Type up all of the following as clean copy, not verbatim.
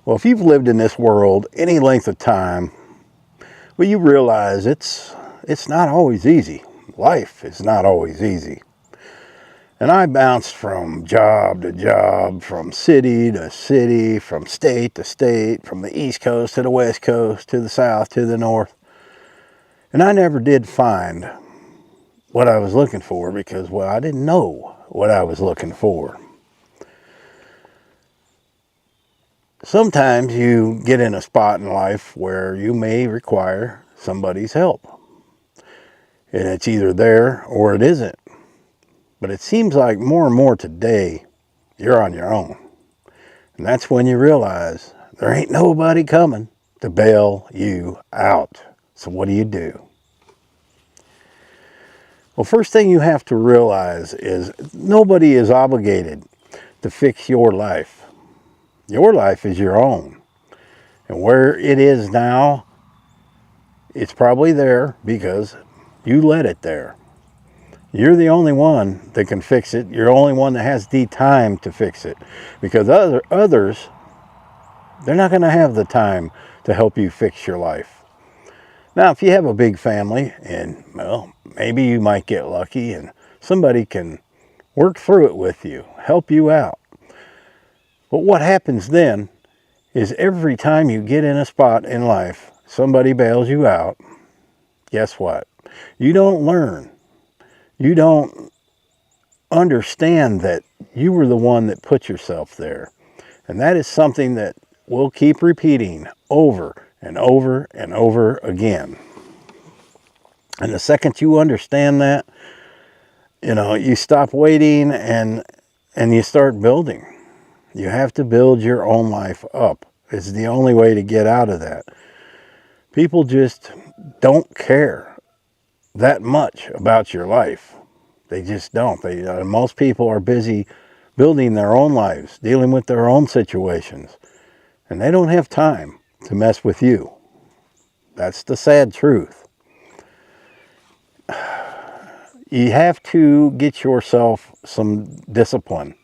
Well, if you've lived in this world any length of time, well, you realize it's not always easy. Life is not always easy. And I bounced from job to job, from city to city, from state to state, from the East Coast to the West Coast, to the South, to the North. And I never did find what I was looking for because, well, I didn't know what I was looking for. Sometimes you get in a spot in life where you may require somebody's help. And it's either there or it isn't. But it seems like more and more today, you're on your own. And that's when you realize there ain't nobody coming to bail you out. So what do? Well, first thing you have to realize is nobody is obligated to fix your life. Your life is your own. And where it is now, it's probably there because you let it there. You're the only one that can fix it. You're the only one that has the time to fix it. Because others, they're not going to have the time to help you fix your life. Now, if you have a big family, and, well, maybe you might get lucky and somebody can work through it with you, help you out. But what happens then is every time you get in a spot in life, somebody bails you out, guess what? You don't learn. You don't understand that you were the one that put yourself there. And that is something that we'll keep repeating over and over and over again. And the second you understand that, you stop waiting and you start building. You have to build your own life up. It's the only way to get out of that. People just don't care that much about your life. They just don't. Most people are busy building their own lives, dealing with their own situations. And they don't have time to mess with you. That's the sad truth. You have to get yourself some discipline.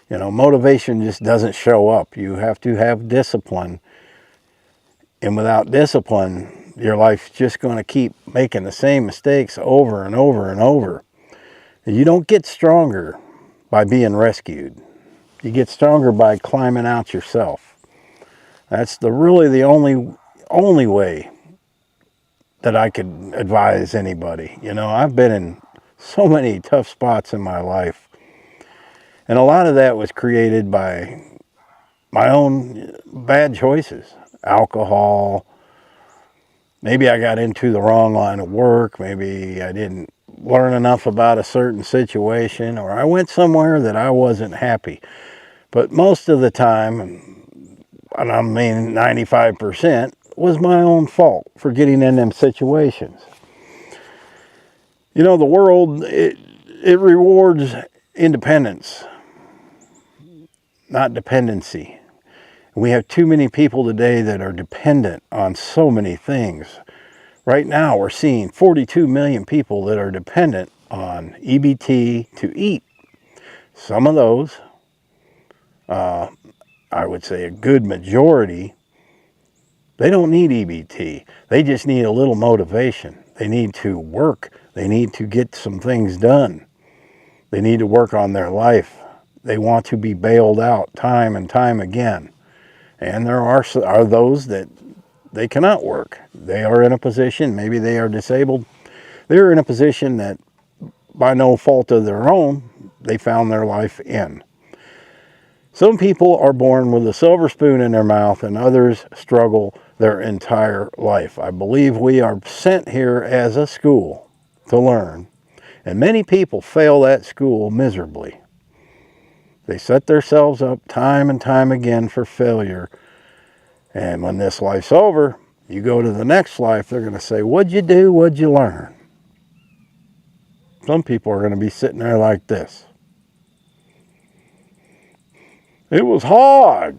Motivation just doesn't show up. You have to have discipline. And without discipline, your life's just going to keep making the same mistakes over and over and over. You don't get stronger by being rescued. You get stronger by climbing out yourself. That's really the only way that I could advise anybody. I've been in so many tough spots in my life. And a lot of that was created by my own bad choices. Alcohol. Maybe I got into the wrong line of work. Maybe I didn't learn enough about a certain situation. Or I went somewhere that I wasn't happy. But most of the time, and I mean 95%, was my own fault for getting in them situations. The world, it rewards independence, not dependency. We have too many people today that are dependent on so many things. Right now, we're seeing 42 million people that are dependent on EBT to eat. Some of those, I would say a good majority, they don't need EBT. They just need a little motivation. They need to work. They need to get some things done. They need to work on their life. They want to be bailed out time and time again. And there are those that they cannot work. They are in a position, maybe they are disabled. They're in a position that by no fault of their own, they found their life in. Some people are born with a silver spoon in their mouth and others struggle their entire life. I believe we are sent here as a school to learn. And many people fail that school miserably. They set themselves up time and time again for failure. And when this life's over, you go to the next life, they're going to say, what'd you do? What'd you learn? Some people are going to be sitting there like this. It was hard.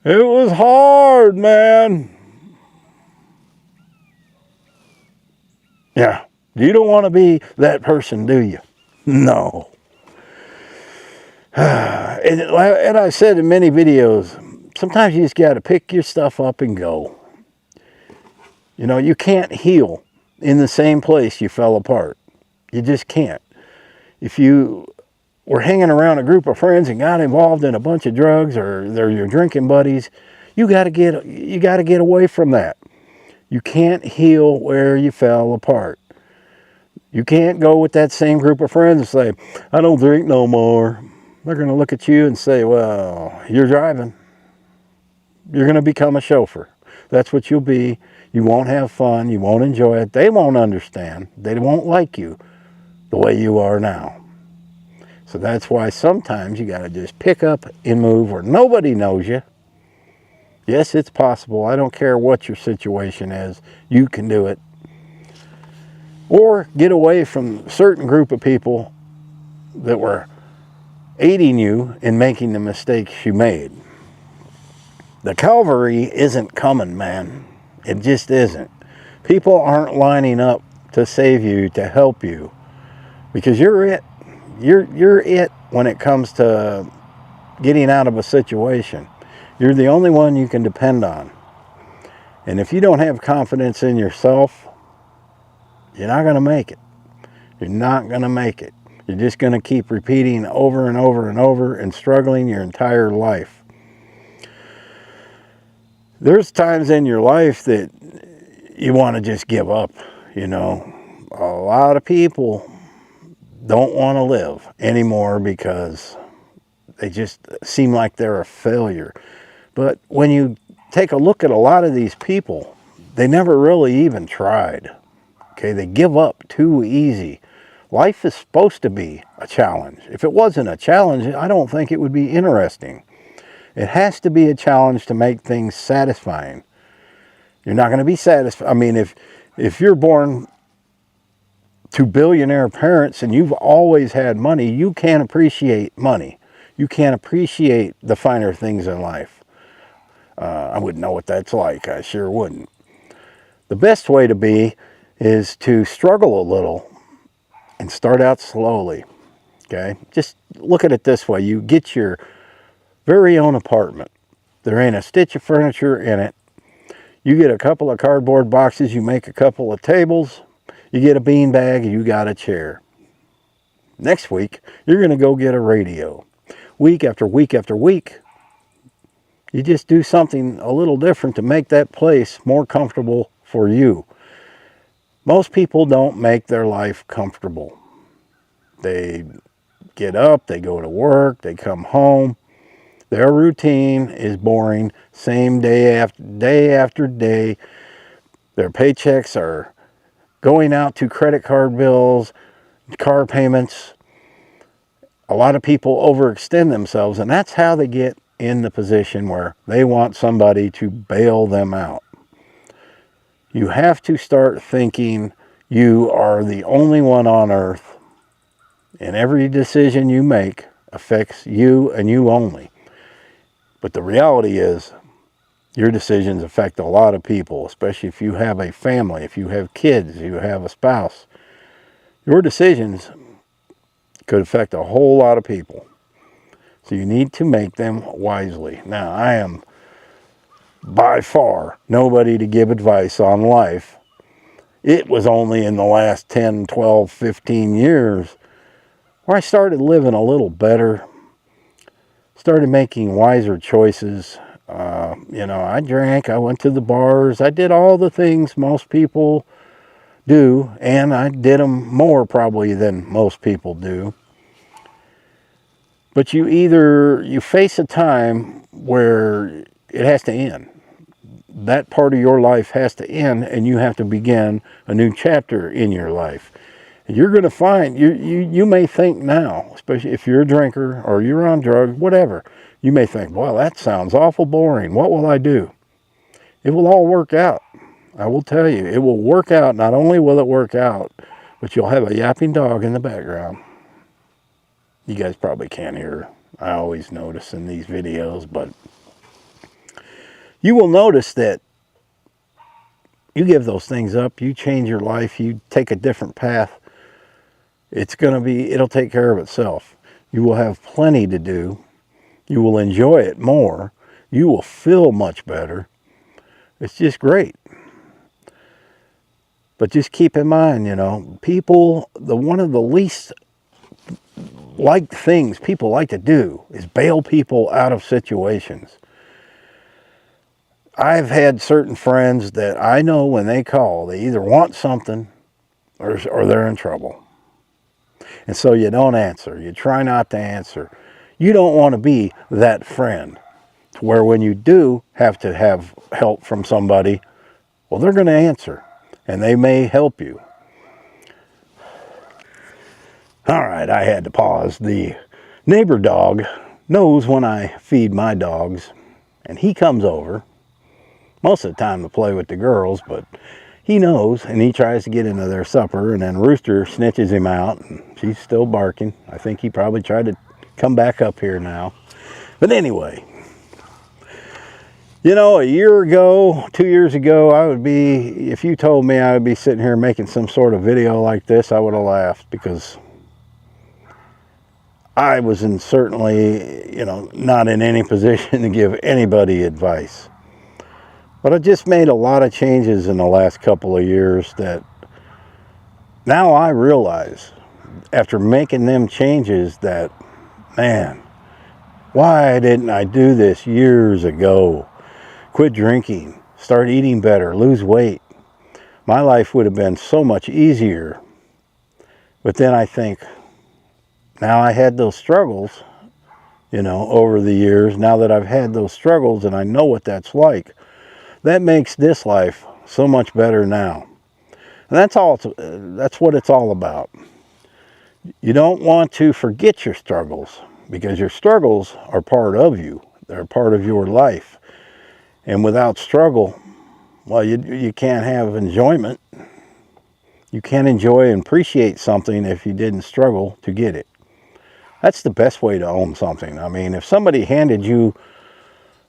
It was hard, man. Yeah, you don't want to be that person, do you? No. And I said in many videos, sometimes you just got to pick your stuff up and go. You know, you can't heal in the same place you fell apart. You just can't. If you were hanging around a group of friends and got involved in a bunch of drugs, or they're your drinking buddies, you got to get away from that. You can't heal where you fell apart. You can't go with that same group of friends and say, I don't drink no more. They're going to look at you and say, well, you're driving. You're going to become a chauffeur. That's what you'll be. You won't have fun. You won't enjoy it. They won't understand. They won't like you the way you are now. So that's why sometimes you got to just pick up and move where nobody knows you. Yes, it's possible. I don't care what your situation is. You can do it. Or get away from a certain group of people that were aiding you in making the mistakes you made. The Calvary isn't coming, man. It just isn't. People aren't lining up to save you, to help you, because you're it. You're it when it comes to getting out of a situation. You're the only one you can depend on. And if you don't have confidence in yourself, you're not going to make it. You're not going to make it. You're just going to keep repeating over and over and over and struggling your entire life. There's times in your life that you want to just give up, you know. A lot of people don't want to live anymore because they just seem like they're a failure. But when you take a look at a lot of these people, they never really even tried. Okay, they give up too easy. Life is supposed to be a challenge. If it wasn't a challenge, I don't think it would be interesting. It has to be a challenge to make things satisfying. You're not going to be satisfied. I mean, if you're born to billionaire parents and you've always had money, you can't appreciate money. You can't appreciate the finer things in life. I wouldn't know what that's like. I sure wouldn't. The best way to be is to struggle a little and start out slowly. Okay? Just look at it this way. You get your very own apartment. There ain't a stitch of furniture in it. You get a couple of cardboard boxes, you make a couple of tables, you get a bean bag, you got a chair. Next week, you're going to go get a radio. Week after week after week, you just do something a little different to make that place more comfortable for you. Most people don't make their life comfortable. They get up, they go to work, they come home. Their routine is boring, same day after day. Their paychecks are going out to credit card bills, car payments. A lot of people overextend themselves, and that's how they get in the position where they want somebody to bail them out. You have to start thinking you are the only one on earth, and every decision you make affects you and you only. But the reality is, your decisions affect a lot of people, especially if you have a family, if you have kids, you have a spouse. Your decisions could affect a whole lot of people. So you need to make them wisely. Now, I am by far nobody to give advice on life. It was only in the last 10, 12, 15 years where I started living a little better, started making wiser choices. I drank, I went to the bars, I did all the things most people do, and I did them more probably than most people do. But you face a time where it has to end. That part of your life has to end, and you have to begin a new chapter in your life. And you're going to find, you may think now, especially if you're a drinker or you're on drugs, whatever, you may think, well, that sounds awful boring. What will I do? It will all work out. I will tell you, it will work out. Not only will it work out, but you'll have a yapping dog in the background. You guys probably can't hear. I always notice in these videos, but you will notice that you give those things up, you change your life, you take a different path, it'll take care of itself. You will have plenty to do. You will enjoy it more. You will feel much better. It's just great. But just keep in mind, you know, people, one of the least liked things people like to do is bail people out of situations. I've had certain friends that I know when they call, they either want something or they're in trouble. And so you don't answer. You try not to answer. You don't want to be that friend to where when you do have to have help from somebody, well, they're going to answer and they may help you. All right, I had to pause. The neighbor dog knows when I feed my dogs, and he comes over most of the time to play with the girls, but he knows, and he tries to get into their supper, and then Rooster snitches him out, and she's still barking. I think he probably tried to come back up here now. But anyway, you know, a year ago, 2 years ago, if you told me I would be sitting here making some sort of video like this, I would have laughed, because I was certainly, you know, not in any position to give anybody advice. But I just made a lot of changes in the last couple of years that now I realize, after making them changes, that, man, why didn't I do this years ago? Quit drinking, start eating better, lose weight. My life would have been so much easier. But then I think, now I had those struggles, you know, over the years. Now that I've had those struggles and I know what that's like, that makes this life so much better now. And that's what it's all about. You don't want to forget your struggles, because your struggles are part of you. They're part of your life. And without struggle, well, you can't have enjoyment. You can't enjoy and appreciate something if you didn't struggle to get it. That's the best way to own something. I mean, if somebody handed you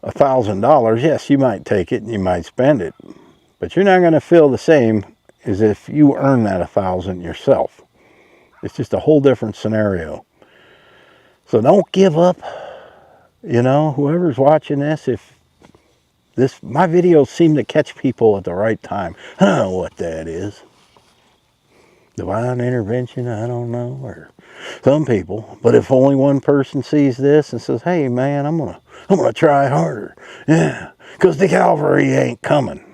$1,000, yes, you might take it and you might spend it, but you're not going to feel the same as if you earn that 1,000 yourself. It's just a whole different scenario. So don't give up. You know, whoever's watching this, if my videos seem to catch people at the right time. I don't know what that is. Divine intervention, I don't know, or some people. But if only one person sees this and says, "Hey man, I'm gonna try harder." Yeah, because the Calvary ain't coming.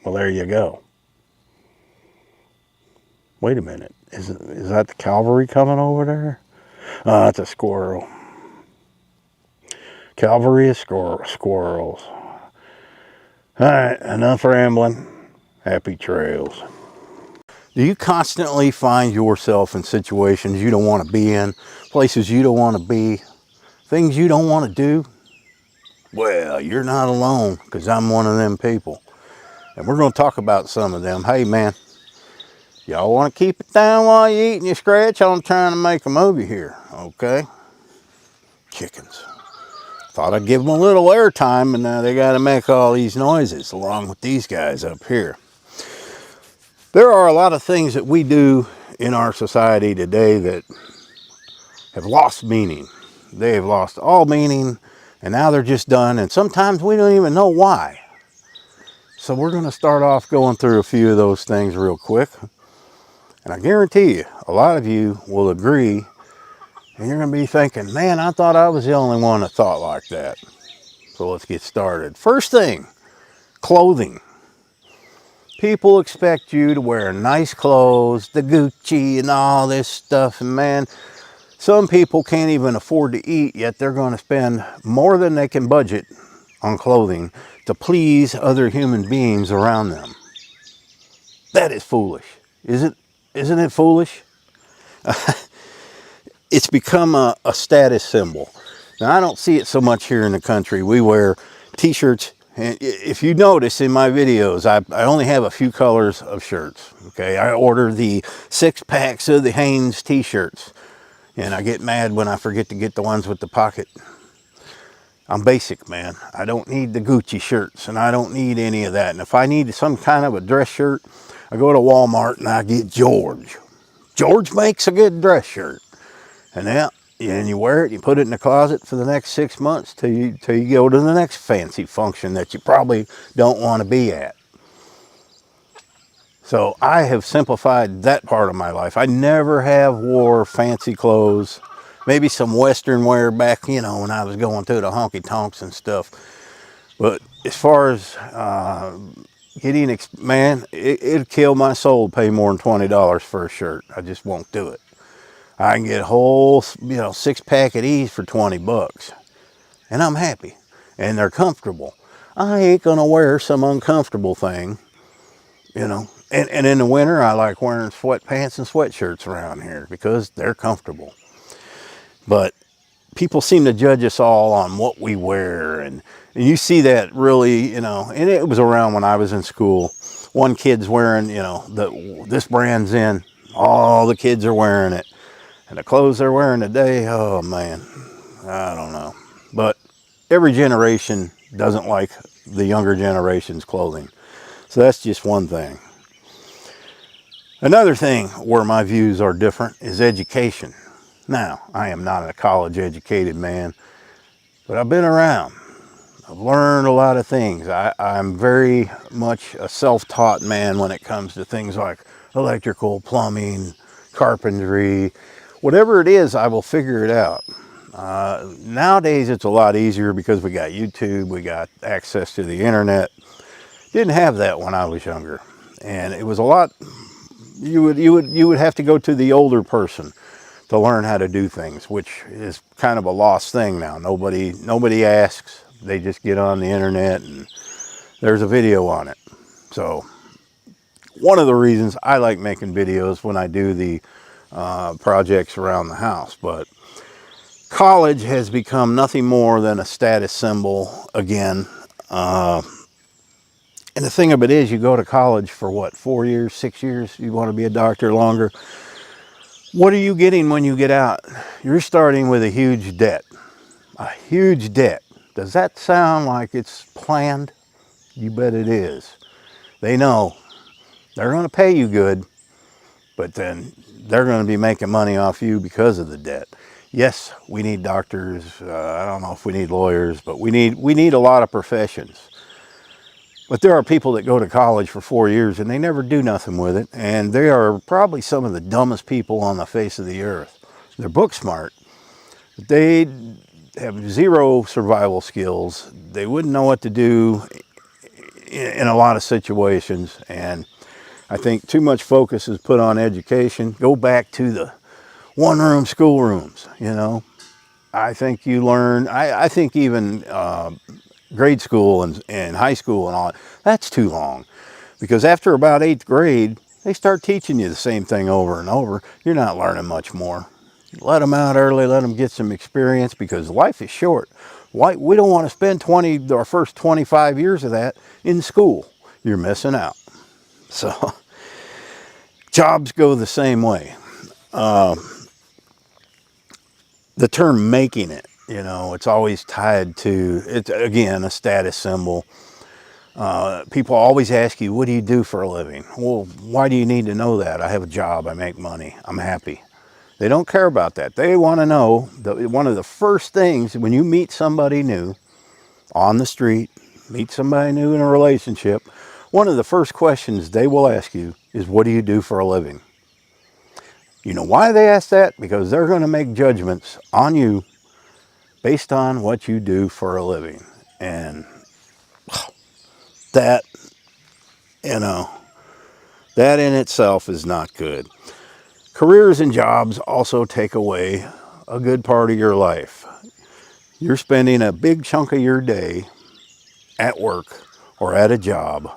Well, there you go. Wait a minute. Is that the Calvary coming over there? That's a squirrel. Calvary is squirrels. All right, enough rambling. Happy trails. Do you constantly find yourself in situations you don't want to be in, places you don't want to be, things you don't want to do? Well, you're not alone, because I'm one of them people. And we're going to talk about some of them. Hey, man, y'all want to keep it down while you eat and you scratch? I'm trying to make a movie here, okay? Chickens. Thought I'd give them a little airtime, and now they got to make all these noises along with these guys up here. There are a lot of things that we do in our society today that have lost meaning. They have lost all meaning, and now they're just done, and sometimes we don't even know why. So we're going to start off going through a few of those things real quick. And I guarantee you, a lot of you will agree, and you're going to be thinking, man, I thought I was the only one that thought like that. So let's get started. First thing, clothing. People expect you to wear nice clothes, the Gucci and all this stuff. And man, some people can't even afford to eat, yet they're going to spend more than they can budget on clothing to please other human beings around them. That is foolish. Isn't it foolish? It's become a status symbol. Now, I don't see it so much here in the country. We wear t-shirts. And if you notice in my videos, I only have a few colors of shirts. Okay, I order the 6-packs of the Hanes t-shirts, and I get mad when I forget to get the ones with the pocket. I'm basic, man. I don't need the Gucci shirts, and I don't need any of that. And if I need some kind of a dress shirt, I go to Walmart and I get George. George makes a good dress shirt. And now, and you wear it, you put it in the closet for the next 6 months till you go to the next fancy function that you probably don't want to be at. So I have simplified that part of my life. I never have wore fancy clothes, maybe some Western wear back, when I was going through the honky tonks and stuff. But as far as man, it'd kill my soul to pay more than $20 for a shirt. I just won't do it. I can get a whole, 6-pack of these for 20 bucks. And I'm happy. And they're comfortable. I ain't gonna wear some uncomfortable thing, And in the winter, I like wearing sweatpants and sweatshirts around here because they're comfortable. But people seem to judge us all on what we wear. And you see that really, and it was around when I was in school. One kid's wearing, this brand's in. All the kids are wearing it. And the clothes they're wearing today, oh man, I don't know. But every generation doesn't like the younger generation's clothing. So that's just one thing. Another thing where my views are different is education. Now, I am not a college educated man, but I've been around. I've learned a lot of things. I'm very much a self-taught man when it comes to things like electrical, plumbing, carpentry. Whatever it is, I will figure it out. Nowadays, it's a lot easier because we got YouTube, we got access to the internet. Didn't have that when I was younger. And it was a lot, you would have to go to the older person to learn how to do things, which is kind of a lost thing now. Nobody asks. They just get on the internet and there's a video on it. So one of the reasons I like making videos when I do the projects around the house. But college has become nothing more than a status symbol again. And the thing of it is, you go to college for what, 4 years, 6 years? You want to be a doctor longer. What are you getting when you get out? You're starting with a huge debt. A huge debt. Does that sound like it's planned? You bet it is. They know they're going to pay you good, but then they're going to be making money off you because of the debt. Yes, we need doctors. I don't know if we need lawyers, but we need a lot of professions. But there are people that go to college for 4 years and they never do nothing with it. And they are probably some of the dumbest people on the face of the earth. They're book smart, but they have zero survival skills. They wouldn't know what to do in a lot of situations. And I think too much focus is put on education. Go back to the one-room schoolrooms, I think you learn, I think even grade school and high school and all, that's too long. Because after about 8th grade, they start teaching you the same thing over and over. You're not learning much more. Let them out early, let them get some experience because life is short. We don't want to spend our first 25 years of that in school. You're missing out. So, jobs go the same way. The term making it, it's always tied to, it's again, a status symbol. People always ask you, what do you do for a living? Well, why do you need to know that? I have a job, I make money, I'm happy. They don't care about that. They want to know that one of the first things when you meet somebody new on the street, meet somebody new in a relationship, one of the first questions they will ask you is, what do you do for a living? You know why they ask that? Because they're going to make judgments on you based on what you do for a living. And that, that in itself is not good. Careers and jobs also take away a good part of your life. You're spending a big chunk of your day at work or at a job.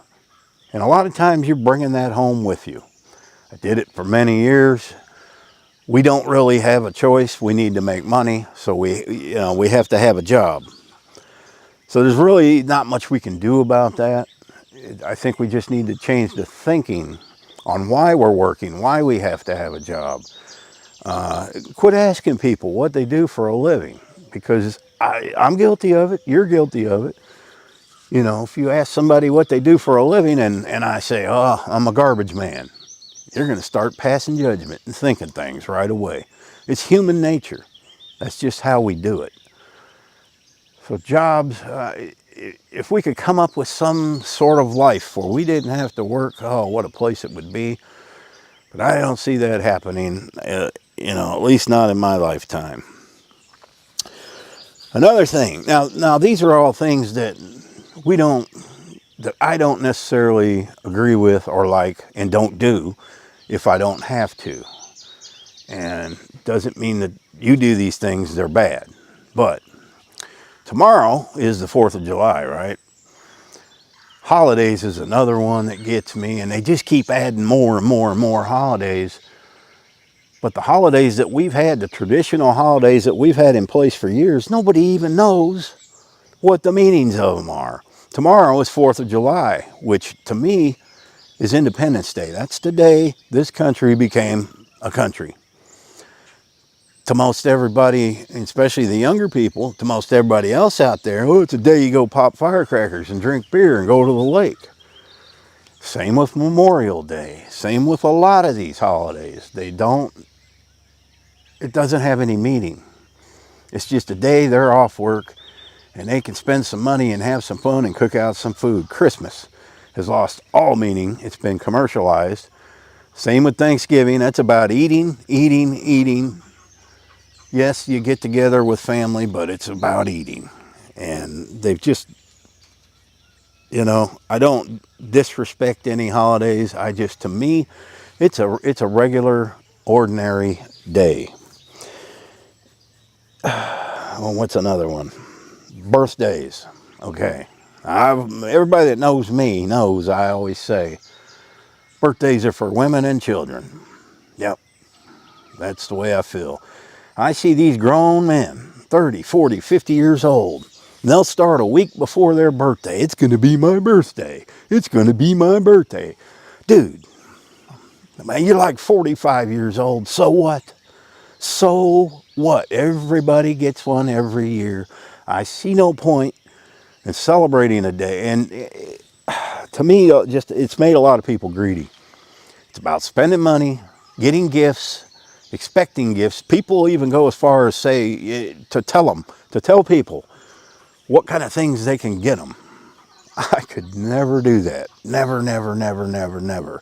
And a lot of times you're bringing that home with you. I did it for many years. We don't really have a choice. We need to make money, so we have to have a job. So there's really not much we can do about that. I think we just need to change the thinking on why we're working, why we have to have a job. Quit asking people what they do for a living, because I'm guilty of it, you're guilty of it. If you ask somebody what they do for a living and I say, oh, I'm a garbage man, you're going to start passing judgment and thinking things right away. It's human nature. That's just how we do it. So jobs, if we could come up with some sort of life where we didn't have to work, oh, what a place it would be. But I don't see that happening, at least not in my lifetime. Another thing, now these are all things that I don't necessarily agree with or like and don't do if I don't have to. And doesn't mean that you do these things, they're bad. But tomorrow is the 4th of July, right? Holidays is another one that gets me, and they just keep adding more and more and more holidays. But the holidays that we've had, the traditional holidays that we've had in place for years, nobody even knows what the meanings of them are. Tomorrow is 4th of July, which to me is Independence Day. That's the day this country became a country. To most everybody, especially the younger people, to most everybody else out there, oh, it's a day you go pop firecrackers and drink beer and go to the lake. Same with Memorial Day. Same with a lot of these holidays. It doesn't have any meaning. It's just a day they're off work and they can spend some money and have some fun and cook out some food. Christmas has lost all meaning. It's been commercialized. Same with Thanksgiving. That's about eating, eating, eating. Yes, you get together with family, but it's about eating. And they've just, I don't disrespect any holidays. To me, it's a regular, ordinary day. Well, what's another one? Birthdays. Okay. Everybody that knows me knows I always say, birthdays are for women and children. Yep. That's the way I feel. I see these grown men, 30, 40, 50 years old. And they'll start a week before their birthday. It's going to be my birthday. It's going to be my birthday. Dude, man, you're like 45 years old. So what? So what? Everybody gets one every year. I see no point in celebrating a day. And to me, it's made a lot of people greedy. It's about spending money, getting gifts, expecting gifts. People even go as far as say to tell people what kind of things they can get them. I could never do that. Never, never, never, never, never.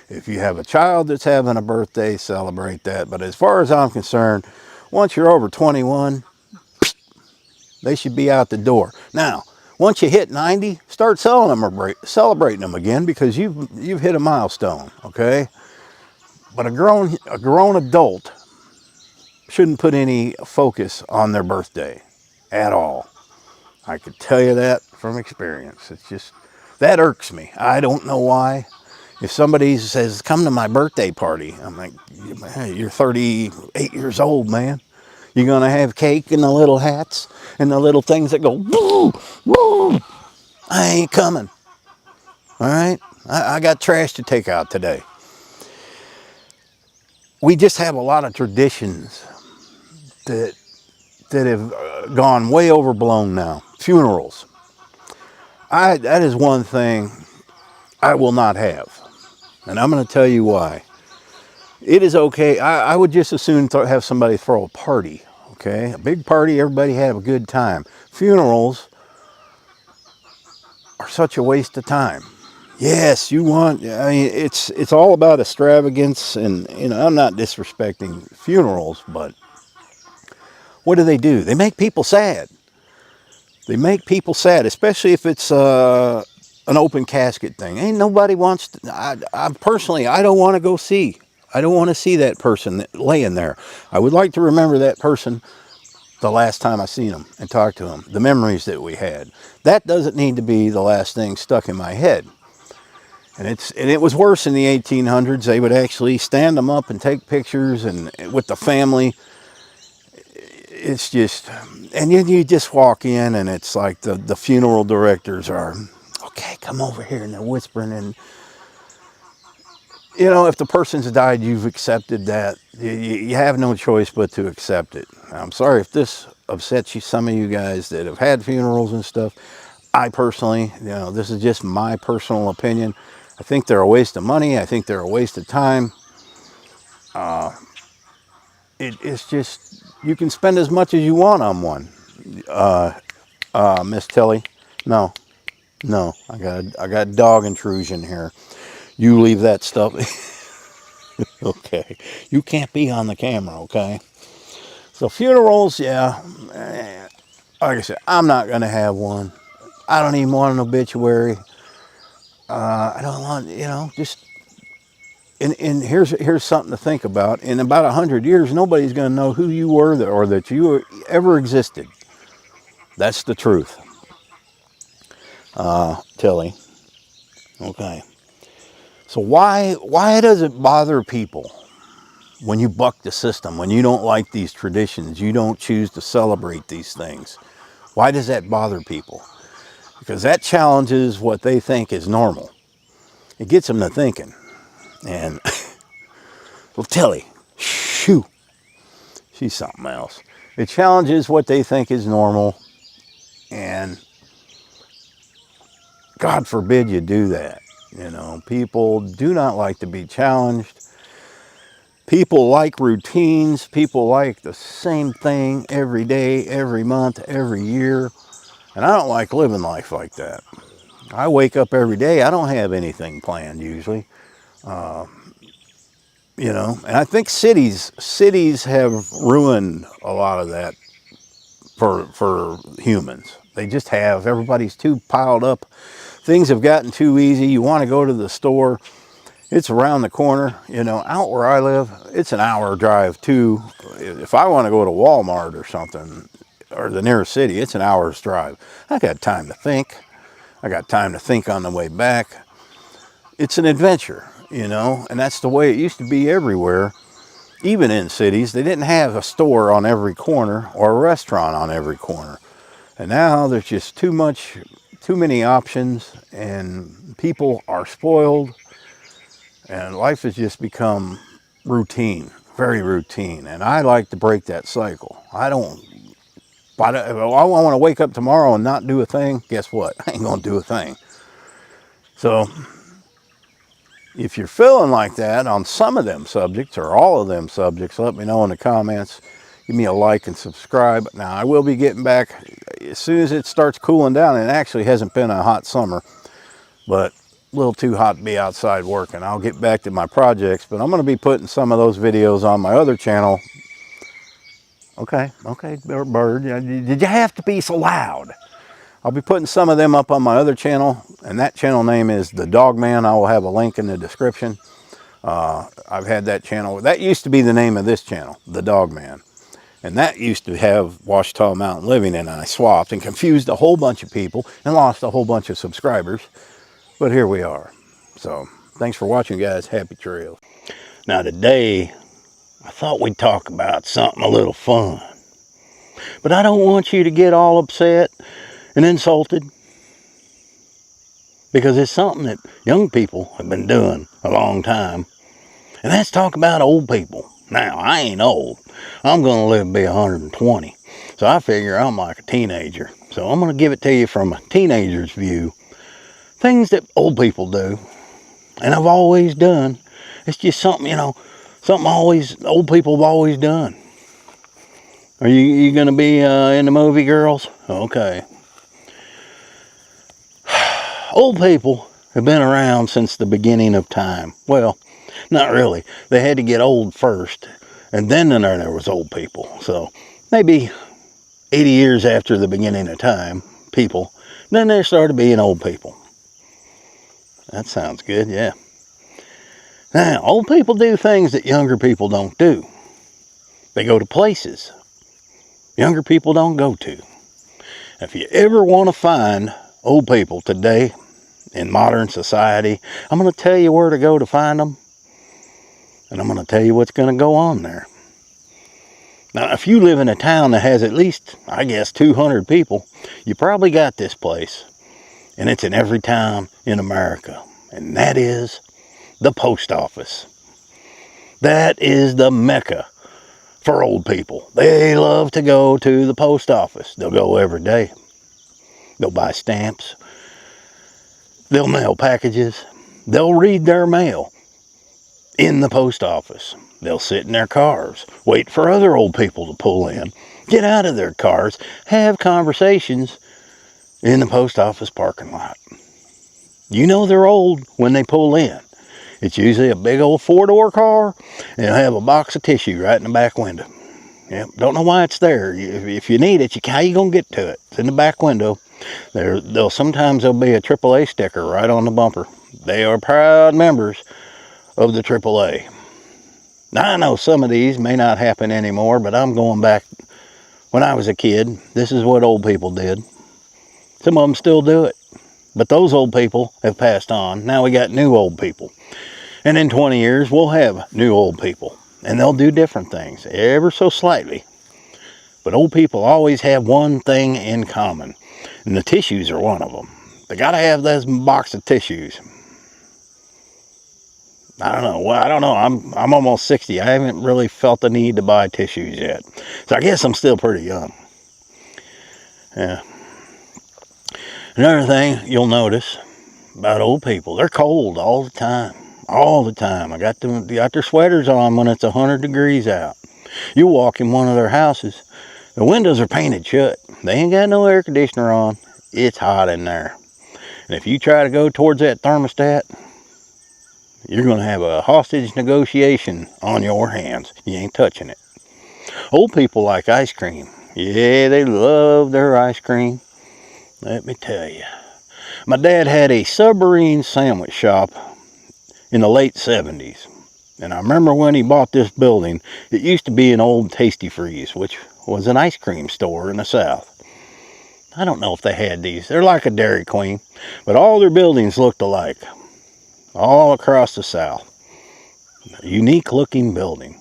If you have a child that's having a birthday, celebrate that. But as far as I'm concerned, once you're over 21, they should be out the door. Now, once you hit 90, start selling them or celebrating them again because you've hit a milestone, okay? But a grown adult shouldn't put any focus on their birthday at all. I could tell you that from experience. It's just, that irks me. I don't know why. If somebody says, come to my birthday party, I'm like, hey, you're 38 years old, man. You're going to have cake and the little hats and the little things that go, woo, woo. I ain't coming. All right? I got trash to take out today. We just have a lot of traditions that have gone way overblown now. Funerals. That is one thing I will not have. And I'm going to tell you why. It is okay. I would just as soon have somebody throw a party, okay? A big party, everybody have a good time. Funerals are such a waste of time. Yes, it's all about extravagance, and I'm not disrespecting funerals, but what do? They make people sad. They make people sad, especially if it's an open casket thing. Ain't nobody wants to, I personally, I don't want to go see. I don't want to see that person laying there. I would like to remember that person the last time I seen them and talked to them, the memories that we had. That doesn't need to be the last thing stuck in my head. And it was worse in the 1800s. They would actually stand them up and take pictures and with the family. It's just, and you just walk in and it's like the funeral directors are, okay, come over here, and they're whispering. And if the person's died, you've accepted that. You have no choice but to accept it. I'm sorry if this upsets you, some of you guys that have had funerals and stuff. I personally, this is just my personal opinion. I think they're a waste of money. I think they're a waste of time. it's just, you can spend as much as you want on one. Miss Tilly, no, no, I got dog intrusion here. You leave that stuff. Okay, you can't be on the camera, okay? So funerals, yeah, like I said, I'm not gonna have one. I don't even want an obituary. I don't want, just, and here's something to think about. In about 100 years, nobody's gonna know who you were or that you ever existed. That's the truth. Tilly. Okay. So why does it bother people when you buck the system, when you don't like these traditions, you don't choose to celebrate these things? Why does that bother people? Because that challenges what they think is normal. It gets them to thinking. And, well, Tilly, shoo, she's something else. It challenges what they think is normal, and God forbid you do that. People do not like to be challenged. People like routines. People like the same thing every day, every month, every year. And I don't like living life like that. I wake up every day. I don't have anything planned usually. And I think cities have ruined a lot of that for humans. They just have. Everybody's too piled up. Things have gotten too easy. You want to go to the store, it's around the corner. Out where I live, it's an hour drive too. If I want to go to Walmart or something, or the nearest city, it's an hour's drive. I got time to think. I got time to think on the way back. It's an adventure, and that's the way it used to be everywhere. Even in cities, they didn't have a store on every corner or a restaurant on every corner. And now there's just too many options, and people are spoiled, and life has just become routine, very routine. And I like to break that cycle. If I want to wake up tomorrow and not do a thing, guess what? I ain't gonna do a thing. So if you're feeling like that on some of them subjects or all of them subjects, let me know in the comments. Give me a like and subscribe. Now, I will be getting back as soon as it starts cooling down. It actually hasn't been a hot summer, but a little too hot to be outside working. I'll get back to my projects, but I'm going to be putting some of those videos on my other channel. Okay, bird. Did you have to be so loud? I'll be putting some of them up on my other channel, and that channel name is The Dog Man. I will have a link in the description. I've had that channel. That used to be the name of this channel, The Dog Man. And that used to have Washita Mountain Living in, and I swapped and confused a whole bunch of people and lost a whole bunch of subscribers. But here we are. So, thanks for watching, guys. Happy trails. Now today, I thought we'd talk about something a little fun. But I don't want you to get all upset and insulted, because it's something that young people have been doing a long time. And that's talk about old people. Now, I ain't old. I'm going to live to be 120. So I figure I'm like a teenager. So I'm going to give it to you from a teenager's view. Things that old people do. And I've always done. It's just something, something old people have always done. Are you going to be in the movie, girls? Okay. Old people have been around since the beginning of time. Well, not really. They had to get old first, and then there was old people. So maybe 80 years after the beginning of time, then there started being old people. That sounds good, yeah. Now, old people do things that younger people don't do. They go to places younger people don't go to. If you ever want to find old people today in modern society, I'm going to tell you where to go to find them. And I'm going to tell you what's going to go on there. Now, if you live in a town that has at least, 200 people, you probably got this place. And it's in every town in America. And that is the post office. That is the mecca for old people. They love to go to the post office. They'll go every day. They'll buy stamps. They'll mail packages. They'll read their mail. in the post office. They'll sit in their cars, wait for other old people to pull in, get out of their cars, have conversations in the post office parking lot. You know they're old when they pull in. It's usually a big old 4-door car, and they'll have a box of tissue right in the back window. Yep, don't know why it's there. If you need it, how you gonna get to it? It's in the back window. Sometimes there'll be a AAA sticker right on the bumper. They are proud members of the AAA. Now I know some of these may not happen anymore, but I'm going back when I was a kid. This is what old people did. Some of them still do it. But those old people have passed on. Now we got new old people. And in 20 years, we'll have new old people. And they'll do different things, ever so slightly. But old people always have one thing in common. And the tissues are one of them. They got to have this box of tissues. I don't know. Well, I don't know. I'm almost 60. I haven't really felt the need to buy tissues yet. So I guess I'm still pretty young. Yeah. Another thing you'll notice about old people, they're cold all the time. All the time. They got their sweaters on when it's 100 degrees out. You walk in one of their houses, the windows are painted shut. They ain't got no air conditioner on. It's hot in there. And if you try to go towards that thermostat, you're going to have a hostage negotiation on your hands. You ain't touching it. Old people like ice cream. Yeah, they love their ice cream. Let me tell you. My dad had a submarine sandwich shop in the late 70s. And I remember when he bought this building, it used to be an old Tasty Freeze, which was an ice cream store in the South. I don't know if they had these. They're like a Dairy Queen, but all their buildings looked alike. All across the South. A unique looking building.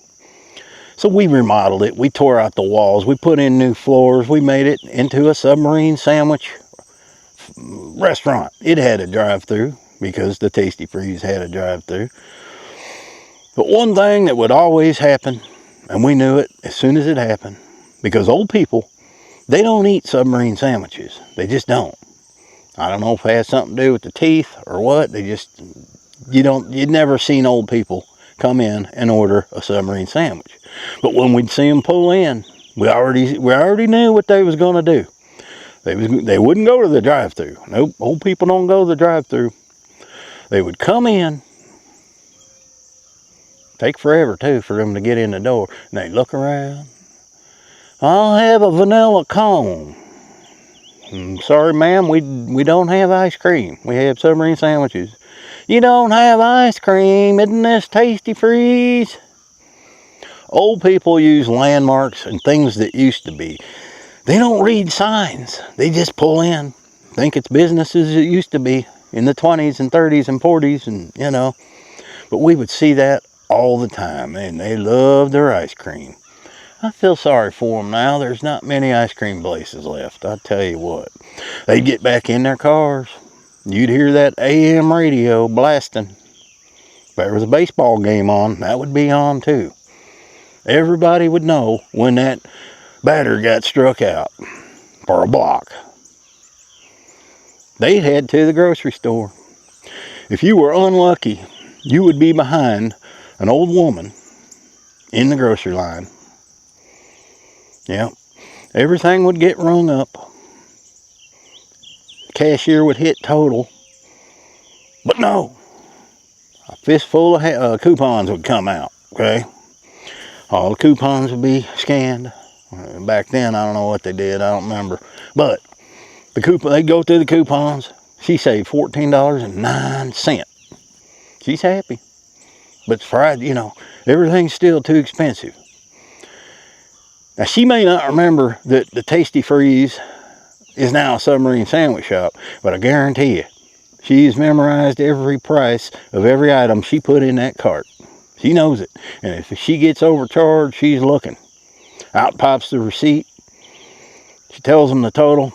So we remodeled it. We tore out the walls. We put in new floors. We made it into a submarine sandwich restaurant. It had a drive-through because the Tasty Freeze had a drive-through. But one thing that would always happen, and we knew it as soon as it happened, because old people, they don't eat submarine sandwiches. They just don't. I don't know if it has something to do with the teeth or what. You'd never seen old people come in and order a submarine sandwich. But when we'd see them pull in, we already knew what they was going to do. They wouldn't go to the drive-thru. Nope, old people don't go to the drive-thru. They would come in. Take forever too for them to get in the door. And they'd look around. I'll have a vanilla cone. Sorry, ma'am, we don't have ice cream. We have submarine sandwiches. You don't have ice cream. Isn't this Tasty Freeze? Old people use landmarks and things that used to be. They don't read signs. They just pull in. Think it's business as it used to be in the 20s and 30s and 40s and, But we would see that all the time, and they love their ice cream. I feel sorry for them now. There's not many ice cream places left. I tell you what. They'd get back in their cars. You'd hear that AM radio blasting. If there was a baseball game on, that would be on too. Everybody would know when that batter got struck out for a block. They'd head to the grocery store. If you were unlucky, you would be behind an old woman in the grocery line. Yeah, everything would get rung up. The cashier would hit total. But no, a fistful of coupons would come out, okay? All the coupons would be scanned. Back then, I don't know what they did. I don't remember. But they'd go through the coupons. She saved $14.09. She's happy. But Friday, everything's still too expensive. Now, she may not remember that the Tasty Freeze is now a submarine sandwich shop, but I guarantee you, she's memorized every price of every item she put in that cart. She knows it. And if she gets overcharged, she's looking. Out pops the receipt. She tells them the total.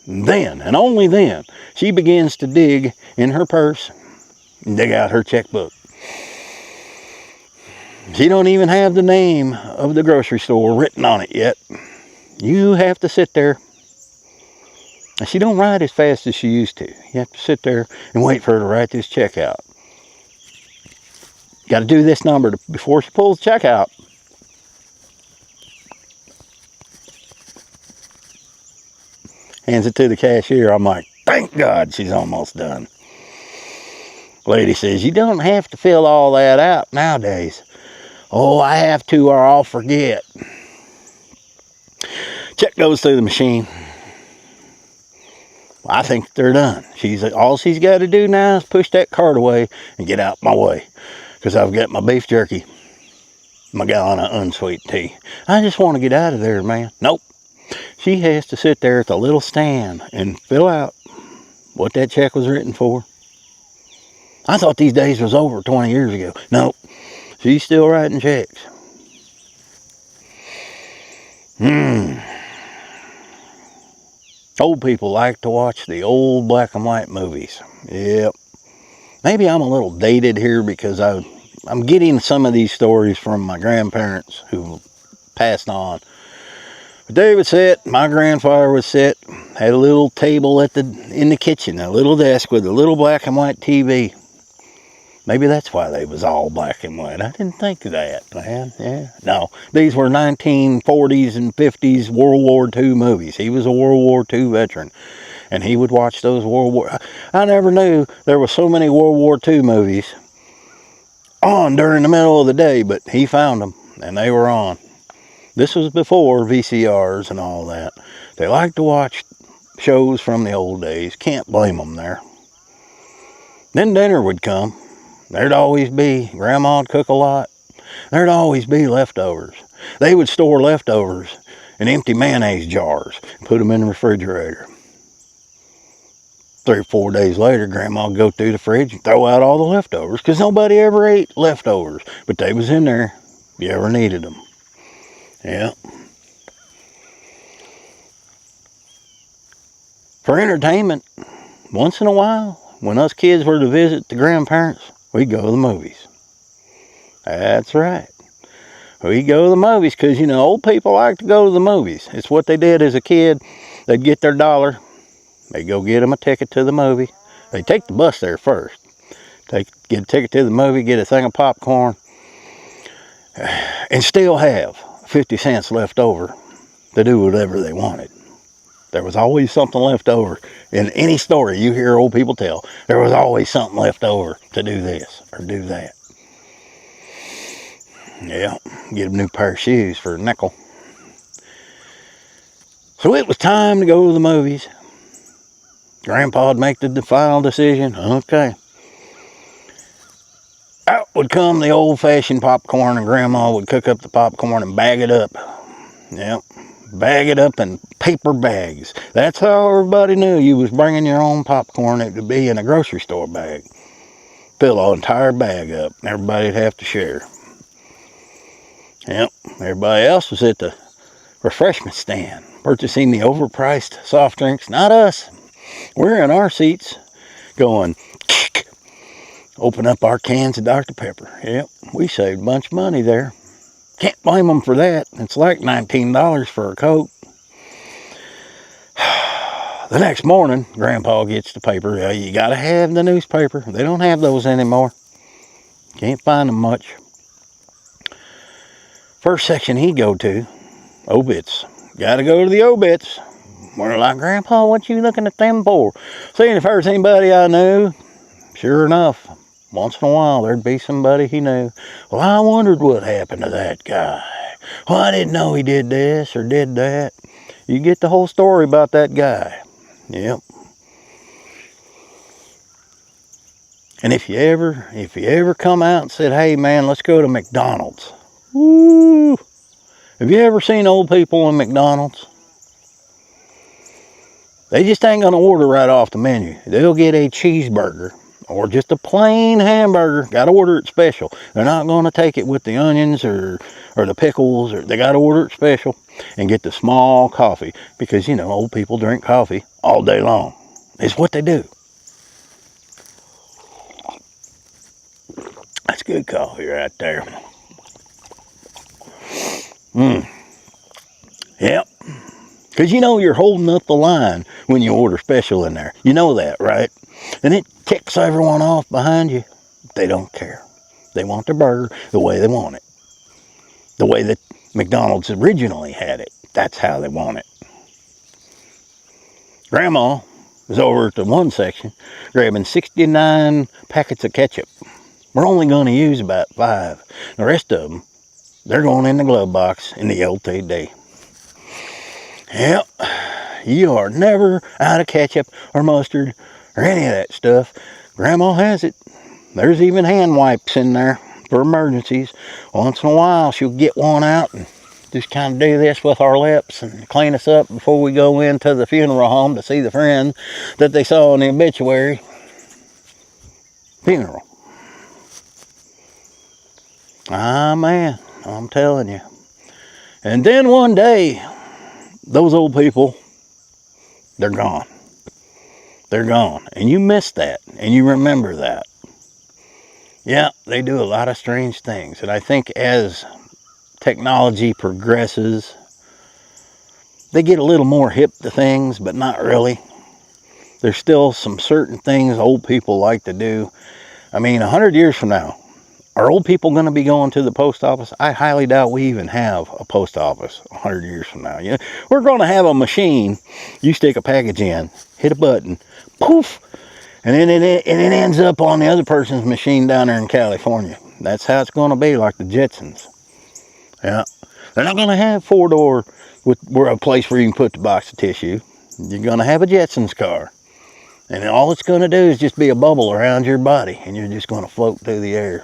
And then, and only then, she begins to dig in her purse and dig out her checkbook. She don't even have the name of the grocery store written on it yet. You have to sit there. And she don't write as fast as she used to. You have to sit there and wait for her to write this check out. Got to do this number before she pulls the check out. Hands it to the cashier. I'm like, thank God she's almost done. Lady says, you don't have to fill all that out nowadays. Oh, I have to or I'll forget. Check goes through the machine. I think they're done. All she's got to do now is push that cart away and get out my way. Because I've got my beef jerky, my gallon of unsweet tea. I just want to get out of there, man. Nope. She has to sit there at the little stand and fill out what that check was written for. I thought these days was over 20 years ago. Nope. She's still writing checks. Old people like to watch the old black and white movies. Yep. Maybe I'm a little dated here because I'm getting some of these stories from my grandparents who passed on. But they would sit, my grandfather would sit, had a little table in the kitchen, a little desk with a little black and white TV. Maybe that's why they was all black and white. I didn't think of that, man. Yeah. No, these were 1940s and 50s World War II movies. He was a World War II veteran, and he would watch those I never knew there were so many World War II movies on during the middle of the day, but he found them, and they were on. This was before VCRs and all that. They like to watch shows from the old days. Can't blame them there. Then dinner would come. There'd always be, Grandma'd cook a lot. There'd always be leftovers. They would store leftovers in empty mayonnaise jars and put them in the refrigerator. 3 or 4 days later, Grandma would go through the fridge and throw out all the leftovers because nobody ever ate leftovers. But they was in there if you ever needed them. Yeah. For entertainment, once in a while, when us kids were to visit the grandparents, we'd go to the movies. That's right. We'd go to the movies because, you know, old people like to go to the movies. It's what they did as a kid. They'd get their $1. They'd go get them a ticket to the movie. They'd take the bus there first. Get a ticket to the movie, get a thing of popcorn, and still have 50 cents left over to do whatever they wanted. There was always something left over. In any story you hear old people tell, there was always something left over to do this or do that. Yeah, get a new pair of shoes for a nickel. So it was time to go to the movies. Grandpa'd make the final decision. Okay. Out would come the old-fashioned popcorn, and Grandma would cook up the popcorn and bag it up. Yep. Bag it up in paper bags. That's how everybody knew you was bringing your own popcorn. It would be in a grocery store bag. Fill the entire bag up. Everybody'd have to share. Yep. Everybody else was at the refreshment stand purchasing the overpriced soft drinks. Not us. We're in our seats going, open up our cans of Dr. Pepper. Yep. We saved a bunch of money there. Can't blame them for that. It's like $19 for a Coke. The next morning, Grandpa gets the paper. Yeah, you got to have the newspaper. They don't have those anymore. Can't find them much. First section he'd go to, obits. Got to go to the obits. We're like, Grandpa, what you looking at them for? Seeing if there's anybody I knew. Sure enough, once in a while, there'd be somebody he knew. Well, I wondered what happened to that guy. Well, I didn't know he did this or did that. You get the whole story about that guy. Yep. And if you ever come out and said, hey, man, let's go to McDonald's. Woo! Have you ever seen old people in McDonald's? They just ain't going to order right off the menu. They'll get a cheeseburger. Or just a plain hamburger. Got to order it special. They're not going to take it with the onions or the pickles. They got to order it special and get the small coffee. Because, you know, old people drink coffee all day long. It's what they do. That's good coffee right there. Yep. Because you know you're holding up the line when you order special in there. You know that, right? And it ticks everyone off behind you. They don't care. They want their burger the way they want it. The way that McDonald's originally had it. That's how they want it. Grandma is over at the one section grabbing 69 packets of ketchup. We're only going to use about 5. The rest of them, they're going in the glove box in the LTD. Yep, you are never out of ketchup or mustard or any of that stuff. Grandma has it. There's even hand wipes in there for emergencies. Once in a while, she'll get one out and just kind of do this with our lips and clean us up before we go into the funeral home to see the friend that they saw in the obituary. Funeral. Ah, man, I'm telling you. And then one day, those old people, they're gone. They're gone. And you miss that. And you remember that. Yeah, they do a lot of strange things. And I think as technology progresses, they get a little more hip to things, but not really. There's still some certain things old people like to do. I mean, 100 years from now, are old people going to be going to the post office? I highly doubt we even have a post office 100 years from now. You know, we're going to have a machine. You stick a package in, hit a button, poof, and then it ends up on the other person's machine down there in California. That's how it's going to be, like the Jetsons. Yeah, they're not going to have 4-door with a place where you can put the box of tissue. You're going to have a Jetsons car. And all it's going to do is just be a bubble around your body, and you're just going to float through the air.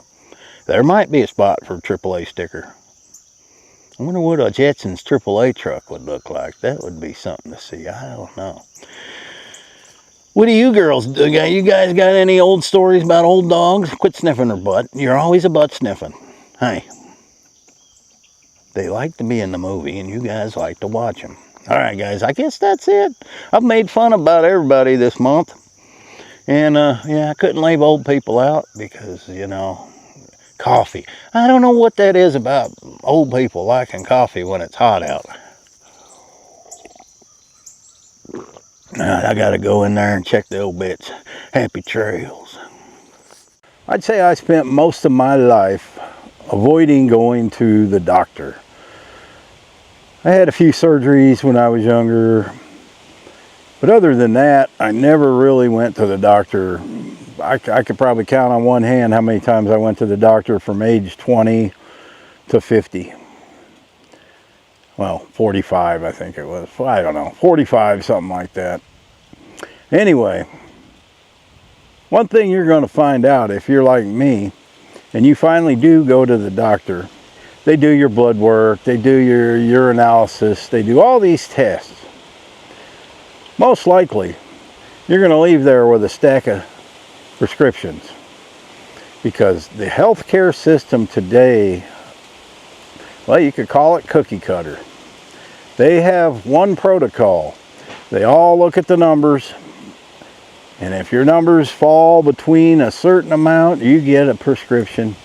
There might be a spot for a AAA sticker. I wonder what a Jetsons AAA truck would look like. That would be something to see. I don't know. What do you girls do? You guys got any old stories about old dogs? Quit sniffing their butt. You're always a butt sniffing. Hey. They like to be in the movie, and you guys like to watch them. All right, guys, I guess that's it. I've made fun about everybody this month. And, yeah, I couldn't leave old people out because, you know, coffee. I don't know what that is about old people liking coffee when it's hot out. I got to go in there and check the obits. Happy trails. I'd say I spent most of my life avoiding going to the doctor. I had a few surgeries when I was younger, but other than that, I never really went to the doctor. I could probably count on one hand how many times I went to the doctor from age 20 to 50. Well, 45 I think it was. I don't know, 45, something like that. Anyway, one thing you're going to find out if you're like me and you finally do go to the doctor, they do your blood work, they do your urinalysis, they do all these tests. Most likely, you're going to leave there with a stack of prescriptions, because the healthcare system today, well, you could call it cookie cutter. They have one protocol. They all look at the numbers, and if your numbers fall between a certain amount, you get a prescription.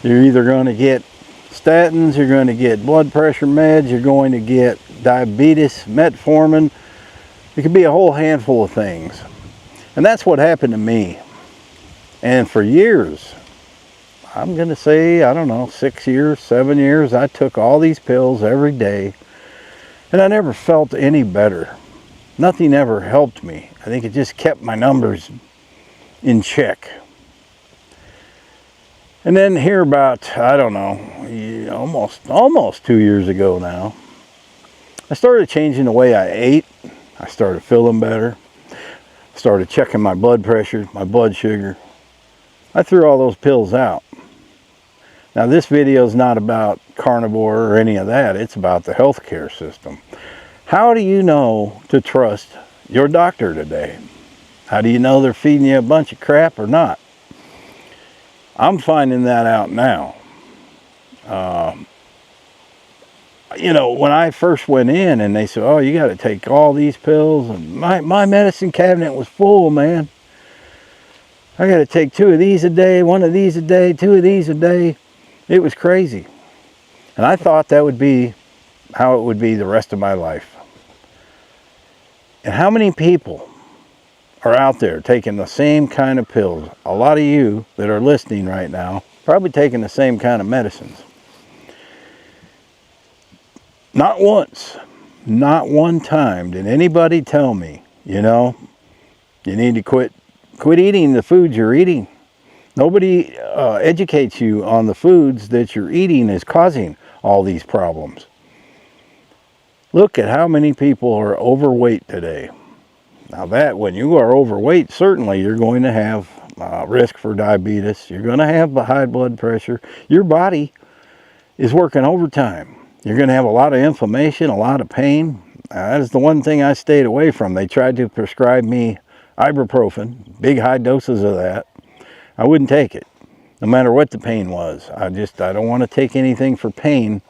You're either going to get statins, you're going to get blood pressure meds, you're going to get diabetes, metformin. It could be a whole handful of things. And that's what happened to me. And for years, I'm going to say, I don't know, 6 years, 7 years, I took all these pills every day. And I never felt any better. Nothing ever helped me. I think it just kept my numbers in check. And then here about, I don't know, almost 2 years ago now, I started changing the way I ate. I started feeling better. Started checking my blood pressure, my blood sugar. I threw all those pills out. Now this video is not about carnivore or any of that. It's about the healthcare system. How do you know to trust your doctor today? How do you know they're feeding you a bunch of crap or not? I'm finding that out now. You know, when I first went in and they said, oh, you got to take all these pills, and my medicine cabinet was full, man. I got to take 2 of these a day, 1 of these a day, 2 of these a day. It was crazy. And I thought that would be how it would be the rest of my life. And how many people are out there taking the same kind of pills? A lot of you that are listening right now probably taking the same kind of medicines. Not once, not one time did anybody tell me, you know, you need to quit eating the foods you're eating. Nobody educates you on the foods that you're eating is causing all these problems. Look at how many people are overweight today. Now that when you are overweight, certainly you're going to have risk for diabetes. You're going to have high blood pressure. Your body is working overtime. You're going to have a lot of inflammation, a lot of pain. That is the one thing I stayed away from. They tried to prescribe me ibuprofen, big high doses of that. I wouldn't take it, no matter what the pain was. I don't want to take anything for pain.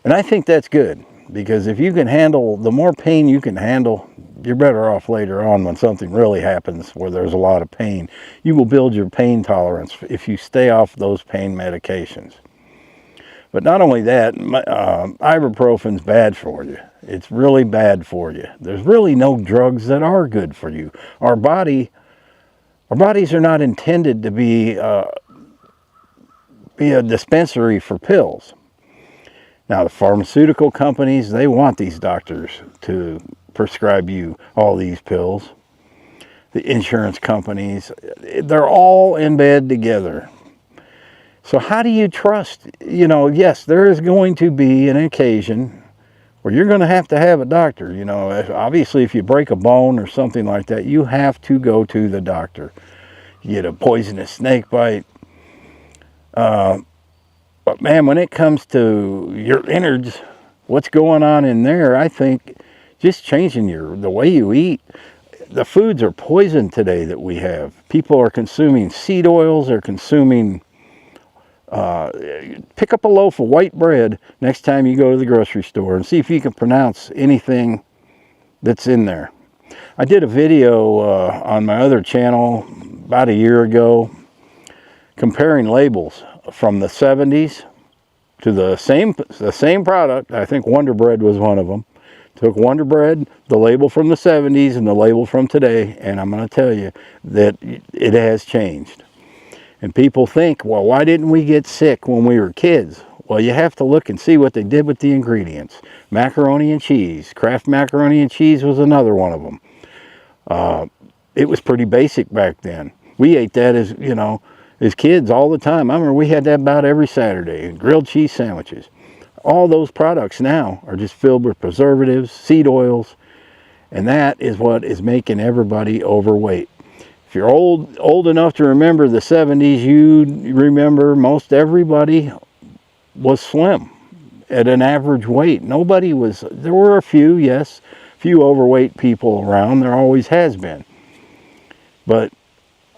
And I think that's good, because if you can handle, the more pain you can handle, you're better off later on when something really happens where there's a lot of pain. You will build your pain tolerance if you stay off those pain medications. But not only that, ibuprofen's bad for you. It's really bad for you. There's really no drugs that are good for you. Our bodies are not intended to be a dispensary for pills. Now, the pharmaceutical companies, they want these doctors to prescribe you all these pills. The insurance companies, they're all in bed together. So how do you trust? You know, yes, there is going to be an occasion where you're going to have a doctor. You know, obviously if you break a bone or something like that, you have to go to the doctor. You get a poisonous snake bite. But man, when it comes to your innards, what's going on in there, I think just changing the way you eat. The foods are poison today that we have. People are consuming seed oils, they're consuming, pick up a loaf of white bread next time you go to the grocery store and see if you can pronounce anything that's in there. I did a video on my other channel about a year ago comparing labels from the 70s to the same product. I think Wonder Bread was one of them. Took Wonder Bread, the label from the 70s and the label from today, and I'm going to tell you that it has changed. And people think, well, why didn't we get sick when we were kids? Well, you have to look and see what they did with the ingredients. Macaroni and cheese. Kraft macaroni and cheese was another one of them. It was pretty basic back then. We ate that as kids all the time. I remember we had that about every Saturday. Grilled cheese sandwiches. All those products now are just filled with preservatives, seed oils, and that is what is making everybody overweight. If you're old enough to remember the 70s, you remember most everybody was slim at an average weight. Nobody was, there were a few, yes, few overweight people around. There always has been. But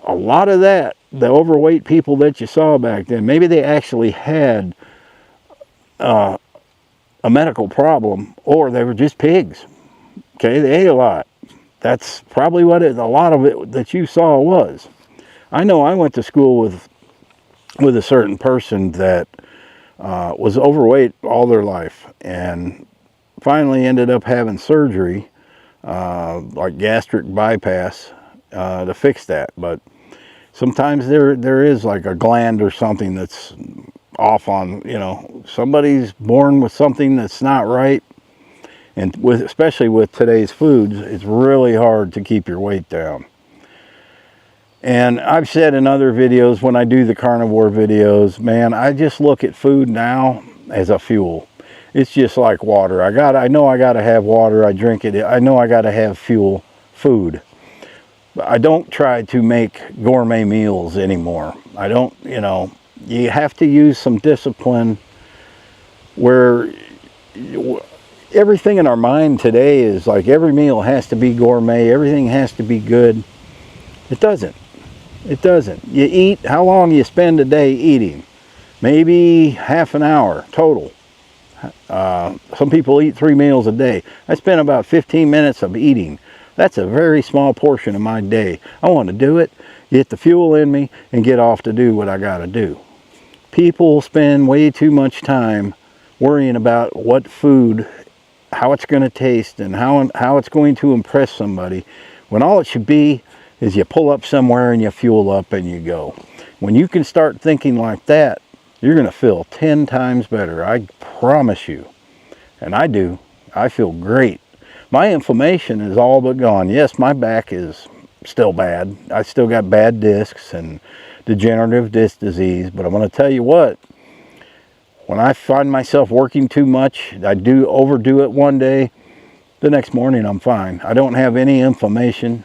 a lot of that, the overweight people that you saw back then, maybe they actually had a medical problem, or they were just pigs. Okay, they ate a lot. That's probably what a lot of it that you saw was. I know I went to school with a certain person that was overweight all their life, and finally ended up having surgery, like gastric bypass, to fix that. But sometimes there is like a gland or something that's off on, somebody's born with something that's not right. And especially with today's foods, it's really hard to keep your weight down. And I've said in other videos, when I do the carnivore videos, man, I just look at food now as a fuel. It's just like water. I know I got to have water. I drink it. I know I got to have food. I don't try to make gourmet meals anymore. I don't, you have to use some discipline where everything in our mind today is like every meal has to be gourmet, everything has to be good. It doesn't. It doesn't. You eat, how long you spend a day eating? Maybe half an hour total. Some people eat 3 meals a day. I spend about 15 minutes of eating. That's a very small portion of my day. I want to do it, get the fuel in me, and get off to do what I got to do. People spend way too much time worrying about what food, how it's going to taste, and how it's going to impress somebody, when all it should be is you pull up somewhere and you fuel up and you go. When you can start thinking like that, you're going to feel 10 times better. I promise you. And I do. I feel great. My inflammation is all but gone. Yes, my back is still bad. I still got bad discs and degenerative disc disease. But I'm going to tell you what. When I find myself working too much, I do overdo it one day. The next morning I'm fine. I don't have any inflammation.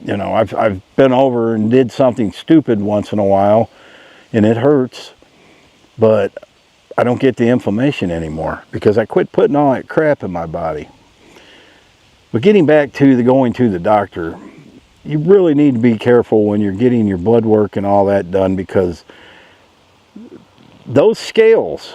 You know, I've been over and did something stupid once in a while, and it hurts, but I don't get the inflammation anymore because I quit putting all that crap in my body. But getting back to the going to the doctor, you really need to be careful when you're getting your blood work and all that done, because those scales,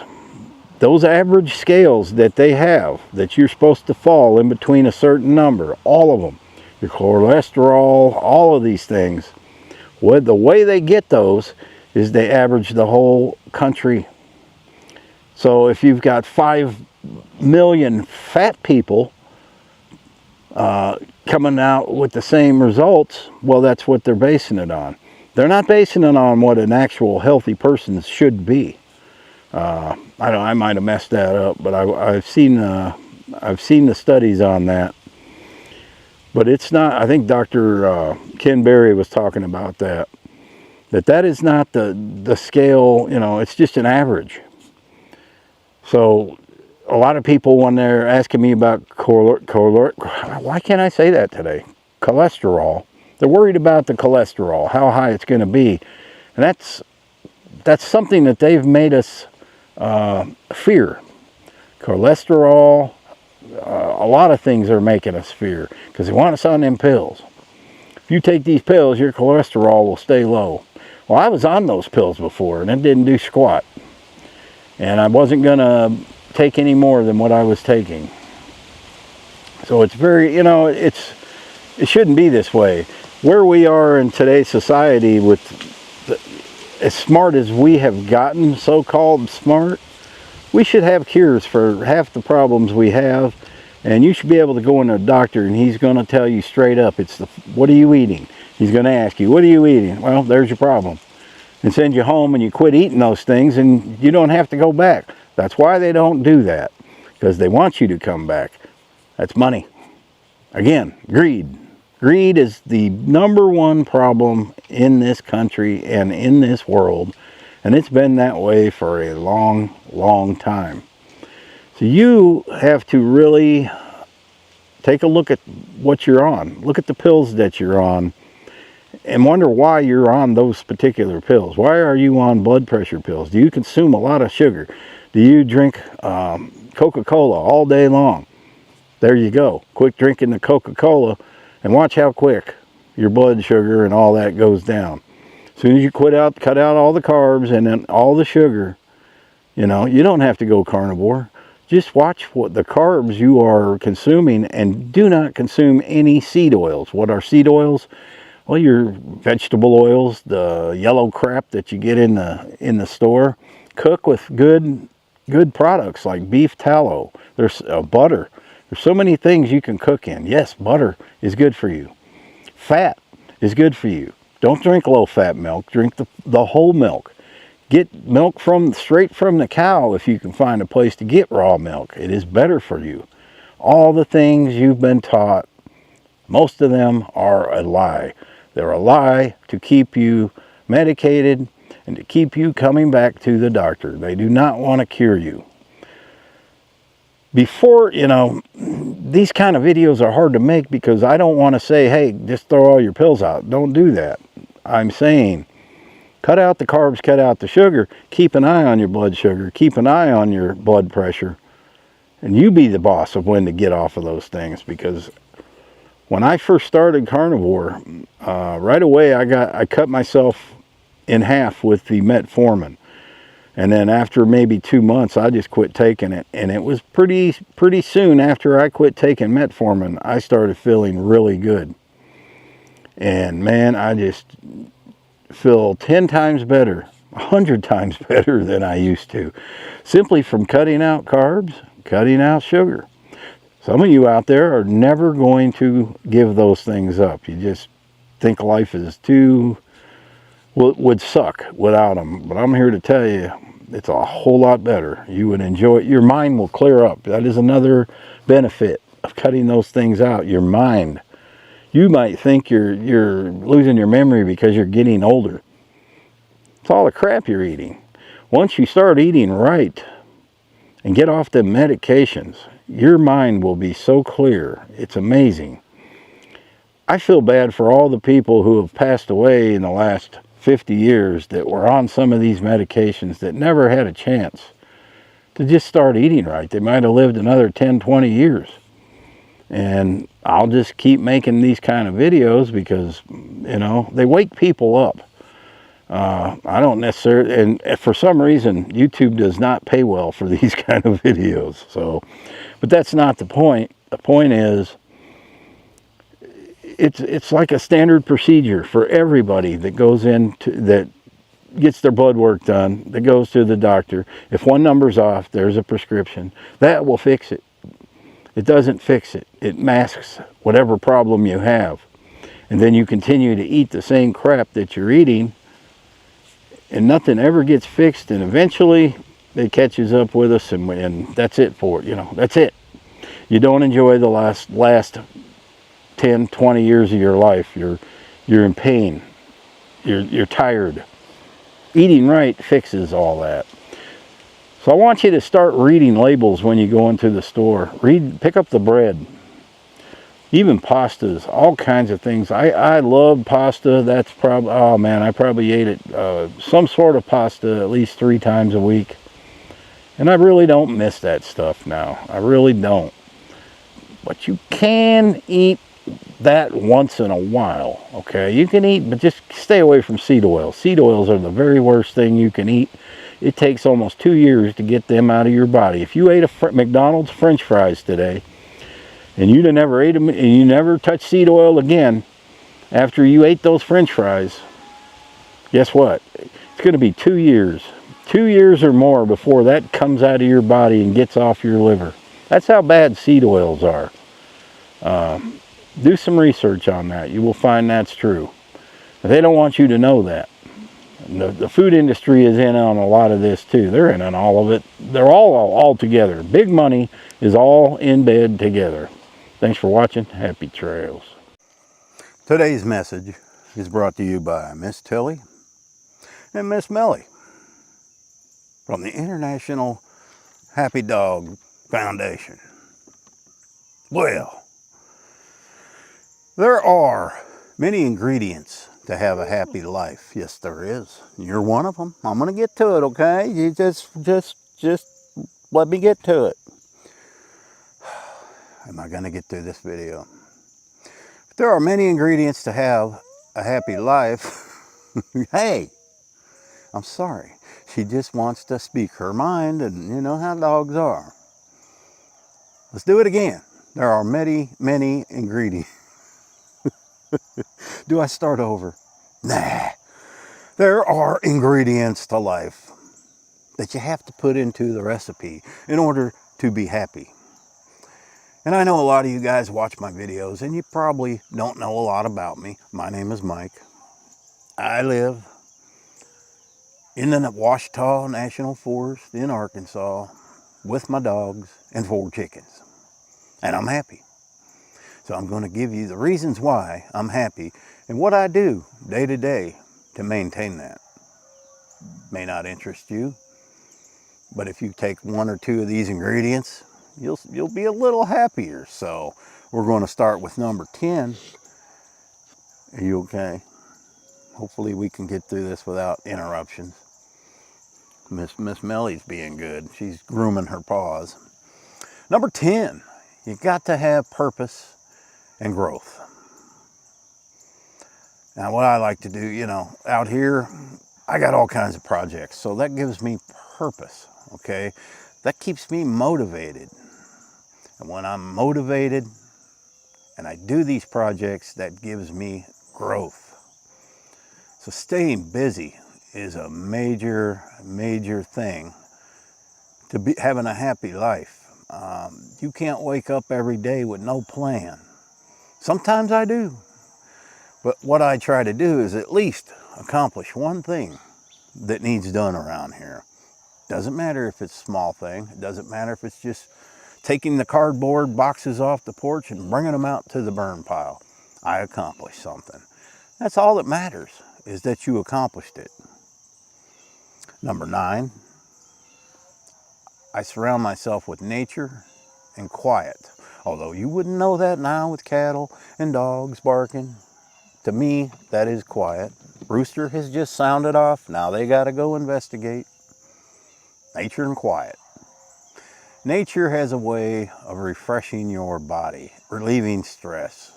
those average scales that they have, that you're supposed to fall in between a certain number, all of them, your cholesterol, all of these things, the way they get those is they average the whole country. So if you've got 5 million fat people coming out with the same results, well, that's what they're basing it on. They're not basing it on what an actual healthy person should be. I might have messed that up, but I've seen the studies on that. But it's not. I think Dr. Ken Berry was talking about that. That is not the scale. You know, it's just an average. So a lot of people, when they're asking me about why can't I say that today? Cholesterol. They're worried about the cholesterol, how high it's going to be, and that's something that they've made us fear. Cholesterol, a lot of things are making us fear because they want us on them pills. If you take these pills, your cholesterol will stay low. Well, I was on those pills before and it didn't do squat. And I wasn't going to take any more than what I was taking. So it's very, you know, it shouldn't be this way. Where we are in today's society, with as smart as we have gotten, so-called smart, we should have cures for half the problems we have, and you should be able to go into a doctor and he's going to tell you straight up, what are you eating? He's going to ask you, what are you eating? Well, there's your problem. And send you home and you quit eating those things and you don't have to go back. That's why they don't do that, because they want you to come back. That's money. Again, greed. Greed is the #1 problem in this country and in this world. And it's been that way for a long, long time. So you have to really take a look at what you're on. Look at the pills that you're on and wonder why you're on those particular pills. Why are you on blood pressure pills? Do you consume a lot of sugar? Do you drink Coca-Cola all day long? There you go. Quit drinking the Coca-Cola and watch how quick your blood sugar and all that goes down. As soon as you cut out all the carbs and then all the sugar, you know, you don't have to go carnivore. Just watch what the carbs you are consuming, and do not consume any seed oils. What are seed oils? Well, your vegetable oils, the yellow crap that you get in the store. Cook with good products like beef tallow. There's butter. There's so many things you can cook in. Yes, butter is good for you. Fat is good for you. Don't drink low-fat milk. Drink the whole milk. Get milk straight from the cow if you can find a place to get raw milk. It is better for you. All the things you've been taught, most of them are a lie. They're a lie to keep you medicated and to keep you coming back to the doctor. They do not want to cure you. Before, you know, these kind of videos are hard to make because I don't want to say, hey, just throw all your pills out. Don't do that. I'm saying, cut out the carbs, cut out the sugar, keep an eye on your blood sugar, keep an eye on your blood pressure, and you be the boss of when to get off of those things. Because when I first started carnivore, right away I cut myself in half with the metformin. And then after maybe 2 months, I just quit taking it. And it was pretty soon after I quit taking metformin, I started feeling really good. And man, I just feel 10 times better, 100 times better than I used to. Simply from cutting out carbs, cutting out sugar. Some of you out there are never going to give those things up. You just think life is too would suck without them. But I'm here to tell you, it's a whole lot better. You would enjoy it. Your mind will clear up. That is another benefit of cutting those things out. Your mind. You might think you're losing your memory because you're getting older. It's all the crap you're eating. Once you start eating right and get off the medications, your mind will be so clear. It's amazing. I feel bad for all the people who have passed away in the last 50 years that were on some of these medications that never had a chance to just start eating right. They might have lived another 10, 20 years. And I'll just keep making these kind of videos because, you know, they wake people up. I don't necessarily, and for some reason, YouTube does not pay well for these kind of videos. So, but that's not the point. The point is, it's like a standard procedure for everybody that goes into, that gets their blood work done, that goes to the doctor. If one number's off, there's a prescription. That will fix it. It doesn't fix it. It masks whatever problem you have. And then you continue to eat the same crap that you're eating, and nothing ever gets fixed, and eventually it catches up with us, and that's it for it. You know, that's it. You don't enjoy the last 10, 20 years of your life. You're in pain. You're tired. Eating right fixes all that. So I want you to start reading labels when you go into the store. Pick up the bread. Even pastas, all kinds of things. I love pasta. That's probably, oh man, I probably ate it, some sort of pasta at least 3 times a week. And I really don't miss that stuff now. I really don't. But you can eat that once in a while, okay? You can eat, but just stay away from seed oil. Seed oils are the very worst thing you can eat. It takes almost 2 years to get them out of your body. If you ate a McDonald's French fries today, and you never ate them, and you never touched seed oil again after you ate those French fries, guess what? It's going to be 2 years. 2 years or more before that comes out of your body and gets off your liver. That's how bad seed oils are. Do some research on that. You will find that's true. But they don't want you to know that. The food industry is in on a lot of this too. They're in on all of it. They're all together. Big money is all in bed together. Thanks for watching. Happy trails. Today's message is brought to you by Miss Tilly and Miss Melly from the International Happy Dog Foundation. Well, there are many ingredients to have a happy life. Yes, there is. You're one of them. I'm going to get to it, okay? You just let me get to it. Am I going to get through this video? There are many ingredients to have a happy life. Hey, I'm sorry. She just wants to speak her mind, and you know how dogs are. Let's do it again. There are many, many ingredients. Do I start over? Nah. There are ingredients to life that you have to put into the recipe in order to be happy. And I know a lot of you guys watch my videos and you probably don't know a lot about me. My name is Mike. I live in the Ouachita National Forest in Arkansas with my dogs and 4 chickens. And I'm happy. So I'm going to give you the reasons why I'm happy and what I do day to day to maintain that. May not interest you, but if you take 1 or 2 of these ingredients, you'll be a little happier. So we're going to start with number 10. Are you okay? Hopefully we can get through this without interruptions. Miss Melly's being good. She's grooming her paws. Number 10, you got to have purpose and growth. Now what I like to do, you know, out here, I got all kinds of projects. So that gives me purpose, okay? That keeps me motivated. And when I'm motivated and I do these projects, that gives me growth. So staying busy is a major thing to be having a happy life. You can't wake up every day with no plan. Sometimes I do, But what I try to do is at least accomplish one thing that needs done around here. Doesn't matter if it's a small thing. It doesn't matter if it's just taking the cardboard boxes off the porch and bringing them out to the burn pile. I accomplished something. That's all that matters, is that you accomplished it. Number 9, I surround myself with nature and quiet. Although you wouldn't know that now with cattle and dogs barking. To me, that is quiet. Rooster has just sounded off. Now they got to go investigate. Nature and quiet. Nature has a way of refreshing your body, relieving stress.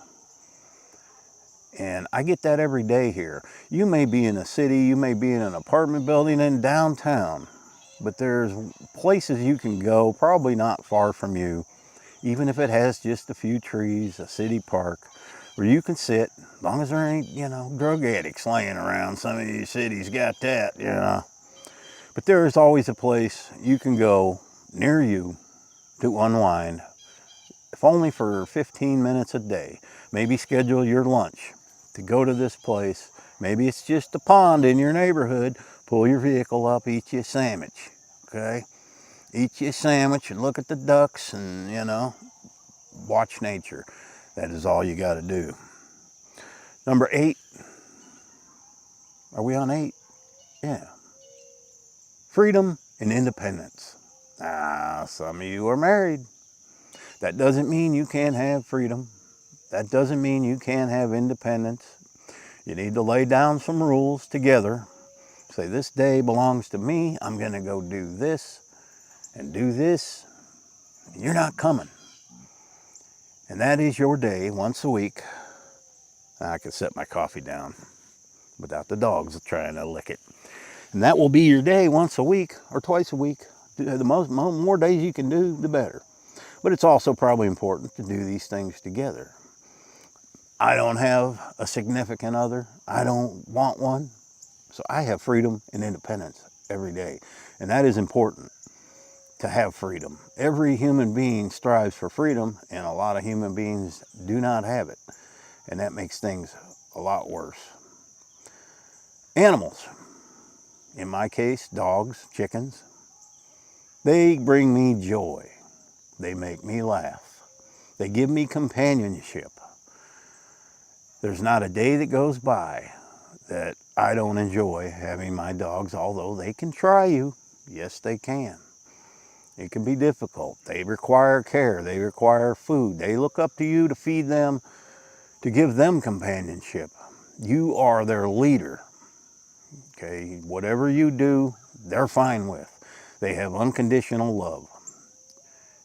And I get that every day here. You may be in a city, you may be in an apartment building in downtown, but there's places you can go, probably not far from you, even if it has just a few trees, a city park, where you can sit, as long as there ain't, drug addicts laying around. Some of these cities got that. But there is always a place you can go near you to unwind, if only for 15 minutes a day. Maybe schedule your lunch to go to this place. Maybe it's just a pond in your neighborhood. Pull your vehicle up, eat you a sandwich, okay? Eat you a sandwich and look at the ducks and, watch nature. That is all you got to do. Number 8. Are we on 8? Yeah. Freedom and independence. Some of you are married. That doesn't mean you can't have freedom. That doesn't mean you can't have independence. You need to lay down some rules together. Say, this day belongs to me. I'm going to go do this and do this. You're not coming. And that is your day once a week. I can set my coffee down without the dogs trying to lick it. And that will be your day once a week or twice a week. The more days you can do, the better. But it's also probably important to do these things together. I don't have a significant other. I don't want one. So I have freedom and independence every day. And that is important, to have freedom. Every human being strives for freedom, and a lot of human beings do not have it. And that makes things a lot worse. Animals. In my case, dogs, chickens. They bring me joy. They make me laugh. They give me companionship. There's not a day that goes by that I don't enjoy having my dogs, although they can try you. Yes, they can. It can be difficult. They require care. They require food. They look up to you to feed them, to give them companionship. You are their leader. Okay, whatever you do, they're fine with. They have unconditional love.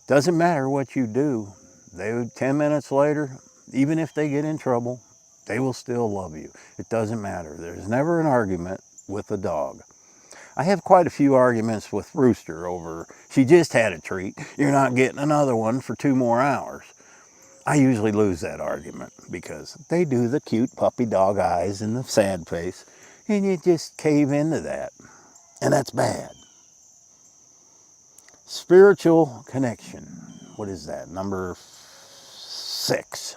Doesn't matter what you do. 10 minutes later, even if they get in trouble, they will still love you. It doesn't matter. There's never an argument with a dog. I have quite a few arguments with Rooster over, she just had a treat. You're not getting another one for 2 more hours. I usually lose that argument because they do the cute puppy dog eyes and the sad face, and you just cave into that. And that's bad. Spiritual connection. What is that? Number 6.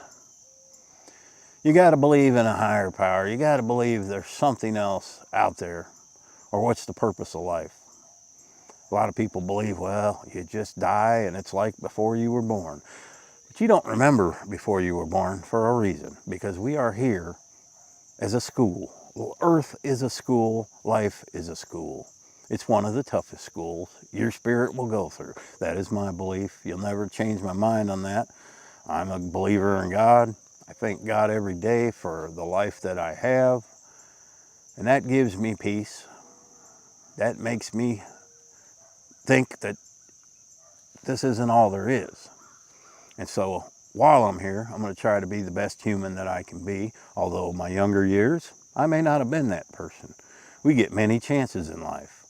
You got to believe in a higher power. You got to believe there's something else out there. Or what's the purpose of life? A lot of people believe, well, you just die and it's like before you were born. But you don't remember before you were born for a reason, because we are here as a school. Well, Earth is a school. Life is a school. It's one of the toughest schools your spirit will go through. That is my belief. You'll never change my mind on that. I'm a believer in God. I thank God every day for the life that I have. And that gives me peace. That makes me think that this isn't all there is. And so while I'm here, I'm going to try to be the best human that I can be. Although my younger years, I may not have been that person. We get many chances in life.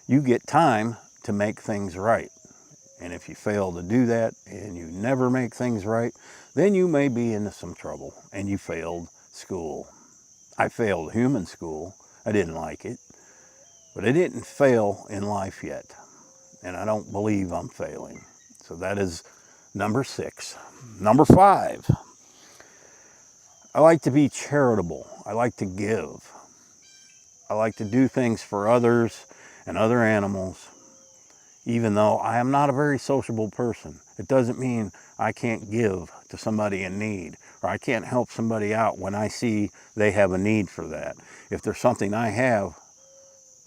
You get time to make things right. And if you fail to do that and you never make things right, then you may be into some trouble and you failed school. I failed human school. I didn't like it. But I didn't fail in life yet. And I don't believe I'm failing. So that is number 6. Number 5. I like to be charitable. I like to give. I like to do things for others and other animals, even though I am not a very sociable person. It doesn't mean I can't give to somebody in need, or I can't help somebody out when I see they have a need for that. If there's something I have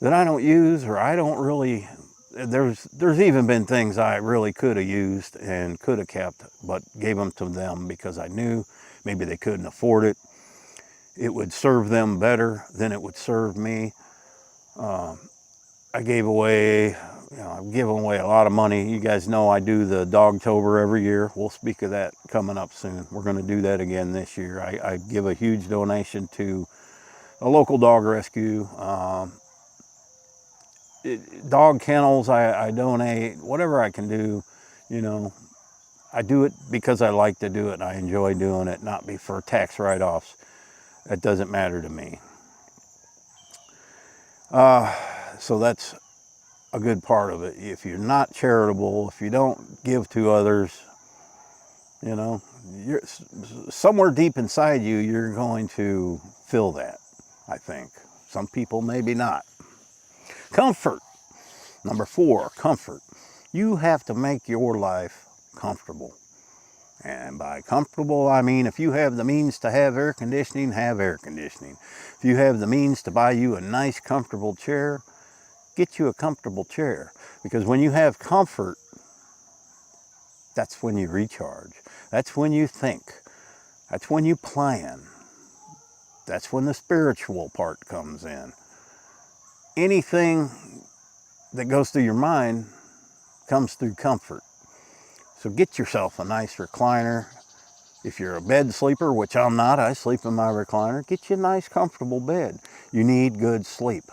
that I don't use, or I don't really, there's even been things I really could have used and could have kept, but gave them to them because I knew maybe they couldn't afford it. It would serve them better than it would serve me. I gave away, I've given away a lot of money. You guys know I do the Dogtober every year. We'll speak of that coming up soon. We're going to do that again this year. I give a huge donation to a local dog rescue. Dog kennels, I donate, whatever I can do, you know. I do it because I like to do it and I enjoy doing it, not be for tax write-offs. That doesn't matter to me. So that's a good part of it. If you're not charitable, if you don't give to others, you know, you're somewhere deep inside you, you're going to feel that, I think. Some people maybe not. Comfort. Number 4, comfort. You have to make your life comfortable. And by comfortable, I mean if you have the means to have air conditioning, have air conditioning. If you have the means to buy you a nice, comfortable chair, get you a comfortable chair. Because when you have comfort, that's when you recharge. That's when you think. That's when you plan. That's when the spiritual part comes in. Anything that goes through your mind comes through comfort. So get yourself a nice recliner. If you're a bed sleeper, which I'm not, I sleep in my recliner, get you a nice comfortable bed. You need good sleep.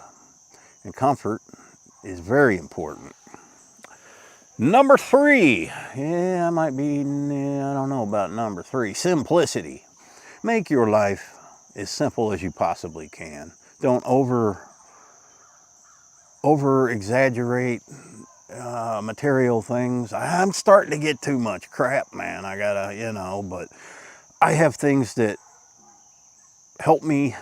And comfort is very important. Number 3, I don't know about number 3, simplicity. Make your life as simple as you possibly can. Don't over exaggerate material things. I'm starting to get too much crap, man. I gotta, but I have things that help me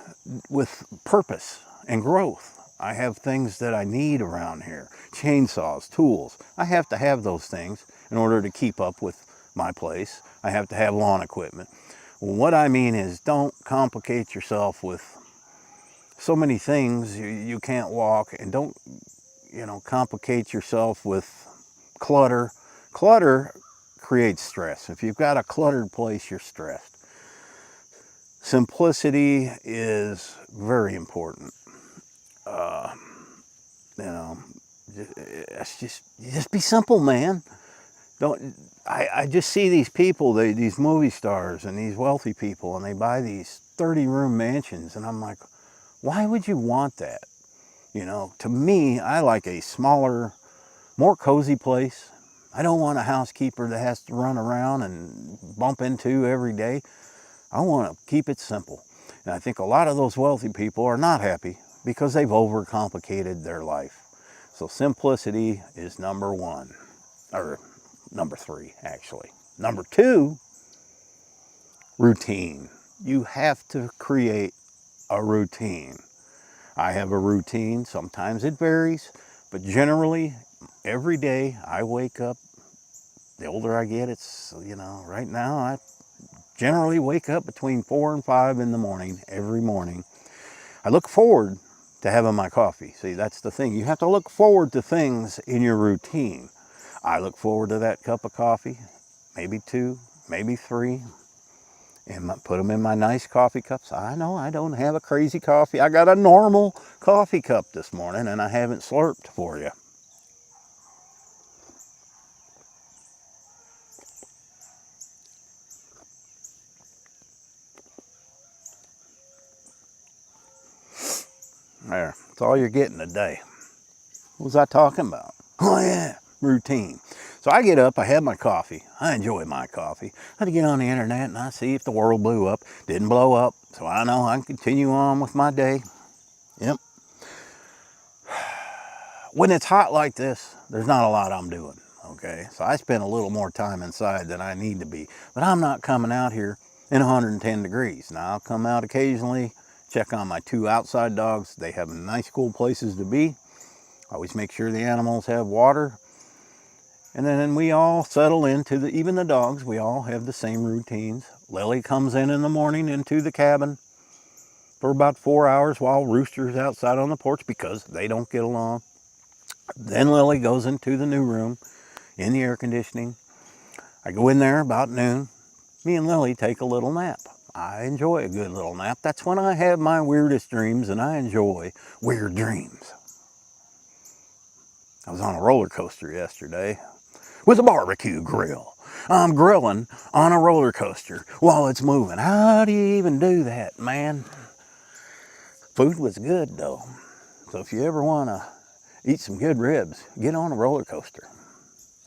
with purpose and growth. I have things that I need around here. Chainsaws, tools. I have to have those things in order to keep up with my place. I have to have lawn equipment. Well, what I mean is don't complicate yourself with so many things you can't walk, and don't, complicate yourself with clutter. Clutter creates stress. If you've got a cluttered place, you're stressed. Simplicity is very important. You know, it's just be simple, man. Don't. I just see these people, these movie stars and these wealthy people, and they buy these 30-room mansions, and I'm like, why would you want that? To me, I like a smaller, more cozy place. I don't want a housekeeper that has to run around and bump into every day. I want to keep it simple. And I think a lot of those wealthy people are not happy because they've overcomplicated their life. So simplicity is number 1, or number 3, actually. Number 2, routine. You have to create a routine. I have a routine. Sometimes it varies, but generally every day I wake up. The older I get, it's, right now I generally wake up between 4 and 5 in the morning, every morning. I look forward to having my coffee. See, that's the thing. You have to look forward to things in your routine. I look forward to that cup of coffee, maybe 2, maybe 3, and put them in my nice coffee cups. I know I don't have a crazy coffee. I got a normal coffee cup this morning, and I haven't slurped for you. There, that's all you're getting today. What was I talking about? Oh yeah, routine. So I get up, I have my coffee. I enjoy my coffee. I had to get on the internet and I see if the world blew up. Didn't blow up, so I know I can continue on with my day. Yep. When it's hot like this, there's not a lot I'm doing, okay? So I spend a little more time inside than I need to be. But I'm not coming out here and 110 degrees. Now I'll come out occasionally, check on my 2 outside dogs. They have nice cool places to be. Always make sure the animals have water. And then we all settle into even the dogs, we all have the same routines. Lily comes in the morning into the cabin for about 4 hours while Rooster's outside on the porch because they don't get along. Then Lily goes into the new room in the air conditioning. I go in there about noon. Me and Lily take a little nap. I enjoy a good little nap. That's when I have my weirdest dreams, and I enjoy weird dreams. I was on a roller coaster yesterday with a barbecue grill. I'm grilling on a roller coaster while it's moving. How do you even do that, man? Food was good though. So if you ever want to eat some good ribs, get on a roller coaster.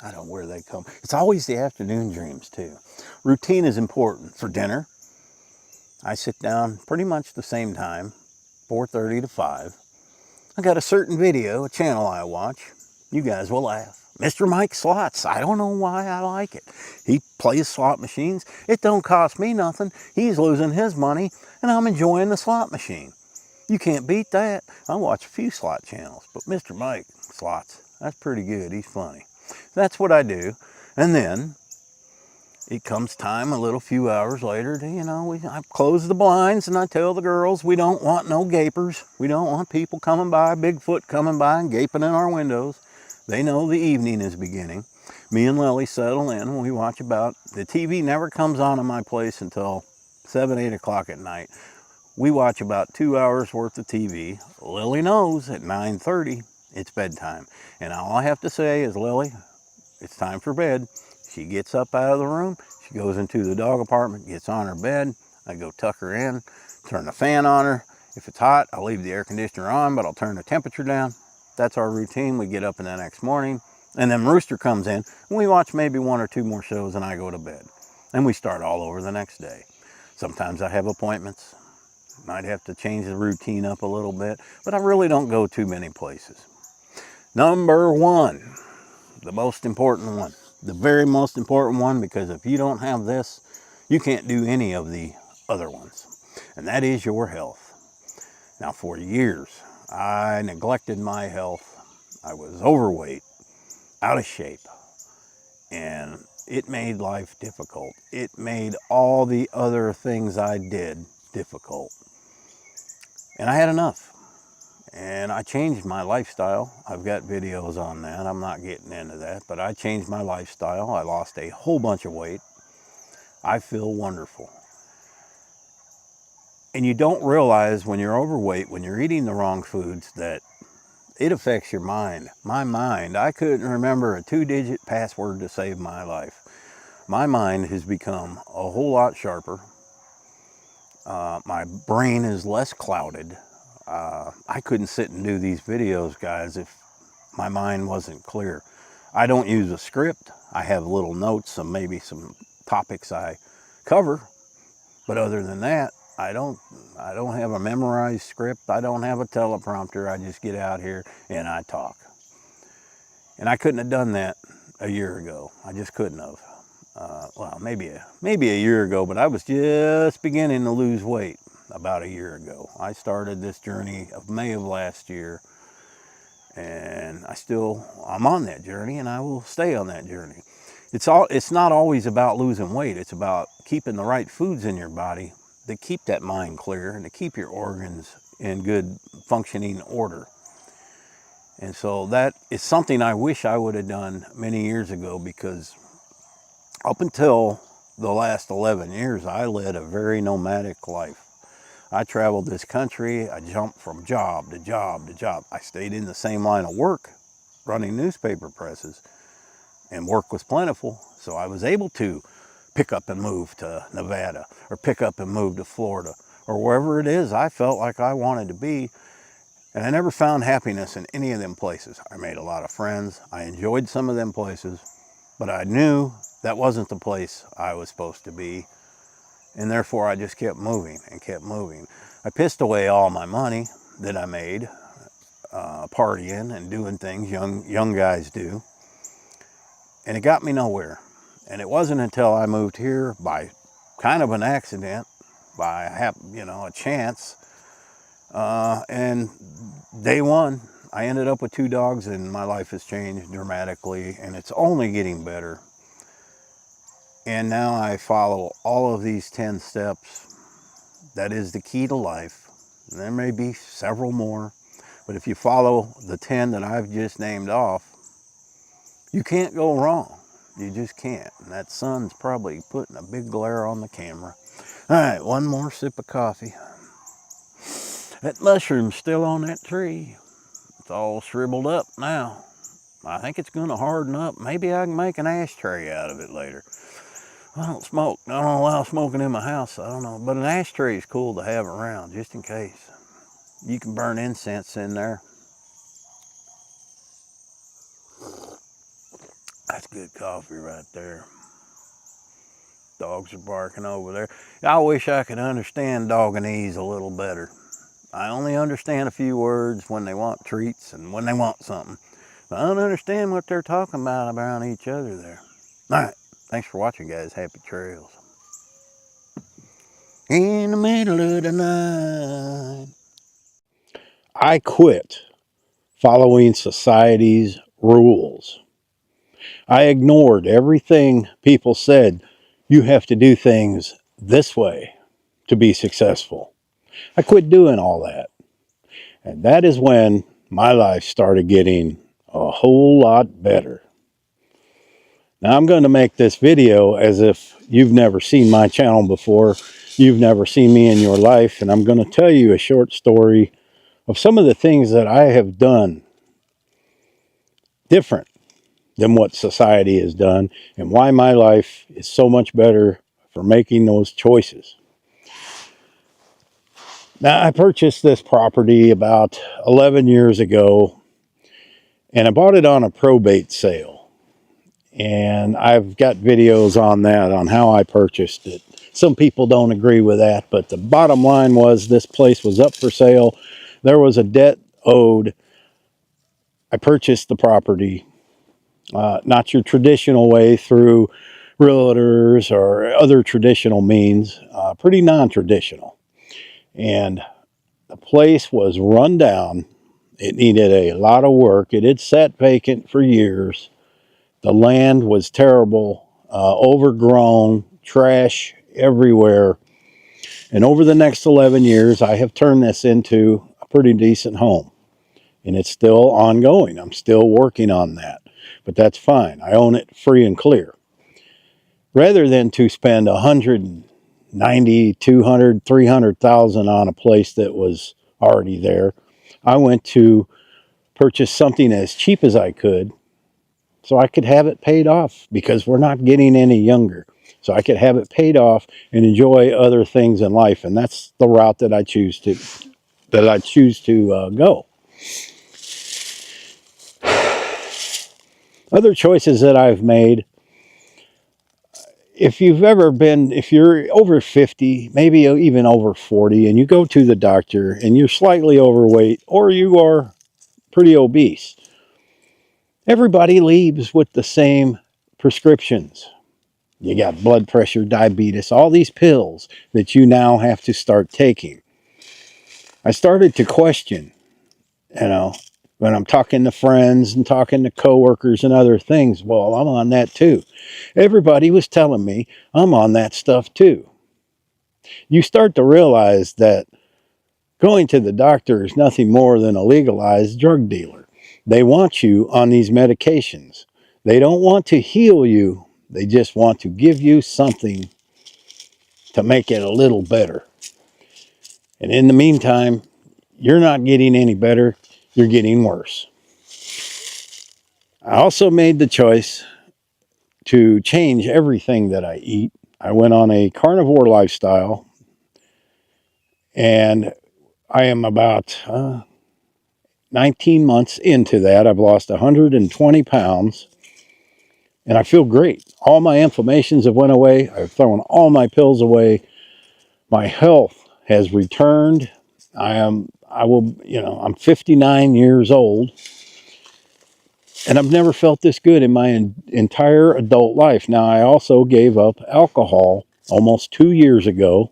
I don't know where they come. It's always the afternoon dreams too. Routine is important. For dinner, I sit down pretty much the same time, 4:30 to 5. I got a certain video, a channel I watch. You guys will laugh. Mr. Mike Slots. I don't know why I like it. He plays slot machines. It don't cost me nothing. He's losing his money, and I'm enjoying the slot machine. You can't beat that. I watch a few slot channels, but Mr. Mike Slots, that's pretty good. He's funny. That's what I do. And then it comes time a little few hours later to, I close the blinds and I tell the girls we don't want no gapers. We don't want people coming by, Bigfoot coming by and gaping in our windows. They know the evening is beginning. Me and Lily settle in and we watch the TV never comes on in my place until 7, 8 o'clock at night. We watch about 2 hours worth of TV. Lily knows at 9:30 it's bedtime. And all I have to say is, Lily, it's time for bed. She gets up out of the room. She goes into the dog apartment, gets on her bed. I go tuck her in, turn the fan on her. If it's hot, I'll leave the air conditioner on, but I'll turn the temperature down. That's our routine. We get up in the next morning. And then Rooster comes in, and we watch maybe 1 or 2 more shows, and I go to bed. And we start all over the next day. Sometimes I have appointments. Might have to change the routine up a little bit, but I really don't go too many places. Number 1, the most important one, the very most important one, because if you don't have this, you can't do any of the other ones, and that is your health. Now, for years, I neglected my health. I was overweight, out of shape, and it made life difficult. It made all the other things I did difficult. And I had enough. And I changed my lifestyle. I've got videos on that. I'm not getting into that, but I changed my lifestyle. I lost a whole bunch of weight. I feel wonderful. And you don't realize when you're overweight, when you're eating the wrong foods, that it affects your mind. My mind, I couldn't remember a 2-digit password to save my life. My mind has become a whole lot sharper. My brain is less clouded. I couldn't sit and do these videos, guys, if my mind wasn't clear. I don't use a script. I have little notes of maybe some topics I cover, but other than that, I don't have a memorized script. I don't have a teleprompter. I just get out here and I talk. And I couldn't have done that a year ago. I just couldn't have. Well, maybe a year ago, but I was just beginning to lose weight about a year ago. I started this journey of May of last year, and I'm on that journey, and I will stay on that journey. It's not always about losing weight. It's about keeping the right foods in your body that keep that mind clear and to keep your organs in good functioning order. And so that is something I wish I would have done many years ago, because up until the last 11 years, I led a very nomadic life. I traveled this country. I jumped from job to job to job. I stayed in the same line of work, running newspaper presses, and work was plentiful. So I was able to pick up and move to Nevada, or pick up and move to Florida, or wherever it is I felt like I wanted to be. And I never found happiness in any of them places. I made a lot of friends. I enjoyed some of them places, but I knew that wasn't the place I was supposed to be. And therefore I just kept moving and kept moving. I pissed away all my money that I made partying and doing things young guys do. And it got me nowhere. And it wasn't until I moved here by kind of an accident by a chance. And day one, I ended up with 2 dogs, and my life has changed dramatically, and it's only getting better. And now I follow all of these 10 steps. That is the key to life. And there may be several more, but if you follow the 10 that I've just named off, you can't go wrong. You just can't. And that sun's probably putting a big glare on the camera. All right, one more sip of coffee. That mushroom's still on that tree. It's all shriveled up now. I think it's going to harden up. Maybe I can make an ashtray out of it later. I don't smoke. I don't allow smoking in my house. I don't know. But an ashtray is cool to have around just in case. You can burn incense in there. That's good coffee right there. Dogs are barking over there. I wish I could understand doganese a little better. I only understand a few words when they want treats and when they want something. But I don't understand what they're talking about around each other there. All right. Thanks for watching, guys. Happy trails. In the middle of the night. I quit following society's rules. I ignored everything people said. You have to do things this way to be successful. I quit doing all that. And that is when my life started getting a whole lot better. Now I'm going to make this video as if you've never seen my channel before. You've never seen me in your life. And I'm going to tell you a short story of some of the things that I have done different than what society has done, and why my life is so much better for making those choices. Now, I purchased this property about 11 years ago, and I bought it on a probate sale. And I've got videos on that, on how I purchased it. Some people don't agree with that, but the bottom line was this place was up for sale. There was a debt owed. I purchased the property. Not your traditional way through realtors or other traditional means, pretty non-traditional. And the place was run down. It needed a lot of work. It had sat vacant for years. The land was terrible, overgrown, trash everywhere. And over the next 11 years, I have turned this into a pretty decent home. And it's still ongoing. I'm still working on that. But that's fine. I own it free and clear. Rather than to spend 190, 200, 300,000 on a place that was already there, I went to purchase something as cheap as I could so I could have it paid off, because we're not getting any younger. So I could have it paid off and enjoy other things in life. And that's the route that I choose to go. Other choices that I've made, if you're over 50, maybe even over 40, and you go to the doctor and you're slightly overweight or you are pretty obese, everybody leaves with the same prescriptions. You got blood pressure, diabetes, all these pills that you now have to start taking. I started to question, when I'm talking to friends and talking to coworkers and other things, well, I'm on that too. Everybody was telling me I'm on that stuff too. You start to realize that going to the doctor is nothing more than a legalized drug dealer. They want you on these medications. They don't want to heal you. They just want to give you something to make it a little better. And in the meantime, you're not getting any better. You're getting worse. I also made the choice to change everything that I eat. I went on a carnivore lifestyle, and I am about 19 months into that. I've lost 120 pounds, and I feel great. All my inflammations have went away. I've thrown all my pills away. My health has returned. I'm 59 years old, and I've never felt this good in my entire adult life. Now, I also gave up alcohol almost 2 years ago.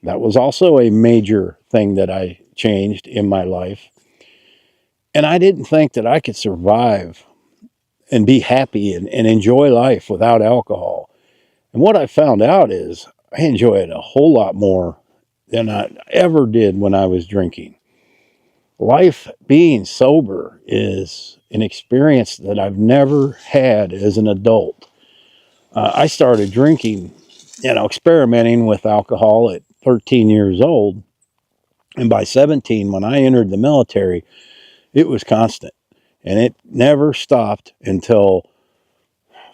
That was also a major thing that I changed in my life. And I didn't think that I could survive and be happy and enjoy life without alcohol. And what I found out is I enjoy it a whole lot more than I ever did when I was drinking. Life being sober is an experience that I've never had as an adult. I started drinking, experimenting with alcohol at 13 years old. And by 17, when I entered the military, it was constant. And it never stopped until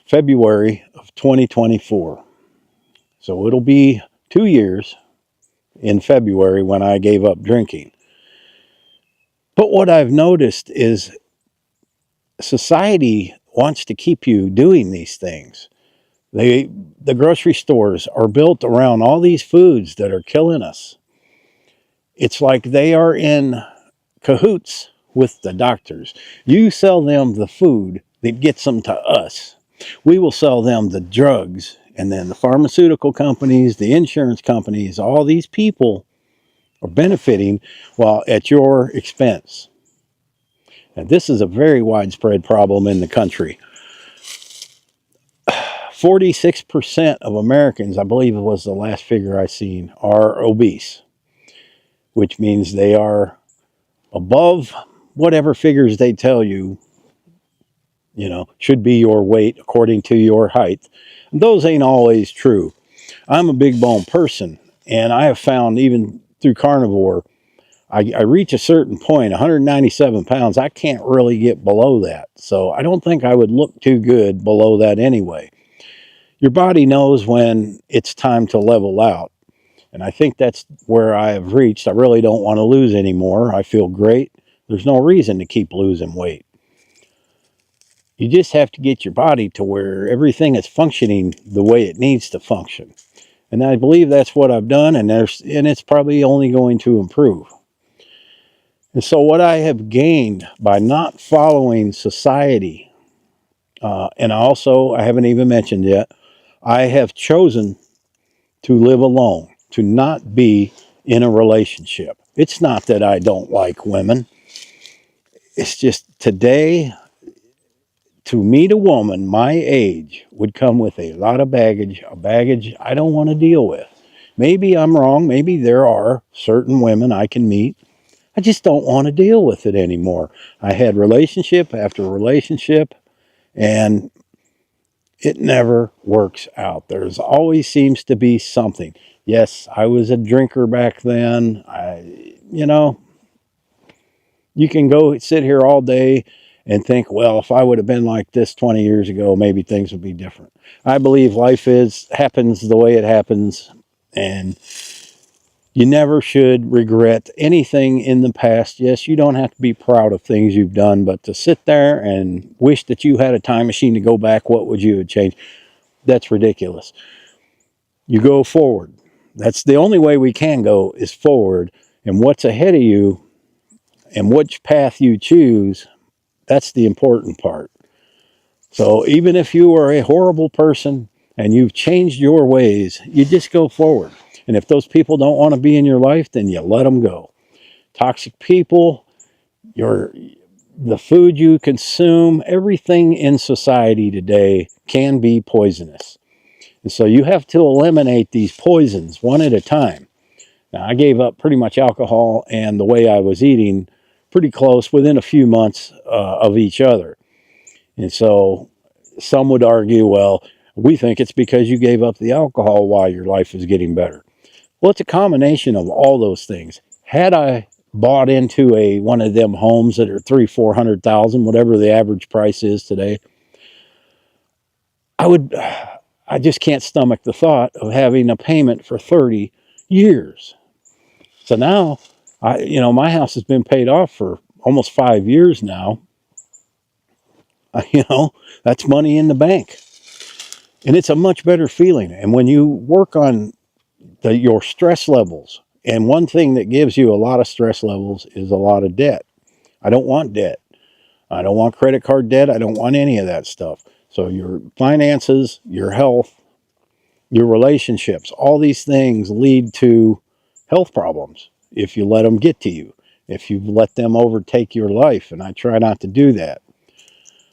February of 2024. So it'll be 2 years in February when I gave up drinking. But what I've noticed is society wants to keep you doing these things. The grocery stores are built around all these foods that are killing us. It's like they are in cahoots with the doctors. You sell them the food that gets them to us. We will sell them the drugs, and then the pharmaceutical companies, the insurance companies, all these people are benefiting while at your expense. And this is a very widespread problem in the country. 46% of Americans, I believe it was the last figure I seen, are obese, which means they are above whatever figures they tell you, should be your weight according to your height. And those ain't always true. I'm a big bone person, and I have found even through carnivore, I reach a certain point, 197 pounds, I can't really get below that. So I don't think I would look too good below that anyway. Your body knows when it's time to level out. And I think that's where I have reached. I really don't want to lose anymore. I feel great. There's no reason to keep losing weight. You just have to get your body to where everything is functioning the way it needs to function. And I believe that's what I've done, and it's probably only going to improve. And so what I have gained by not following society, and also, I haven't even mentioned yet, I have chosen to live alone, to not be in a relationship. It's not that I don't like women. It's just today, to meet a woman my age would come with a lot of baggage, a baggage I don't want to deal with. Maybe I'm wrong. Maybe there are certain women I can meet. I just don't want to deal with it anymore. I had relationship after relationship, and it never works out. There's always seems to be something. Yes, I was a drinker back then. You can go sit here all day and think, well, if I would have been like this 20 years ago, maybe things would be different. I believe life happens the way it happens, and you never should regret anything in the past. Yes, you don't have to be proud of things you've done, but to sit there and wish that you had a time machine to go back, what would you have changed? That's ridiculous. You go forward. That's the only way we can go, is forward. And what's ahead of you and which path you choose, that's the important part. So even if you are a horrible person and you've changed your ways, you just go forward. And if those people don't want to be in your life, then you let them go. Toxic people, the food you consume, everything in society today can be poisonous. And so you have to eliminate these poisons one at a time. Now, I gave up pretty much alcohol and the way I was eating pretty close within a few months of each other. And so some would argue, well, we think it's because you gave up the alcohol while your life is getting better. Well, it's a combination of all those things. Had I bought into one of them homes that are 300,000-400,000, whatever the average price is today, I just can't stomach the thought of having a payment for 30 years. So now, my house has been paid off for almost 5 years now. That's money in the bank. And it's a much better feeling. And when you work on your stress levels, and one thing that gives you a lot of stress levels is a lot of debt. I don't want debt. I don't want credit card debt. I don't want any of that stuff. So your finances, your health, your relationships. All these things lead to health problems if you let them get to you, if you let them overtake your life. And I try not to do that.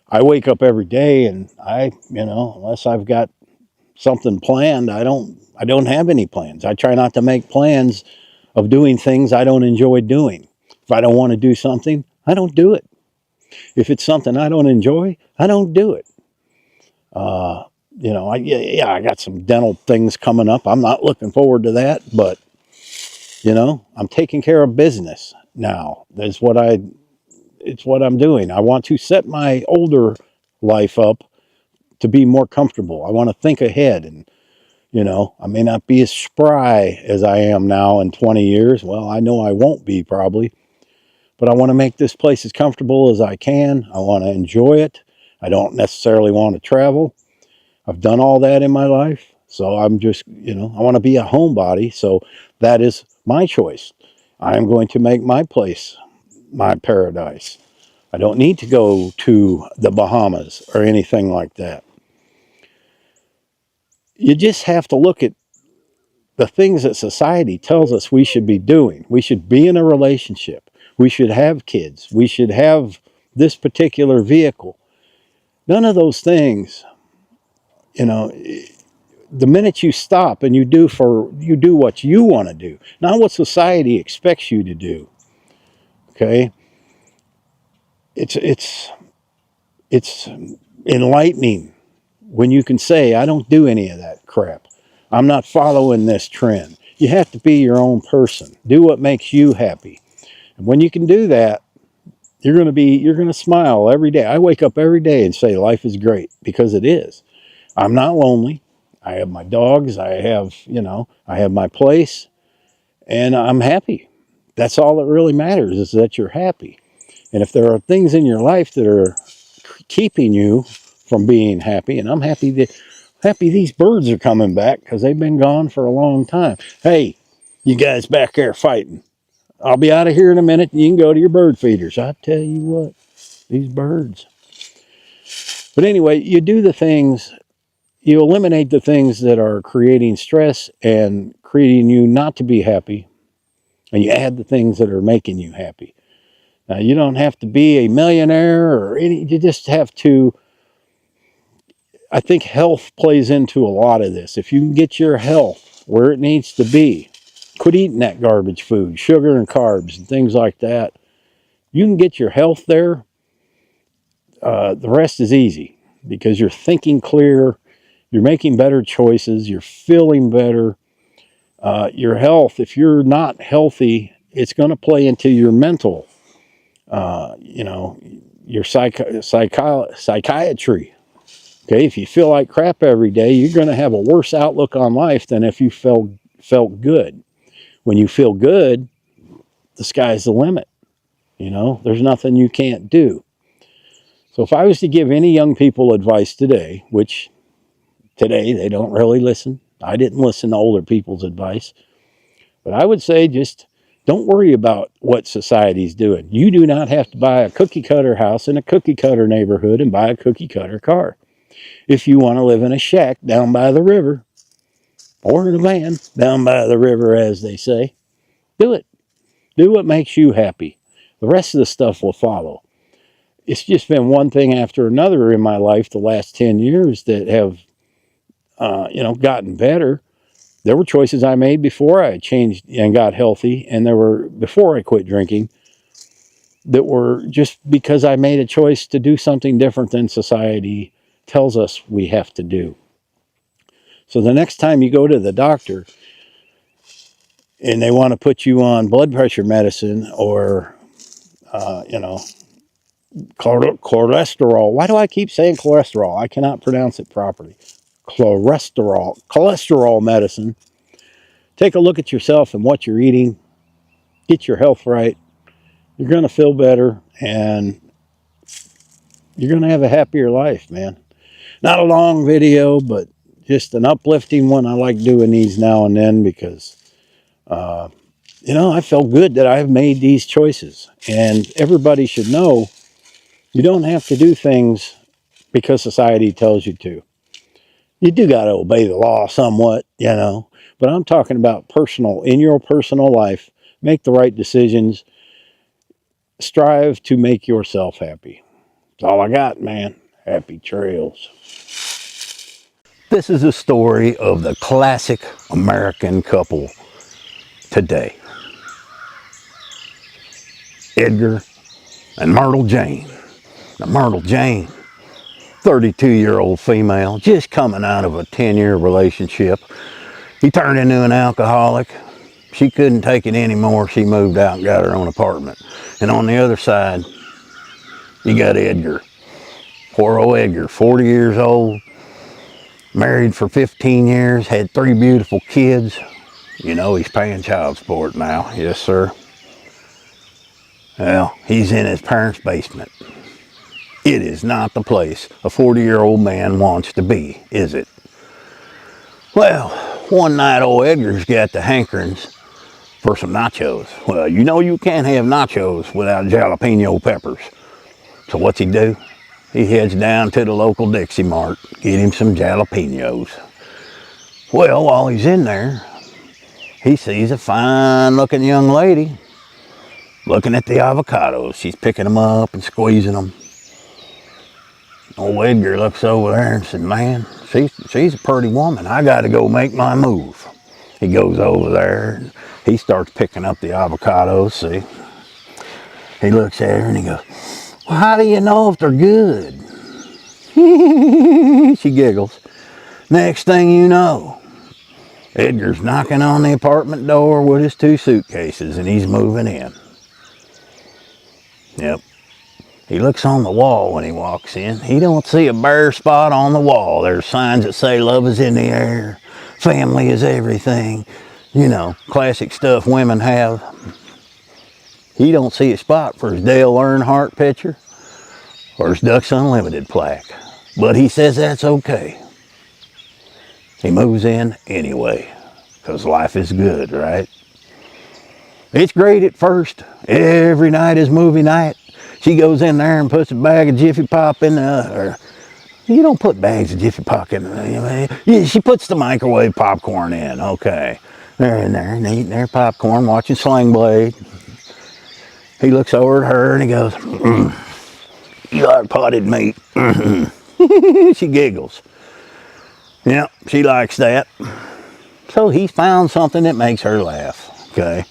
I wake up every day and unless I've got something planned, I don't have any plans. I try not to make plans of doing things I don't enjoy doing. If I don't want to do something, I don't do it. If it's something I don't enjoy, I don't do it. I got some dental things coming up. I'm not looking forward to that, but I'm taking care of business now. It's what I'm doing. I want to set my older life up to be more comfortable. I want to think ahead, and I may not be as spry as I am now in 20 years. Well, I know I won't be probably, but I want to make this place as comfortable as I can. I want to enjoy it. I don't necessarily want to travel. I've done all that in my life. So I'm just, I want to be a homebody. So that is my choice. I am going to make my place my paradise. I don't need to go to the Bahamas or anything like that. You just have to look at the things that society tells us we should be doing. We should be in a relationship. We should have kids. We should have this particular vehicle. None of those things, the minute you stop and you do what you want to do, not what society expects you to do. Okay? It's enlightening when you can say, I don't do any of that crap. I'm not following this trend. You have to be your own person. Do what makes you happy. And when you can do that, you're going to smile every day. I wake up every day and say life is great, because it is. I'm not lonely. I have my dogs. I have my place, and I'm happy. That's all that really matters, is that you're happy. And if there are things in your life that are keeping you from being happy, and I'm happy these birds are coming back, because they've been gone for a long time. Hey, you guys back there fighting. I'll be out of here in a minute, and you can go to your bird feeders. I tell you what, these birds. But anyway, you do the things, you eliminate the things that are creating stress and creating you not to be happy, and you add the things that are making you happy. Now, you don't have to be a millionaire you just have to. I think health plays into a lot of this. If you can get your health where it needs to be, quit eating that garbage food, sugar and carbs and things like that. You can get your health there. The rest is easy, because you're thinking clear, you're making better choices, you're feeling better. Your health, if you're not healthy, it's going to play into your mental, your psychiatry. Okay, if you feel like crap every day, you're going to have a worse outlook on life than if you felt good. When you feel good, the sky's the limit. There's nothing you can't do. So if I was to give any young people advice today, which today they don't really listen. I didn't listen to older people's advice. But I would say, just don't worry about what society's doing. You do not have to buy a cookie cutter house in a cookie cutter neighborhood and buy a cookie cutter car. If you want to live in a shack down by the river, or in a van down by the river, as they say, do it. Do what makes you happy. The rest of the stuff will follow. It's just been one thing after another in my life the last 10 years that have, gotten better. There were choices I made before I changed and got healthy, and there were before I quit drinking, that were just because I made a choice to do something different than society tells us we have to do. So the next time you go to the doctor and they want to put you on blood pressure medicine or, cholesterol. Why do I keep saying cholesterol? I cannot pronounce it properly. Cholesterol medicine. Take a look at yourself and what you're eating. Get your health right. You're going to feel better, and you're going to have a happier life, man. Not a long video, but just an uplifting one. I like doing these now and then because, I feel good that I've made these choices. And everybody should know you don't have to do things because society tells you to. You do got to obey the law somewhat, you know. But I'm talking about personal, in your personal life, make the right decisions. Strive to make yourself happy. That's all I got, man. Happy trails. This is a story of the classic American couple today. Edgar and Myrtle Jane. Now, Myrtle Jane, 32-year-old female, just coming out of a 10-year relationship. He turned into an alcoholic. She couldn't take it anymore. She moved out and got her own apartment. And on the other side, you got Edgar. Poor old Edgar, 40 years old, married for 15 years, had 3 beautiful kids. You know he's paying child support now. Yes, sir. Well, he's in his parents' basement. It is not the place a 40-year-old man wants to be, is it? Well, one night old Edgar's got the hankerings for some nachos. Well, you know you can't have nachos without jalapeno peppers. So what's he do? He heads down to the local Dixie Mart, get him some jalapenos. Well, while he's in there, he sees a fine-looking young lady looking at the avocados. She's picking them up and squeezing them. Old Edgar looks over there and said, man, she's a pretty woman. I got to go make my move. He goes over there and he starts picking up the avocados, see. He looks at her and he goes, well, how do you know if they're good? She giggles. Next thing you know, Edgar's knocking on the apartment door with his 2 suitcases and he's moving in. Yep. He looks on the wall when he walks in. He don't see a bare spot on the wall. There's signs that say love is in the air, family is everything. You know, classic stuff women have. He don't see a spot for his Dale Earnhardt picture or his Ducks Unlimited plaque. But he says that's okay. He moves in anyway, because life is good, right? It's great at first. Every night is movie night. She goes in there and puts a bag of Jiffy Pop in the, you don't put bags of Jiffy Pop in the, she puts the microwave popcorn in, okay. They're in there and eating their popcorn, watching Sling Blade. He looks over at her and he goes, you like potted meat? She giggles. Yep, she likes that. So he found something that makes her laugh, okay.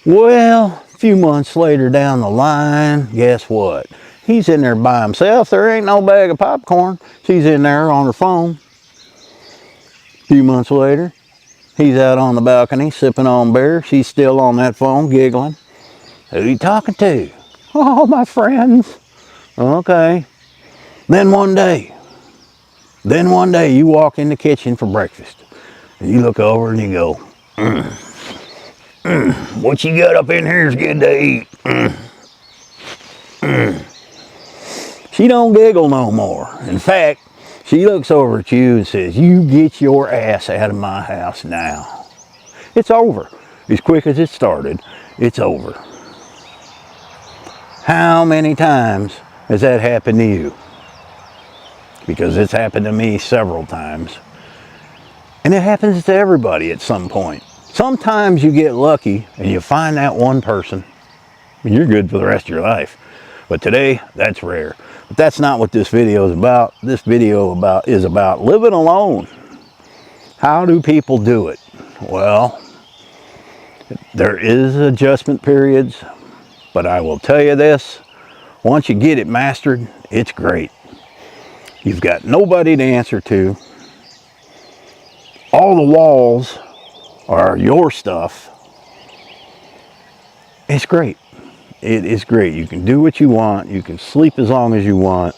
Well, a few months later down the line, guess what? He's in there by himself. There ain't no bag of popcorn. She's in there on her phone. A few months later, he's out on the balcony sipping on beer. She's still on that phone giggling. Who you talking to? Oh, my friends. Okay. Then one day you walk in the kitchen for breakfast. And you look over and you go, what you got up in here is good to eat. She don't giggle no more. In fact, she looks over at you and says, you get your ass out of my house now. It's over. As quick as it started, it's over. How many times has that happened to you? Because it's happened to me several times. And it happens to everybody at some point. Sometimes you get lucky and you find that one person and you're good for the rest of your life. But today, that's rare. But that's not what this video is about. This video is about living alone. How do people do it? Well, there is adjustment periods, but I will tell you this, once you get it mastered, it's great. You've got nobody to answer to. All the walls are your stuff. It's great. It is great. You can do what you want. You can sleep as long as you want.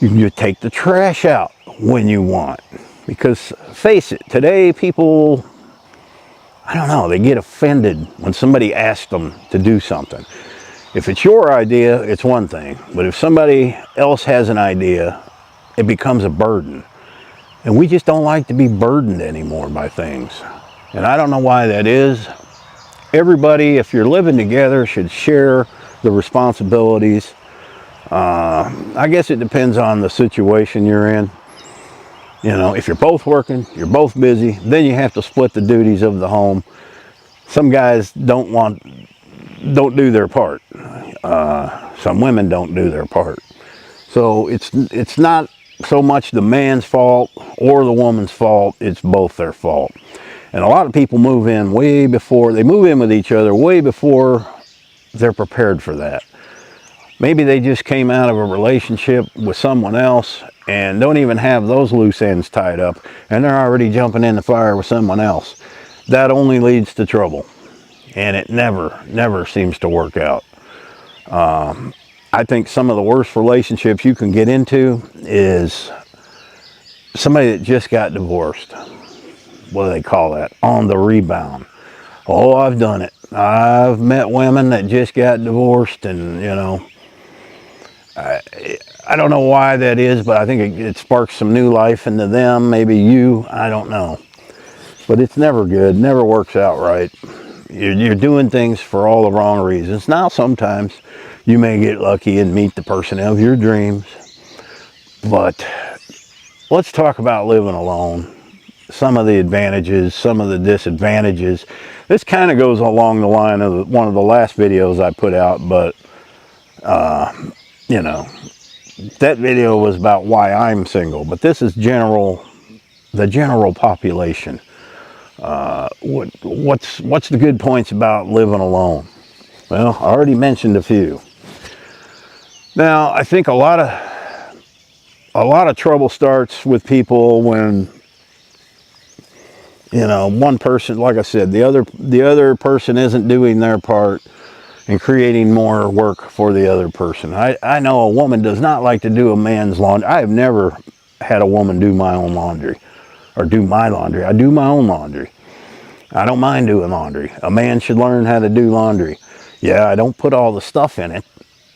You can just take the trash out when you want. Because face it, today people, I don't know, they get offended when somebody asks them to do something. If it's your idea, it's one thing. But if somebody else has an idea, it becomes a burden. And we just don't like to be burdened anymore by things. And I don't know why that is. Everybody, if you're living together, should share the responsibilities. I guess it depends on the situation you're in. You know, if you're both working, you're both busy, then you have to split the duties of the home. Some guys don't do their part. Some women don't do their part. So it's not so much the man's fault or the woman's fault, it's both their fault. And a lot of people move in they move in with each other way before they're prepared for that. Maybe they just came out of a relationship with someone else and don't even have those loose ends tied up, and they're already jumping in the fire with someone else. That only leads to trouble, and it never seems to work out. I think some of the worst relationships you can get into is somebody that just got divorced. What do they call that? On the rebound. Oh, I've done it. I've met women that just got divorced, and you know, I don't know why that is, but I think it sparks some new life into them. Maybe you, I don't know. But it's never good, never works out right. You're doing things for all the wrong reasons. Now, sometimes you may get lucky and meet the person of your dreams. But let's talk about living alone. Some of the advantages, some of the disadvantages. This kind of goes along the line of one of the last videos I put out, but you know, that video was about why I'm single, but this is the general population. What's the good points about living alone? Well, I already mentioned a few. Now, I think a lot of trouble starts with people when, you know, one person, like I said, the other person isn't doing their part and creating more work for the other person. I know a woman does not like to do a man's laundry. I have never had a woman do my own laundry or do my laundry. I do my own laundry. I don't mind doing laundry. A man should learn how to do laundry. Yeah, I don't put all the stuff in it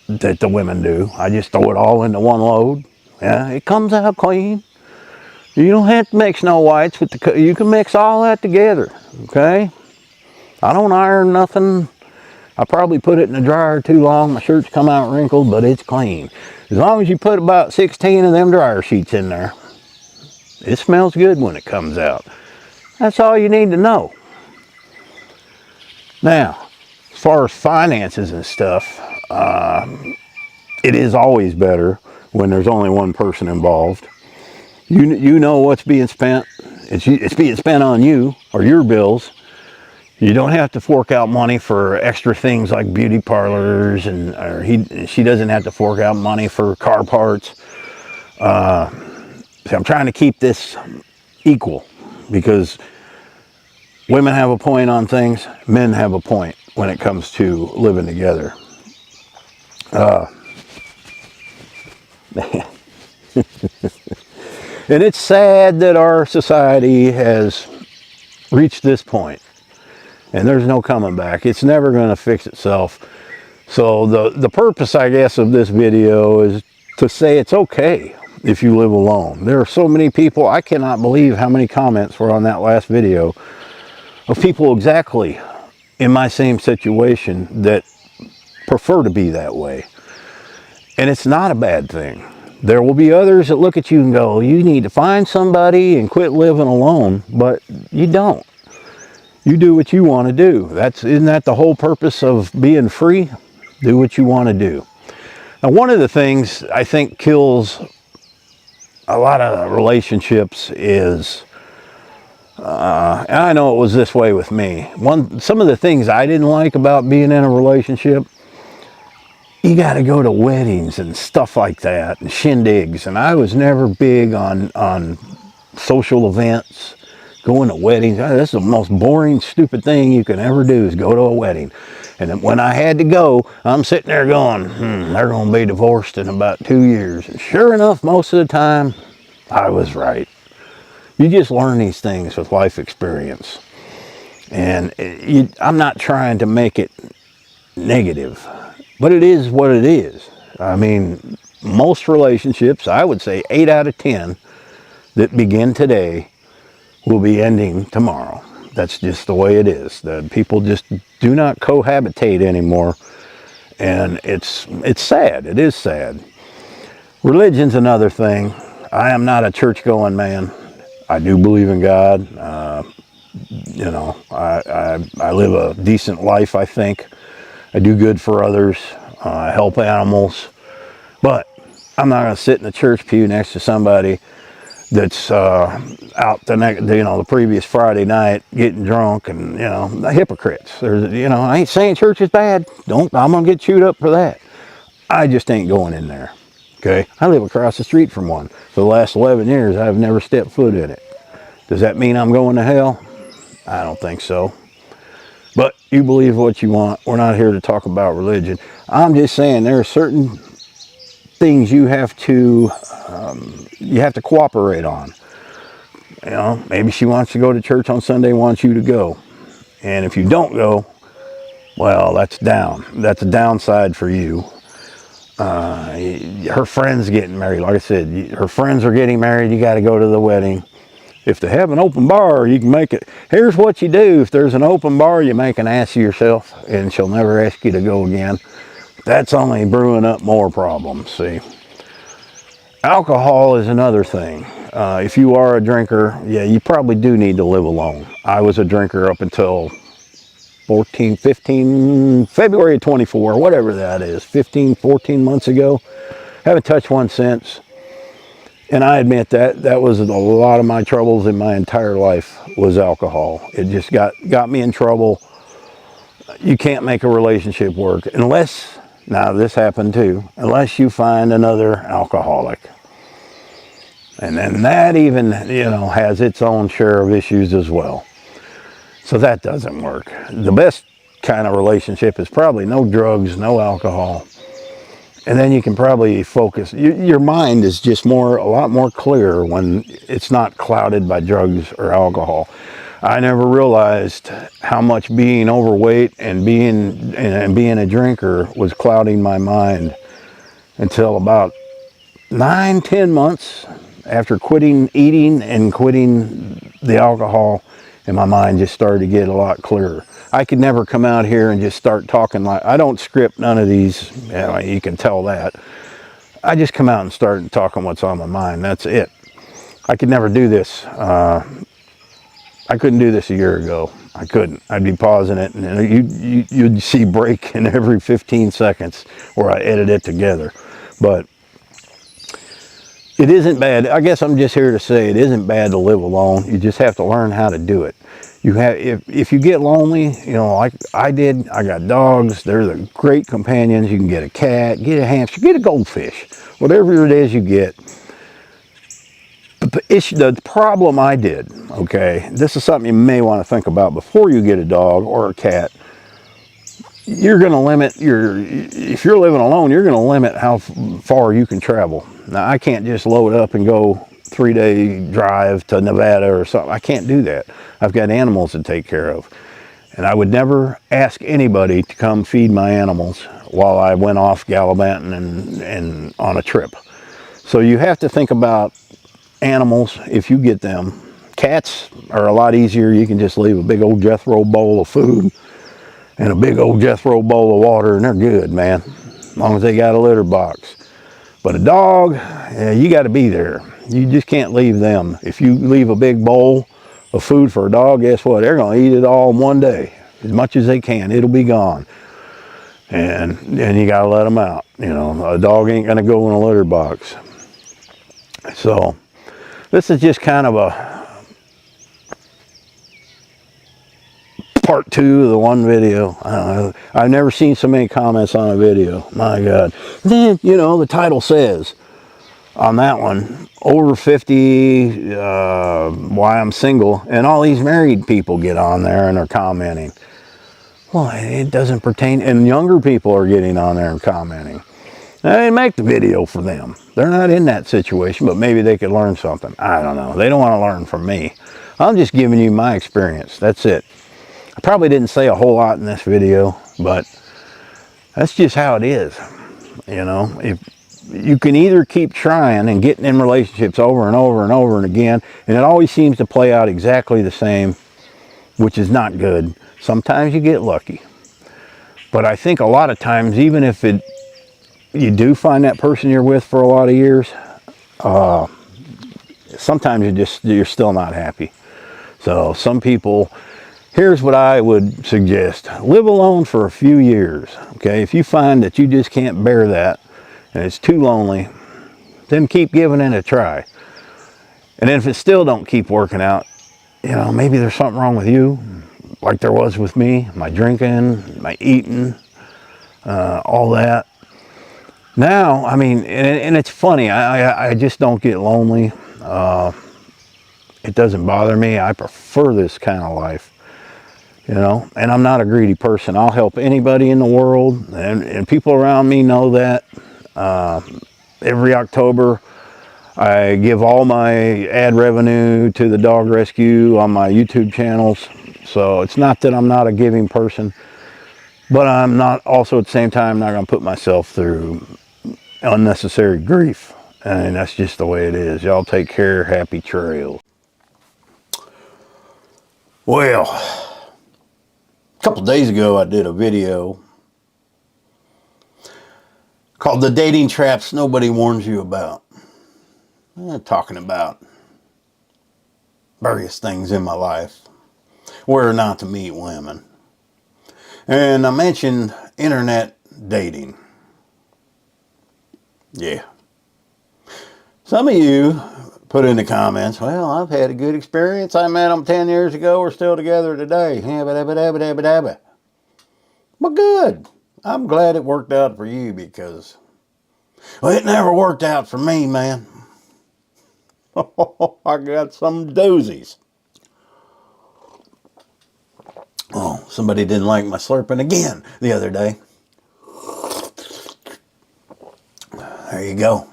that the women do. I just throw it all into one load. Yeah, it comes out clean. You don't have to mix no whites with you can mix all that together, okay? I don't iron nothing. I probably put it in the dryer too long. My shirts come out wrinkled, but it's clean. As long as you put about 16 of them dryer sheets in there, it smells good when it comes out. That's all you need to know. Now, as far as finances and stuff, it is always better when there's only one person involved. You know what's being spent. It's being spent on you or your bills. You don't have to fork out money for extra things like beauty parlors, she doesn't have to fork out money for car parts. So I'm trying to keep this equal because women have a point on things, men have a point when it comes to living together. And it's sad that our society has reached this point. And there's no coming back. It's never going to fix itself. So the purpose, I guess, of this video is to say it's okay if you live alone. There are so many people, I cannot believe how many comments were on that last video of people exactly in my same situation that prefer to be that way. And it's not a bad thing. There will be others that look at you and go, you need to find somebody and quit living alone, but you don't. You do what you want to do. Isn't that the whole purpose of being free? Do what you want to do. Now, one of the things I think kills a lot of relationships is, and I know it was this way with me. Some of the things I didn't like about being in a relationship, you got to go to weddings and stuff like that, and shindigs. And I was never big on social events. Going to weddings, that's the most boring, stupid thing you can ever do is go to a wedding. And then when I had to go, I'm sitting there going, they're going to be divorced in about 2 years. And sure enough, most of the time, I was right. You just learn these things with life experience. And I'm not trying to make it negative, but it is what it is. I mean, most relationships, I would say 8 out of 10 that begin today will be ending tomorrow. That's just the way it is. The people just do not cohabitate anymore, and it's sad. It is sad. Religion's another thing. I am not a church-going man. I do believe in God. You know, I live a decent life, I think. I do good for others. I help animals. But I'm not going to sit in the church pew next to somebody that's out the previous Friday night getting drunk, and the hypocrites. I ain't saying church is bad. I'm gonna get chewed up for that. I just ain't going in there. Okay, I live across the street from one. For the last 11 years, I've never stepped foot in it. Does that mean I'm going to hell? I don't think so. But you believe what you want. We're not here to talk about religion. I'm just saying there are certain things you have to cooperate on. Maybe she wants to go to church on Sunday, wants you to go. And if you don't go, well, that's a downside for you. Her friend's getting married. Like I said, her friends are getting married. You got to go to the wedding. If they have an open bar, you can make it. Here's what you do. If there's an open bar, you make an ass of yourself, and she'll never ask you to go again. That's only brewing up more problems, see. Alcohol is another thing. If you are a drinker, yeah, you probably do need to live alone. I was a drinker up until 15, February of 24, whatever that is, 14 months ago. Haven't touched one since. And I admit that was a lot of my troubles in my entire life was alcohol. It just got me in trouble. You can't make a relationship work unless, now this happened too, unless you find another alcoholic. And then that even, has its own share of issues as well. So that doesn't work. The best kind of relationship is probably no drugs, no alcohol. And then you can probably focus. Your mind is just a lot more clear when it's not clouded by drugs or alcohol. I never realized how much being overweight and being a drinker was clouding my mind until about 9-10 months after quitting eating and quitting the alcohol, and my mind just started to get a lot clearer. I could never come out here and just start talking like, I don't script none of these, you can tell that. I just come out and start talking what's on my mind, that's it. I could never do this. I couldn't do this a year ago. I couldn't. I'd be pausing it, and you'd see break in every 15 seconds where I edit it together. But it isn't bad. I guess I'm just here to say it isn't bad to live alone. You just have to learn how to do it. If you get lonely, like I did, I got dogs. They're the great companions. You can get a cat, get a hamster, get a goldfish, whatever it is you get. But the problem I did, okay, this is something you may want to think about before you get a dog or a cat. You're going to limit if you're living alone, you're going to limit how far you can travel. Now, I can't just load up and go 3-day drive to Nevada or something. I can't do that. I've got animals to take care of. And I would never ask anybody to come feed my animals while I went off gallivanting and on a trip. So you have to think about animals if you get them. Cats are a lot easier. You can just leave a big old Jethro bowl of food and a big old Jethro bowl of water, and they're good, man, as long as they got a litter box. But a dog, yeah, you got to be there. You just can't leave them. If you leave a big bowl of food for a dog, guess what? They're going to eat it all in one day, as much as they can. It'll be gone. And you got to let them out. A dog ain't going to go in a litter box. So this is just kind of a part 2 of the one video. I don't know. I've never seen so many comments on a video. My God. Then, the title says on that one, over 50, why I'm single, and all these married people get on there and are commenting. Well, it doesn't pertain, and younger people are getting on there and commenting. I didn't make the video for them. They're not in that situation, but maybe they could learn something. I don't know. They don't want to learn from me. I'm just giving you my experience. That's it. I probably didn't say a whole lot in this video, but that's just how it is. If you can either keep trying and getting in relationships over and over and over and again, and it always seems to play out exactly the same, which is not good. Sometimes you get lucky. But I think a lot of times, even if you do find that person you're with for a lot of years, sometimes you're still not happy. So some people, here's what I would suggest. Live alone for a few years, okay? If you find that you just can't bear that and it's too lonely, then keep giving it a try. And then if it still don't keep working out, maybe there's something wrong with you, like there was with me, my drinking, my eating, all that. Now, I mean, and it's funny, I just don't get lonely. It doesn't bother me. I prefer this kind of life, and I'm not a greedy person. I'll help anybody in the world, and people around me know that. Every October, I give all my ad revenue to the dog rescue on my YouTube channels. So it's not that I'm not a giving person, but I'm not also at the same time not going to put myself through unnecessary grief. And that's just the way it is. Y'all take care. Happy trails. Well, a couple days ago I did a video called The Dating Traps Nobody Warns You About. Talking about various things in my life, where not to meet women. And I mentioned internet dating. Yeah. Some of you put in the comments, well, I've had a good experience. I met them 10 years ago. We're still together today. Well, good. I'm glad it worked out for you because, well, it never worked out for me, man. I got some doozies. Oh, somebody didn't like my slurping again the other day. There you go.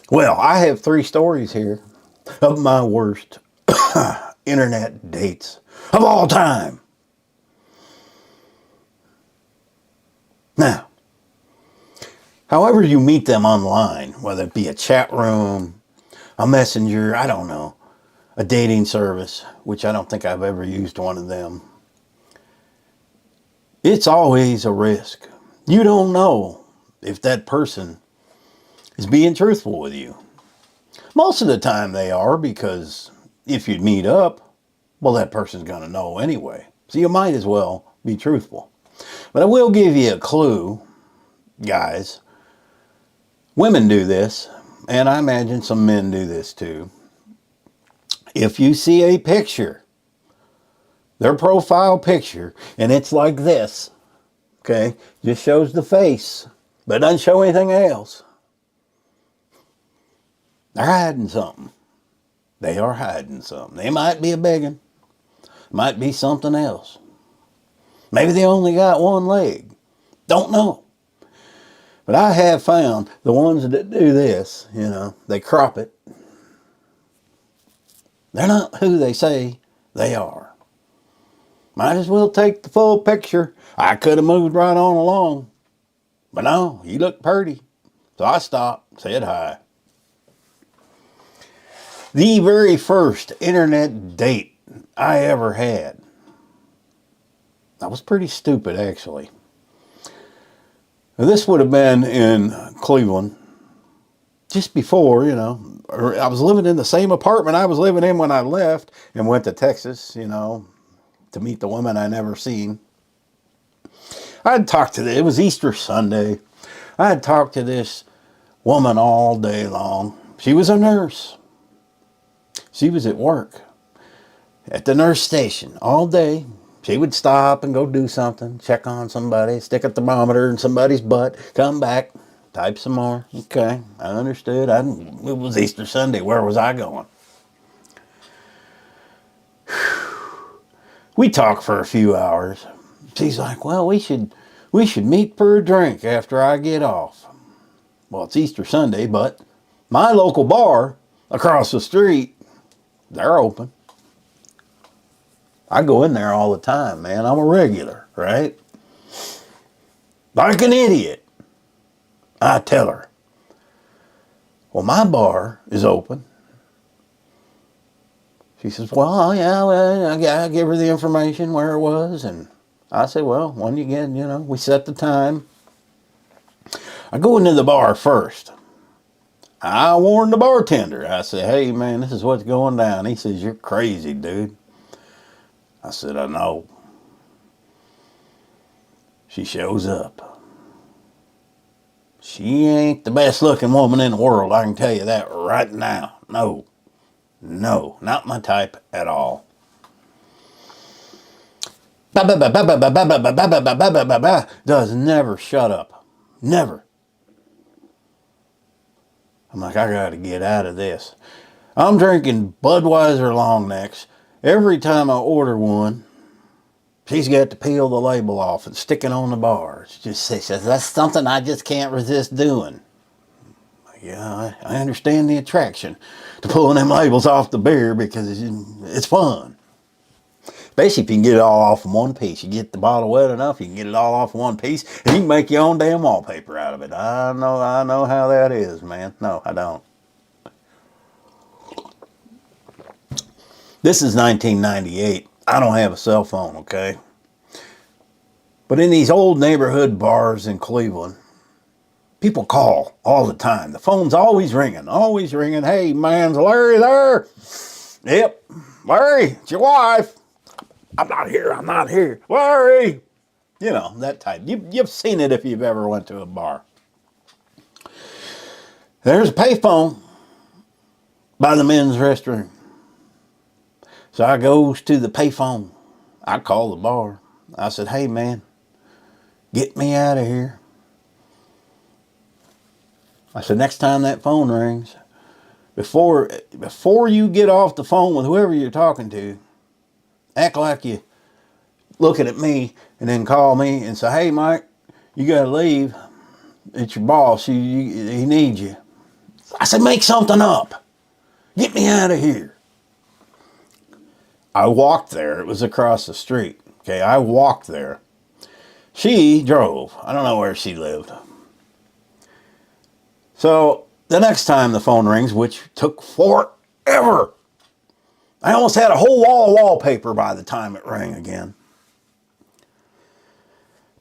Well, I have 3 stories here of my worst internet dates of all time. Now, however you meet them online, whether it be a chat room, a messenger, I don't know, a dating service, which I don't think I've ever used one of them, it's always a risk. You don't know if that person is being truthful with you. Most of the time they are, because if you meet up, well, that person's going to know anyway. So you might as well be truthful. But I will give you a clue, guys. Women do this, and I imagine some men do this too. If you see a picture, their profile picture, and it's like this, okay, just shows the face, but doesn't show anything else, they're hiding something. They are hiding something. They might be a begging. Might be something else. Maybe they only got one leg. Don't know. But I have found the ones that do this, they crop it. They're not who they say they are. Might as well take the full picture. I could have moved right on along. But no, you look pretty. So I stopped, said hi. The very first internet date I ever had. I was pretty stupid, actually. This would have been in Cleveland, just before, I was living in the same apartment I was living in when I left and went to Texas, to meet the woman I never seen. I'd talked to it was Easter Sunday. I had talked to this woman all day long. She was a nurse. She was at work at the nurse station all day. She would stop and go do something, check on somebody, stick a thermometer in somebody's butt, come back, type some more. Okay, I understood. It was Easter Sunday. Where was I going? We talked for a few hours. She's like, well, we should meet for a drink after I get off. Well, it's Easter Sunday, but my local bar across the street, they're open. I go in there all the time, man. I'm a regular, right? Like an idiot. I tell her, well, my bar is open. She says, well, yeah, I give her the information where it was. And I say, well, when you get, we set the time. I go into the bar first. I warned the bartender. I said, hey, man, this is what's going down. He says, you're crazy, dude. I said, I know. She shows up. She ain't the best looking woman in the world, I can tell you that right now. No, not my type at all. Does never shut up. Never. I'm like, I gotta get out of this. I'm drinking Budweiser long necks. Every time I order one, she's got to peel the label off and stick it on the bar. She says, that's something I just can't resist doing. Yeah, I understand the attraction to pulling them labels off the beer because it's fun. Especially if you can get it all off in one piece. You get the bottle wet enough, you can get it all off in one piece, and you can make your own damn wallpaper out of it. I know how that is, man. No, I don't. This is 1998. I don't have a cell phone, okay? But in these old neighborhood bars in Cleveland, people call all the time. The phone's always ringing, always ringing. Hey, man's Larry there? Yep. Larry, it's your wife. I'm not here. Larry! You know, that type. You've seen it if you've ever went to a bar. There's a payphone by the men's restroom. So I goes to the payphone. I call the bar. I said, hey, man, get me out of here. I said, next time that phone rings, before you get off the phone with whoever you're talking to, act like you looking at me and then call me and say, hey, Mike, you got to leave. It's your boss. He needs you. I said, make something up. Get me out of here. I walked there. It was across the street. Okay, I walked there. She drove. I don't know where she lived. So the next time the phone rings, which took forever, I almost had a whole wall of wallpaper by the time it rang again.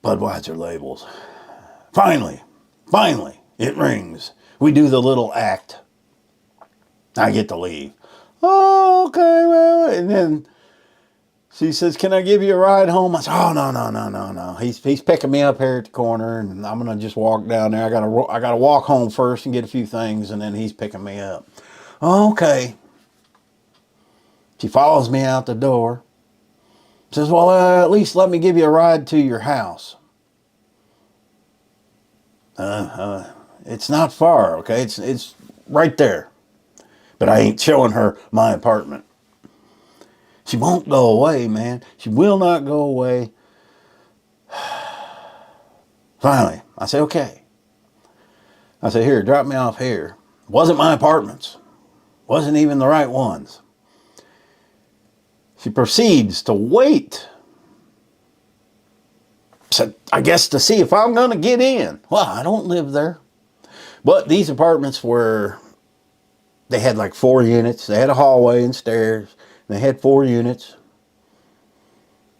Budweiser labels. Finally, it rings. We do the little act. I get to leave. Oh, okay, well, and then she says, can I give you a ride home? I said, oh, no. He's picking me up here at the corner, and I'm going to just walk down there. I gotta walk home first and get a few things, and then he's picking me up. Okay. She follows me out the door. Says, well, at least let me give you a ride to your house. It's not far, okay? It's right there. But I ain't showing her my apartment. She won't go away, man. She will not go away. Finally, I say, okay. I say, here, drop me off here. Wasn't my apartments. Wasn't even the right ones. She proceeds to wait. So I guess to see if I'm going to get in. Well, I don't live there. But these apartments were, they had like 4 units. They had a hallway and stairs. They had 4 units.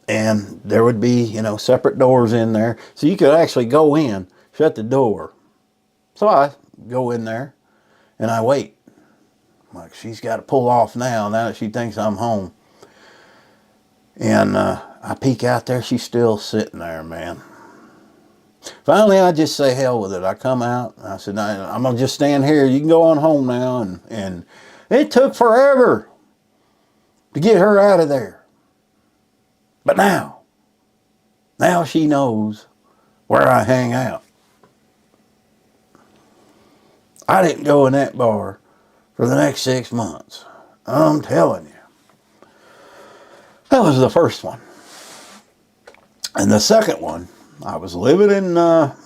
And there would be, separate doors in there. So you could actually go in, shut the door. So I go in there and I wait. I'm like, she's got to pull off now that she thinks I'm home. And I peek out there. She's still sitting there, man. Finally, I just say hell with it. I come out. I said, I'm going to just stand here. You can go on home now. And it took forever to get her out of there. But now she knows where I hang out. I didn't go in that bar for the next 6 months. I'm telling you. That was the first one. And the second one, I was living in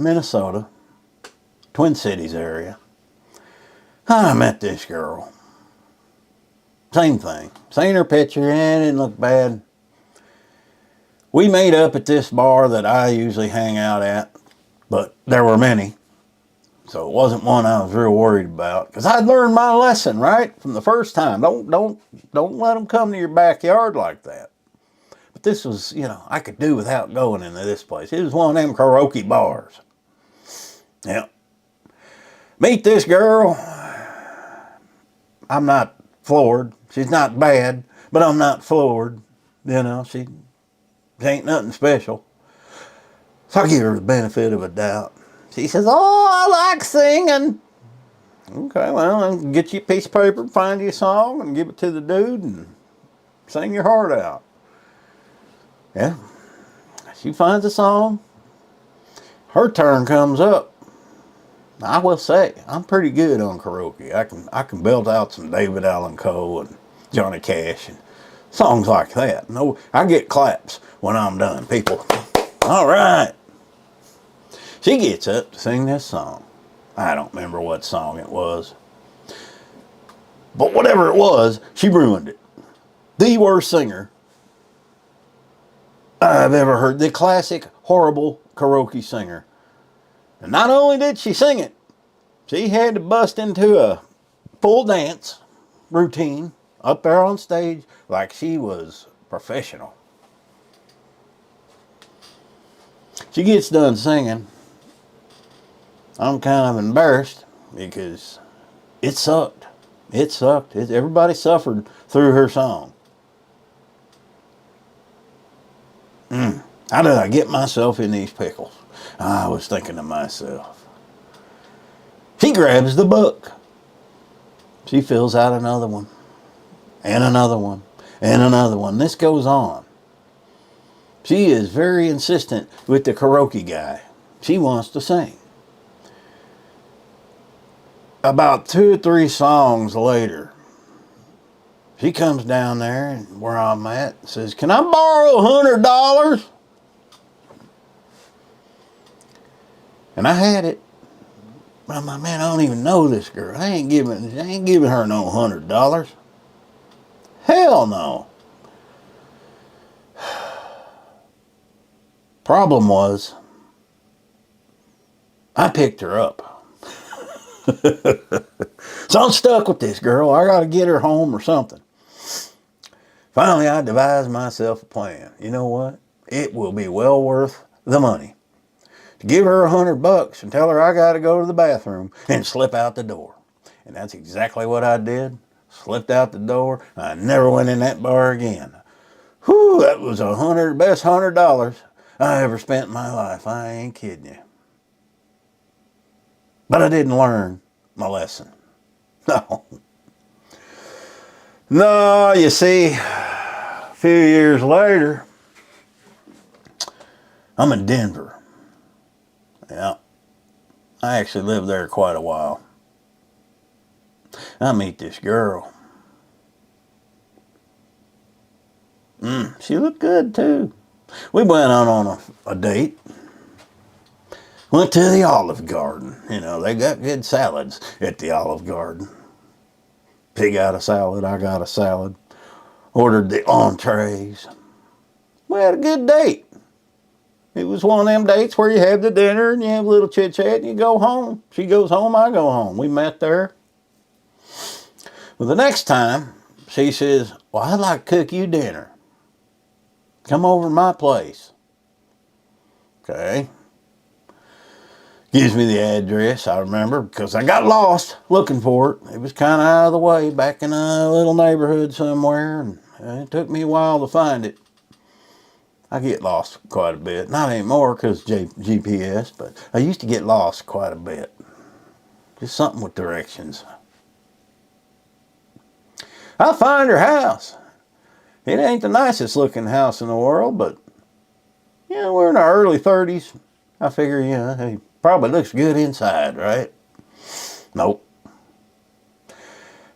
Minnesota, Twin Cities area. I met this girl. Same thing. Seen her picture and it didn't look bad. We made up at this bar that I usually hang out at, but there were many. So it wasn't one I was real worried about because I'd learned my lesson, right? From the first time. Don't let them come to your backyard like that. But this was, I could do without going into this place. It was one of them karaoke bars. Yeah. Meet this girl. I'm not floored. She's not bad, but I'm not floored. You know, she ain't nothing special. So I give her the benefit of a doubt. She says, oh, I like singing. Okay, well, then get you a piece of paper, find you a song, and give it to the dude, and sing your heart out. Yeah. She finds a song. Her turn comes up. I will say, I'm pretty good on karaoke. I can belt out some David Allan Coe and Johnny Cash and songs like that. No, I get claps when I'm done. People, all right. She gets up to sing this song. I don't remember what song it was. But whatever it was, she ruined it. The worst singer I've ever heard. The classic, horrible karaoke singer. And not only did she sing it, she had to bust into a full dance routine up there on stage like she was professional. She gets done singing. I'm kind of embarrassed because it sucked. It sucked. Everybody suffered through her song. How did I get myself in these pickles? I was thinking to myself. She grabs the book. She fills out another one. And another one. And another one. This goes on. She is very insistent with the karaoke guy. She wants to sing. About 2 or 3 songs later, she comes down there where I'm at and says, can I borrow $100? And I had it. But I'm like, man, I don't even know this girl. I ain't giving her no $100. Hell no. Problem was, I picked her up. So I'm stuck with this girl. I got to get her home or something. Finally, I devised myself a plan. You know what? It will be well worth the money to give her $100 and tell her I got to go to the bathroom and slip out the door. And that's exactly what I did. Slipped out the door. I never went in that bar again. Whew, that was best $100 I ever spent in my life. I ain't kidding you. But I didn't learn my lesson. No. No, you see, a few years later, I'm in Denver. Yeah. I actually lived there quite a while. I meet this girl. She looked good too. We went out on a date. Went to the Olive Garden. You know, they got good salads at the Olive Garden. She got a salad, I got a salad. Ordered the entrees. We had a good date. It was one of them dates where you have the dinner and you have a little chit chat and you go home. She goes home, I go home. We met there. Well, the next time, she says, well, I'd like to cook you dinner. Come over to my place. Okay. Gives me the address, I remember, because I got lost looking for it. It was kind of out of the way, back in a little neighborhood somewhere, and it took me a while to find it. I get lost quite a bit. Not anymore because GPS, but I used to get lost quite a bit. Just something with directions. I find her house. It ain't the nicest looking house in the world, but, you know, we're in our early 30s. I figure, you know, hey, probably looks good inside, right? Nope.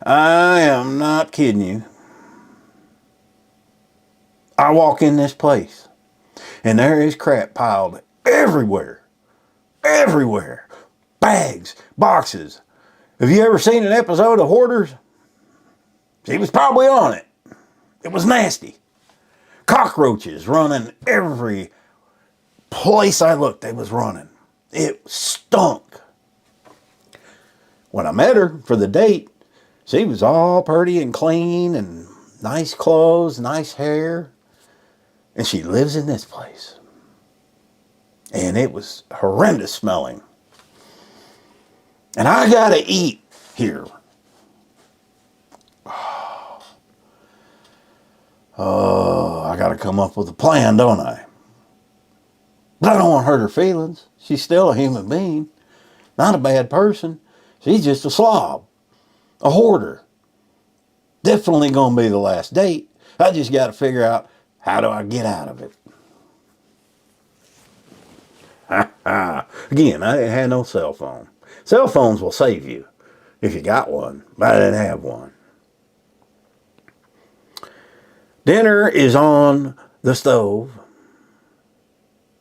I am not kidding you. I walk in this place, and there is crap piled everywhere. Everywhere. Bags, boxes. Have you ever seen an episode of Hoarders? She was probably on it. It was nasty. Cockroaches running every place I looked, they was running. It stunk. When I met her for the date, she was all pretty and clean and nice clothes, nice hair. And she lives in this place. And it was horrendous smelling. And I gotta eat here. Oh, I got to come up with a plan, don't I? But I don't want to hurt her feelings. She's still a human being. Not a bad person. She's just a slob. A hoarder. Definitely going to be the last date. I just got to figure out, how do I get out of it? Again, I didn't have no cell phone. Cell phones will save you if you got one, but I didn't have one. Dinner is on the stove,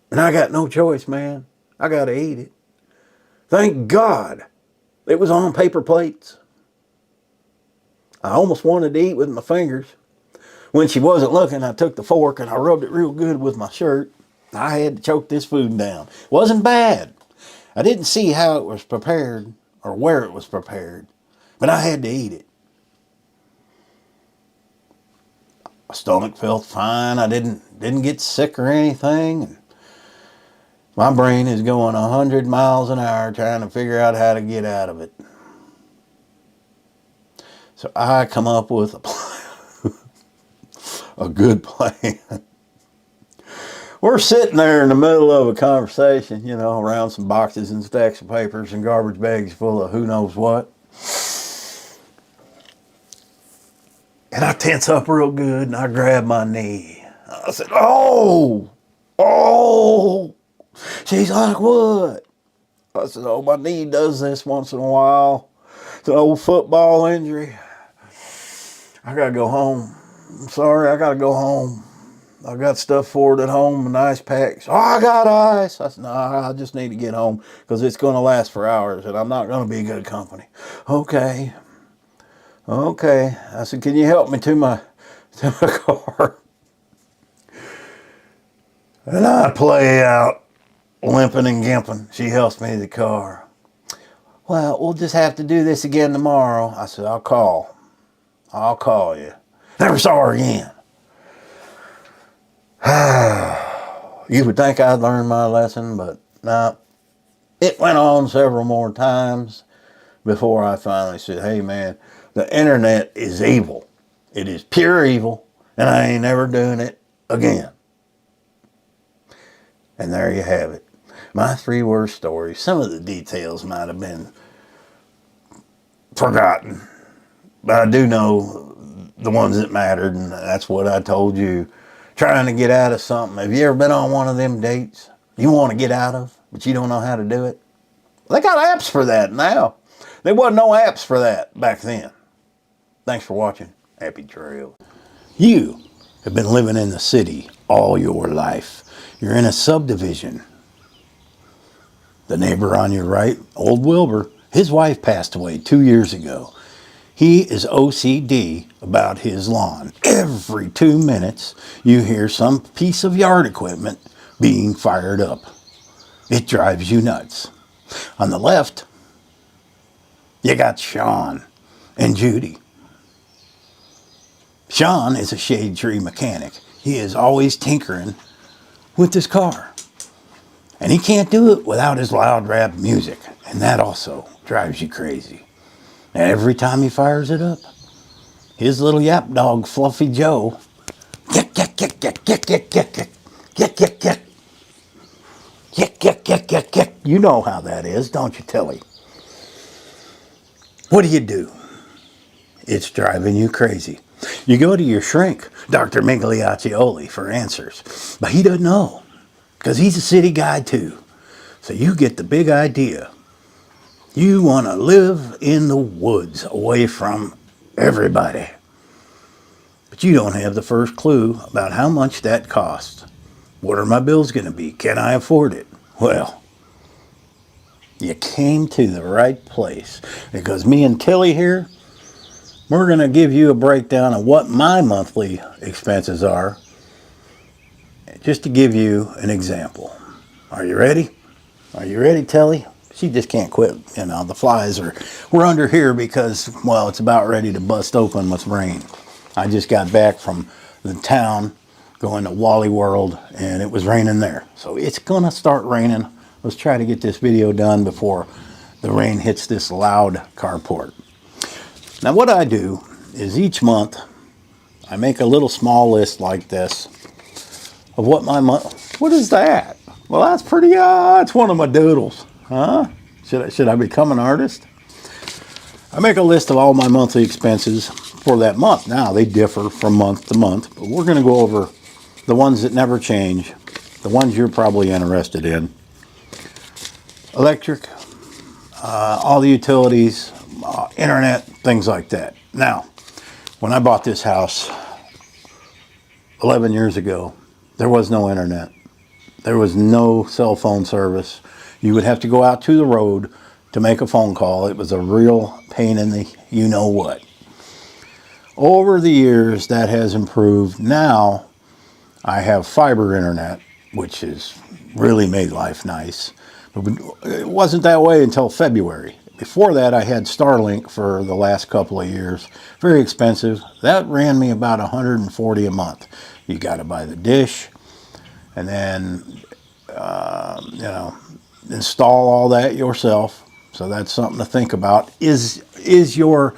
and I got no choice, man. I got to eat it. Thank God it was on paper plates. I almost wanted to eat with my fingers. When she wasn't looking, I took the fork and I rubbed it real good with my shirt. I had to choke this food down. It wasn't bad. I didn't see how it was prepared or where it was prepared, but I had to eat it. My stomach felt fine. I didn't get sick or anything. My brain is going 100 miles an hour trying to figure out how to get out of it. So I come up with a plan, a good plan. We're sitting there in the middle of a conversation, you know, around some boxes and stacks of papers and garbage bags full of who knows what. And I tense up real good and I grab my knee. I said, oh. She's like, what? I said, oh, my knee does this once in a while. It's an old football injury. I got to go home. I'm sorry, I got to go home. I got stuff for it at home and ice packs. Oh, I got ice. I said, no, I just need to get home because it's going to last for hours and I'm not going to be good company. Okay. I said, can you help me to my car? And I play out, limping and gimping. She helps me to the car. Well, we'll just have to do this again tomorrow. I said, I'll call you. Never saw her again. You would think I'd learned my lesson, but no. It went on several more times before I finally said, hey man, the internet is evil. It is pure evil, and I ain't never doing it again. And there you have it. My 3 worst stories. Some of the details might have been forgotten, but I do know the ones that mattered, and that's what I told you. Trying to get out of something. Have you ever been on one of them dates you want to get out of, but you don't know how to do it? They got apps for that now. There wasn't no apps for that back then. Thanks for watching. Happy trail. You have been living in the city all your life. You're in a subdivision. The neighbor on your right, old Wilbur, his wife passed away 2 years ago. He is OCD about his lawn. Every 2 minutes, you hear some piece of yard equipment being fired up. It drives you nuts. On the left, you got Sean and Judy. Sean is a shade tree mechanic. He is always tinkering with his car. And he can't do it without his loud rap music. And that also drives you crazy. And every time he fires it up, his little yap dog, Fluffy Joe, get. You know how that is, don't you, Tilly? What do? It's driving you crazy. You go to your shrink, Dr. Migliaccioli, for answers. But he doesn't know, because he's a city guy too. So you get the big idea. You want to live in the woods, away from everybody. But you don't have the first clue about how much that costs. What are my bills going to be? Can I afford it? Well, you came to the right place, because me and Tilly here, we're going to give you a breakdown of what my monthly expenses are, just to give you an example. Are you ready? Are you ready, Tilly? She just can't quit. You know, the flies we're under here because, well, it's about ready to bust open with rain. I just got back from the town going to Wally World, and it was raining there. So it's going to start raining. Let's try to get this video done before the rain hits this loud carport. Now what I do is each month I make a little small list like this of what my month. What is that? Well, that's pretty. It's one of my doodles, huh? Should I become an artist? I make a list of all my monthly expenses for that month. Now they differ from month to month, but we're going to go over the ones that never change, the ones you're probably interested in. Electric, all the utilities, internet, things like that. Now, when I bought this house 11 years ago, there was no internet. There was no cell phone service. You would have to go out to the road to make a phone call. It was a real pain in the you-know-what. Over the years, that has improved. Now, I have fiber internet, which has really made life nice. But it wasn't that way until February. Before that, I had Starlink for the last couple of years. Very expensive. That ran me about $140 a month. You got to buy the dish, and then, install all that yourself. So that's something to think about. Is your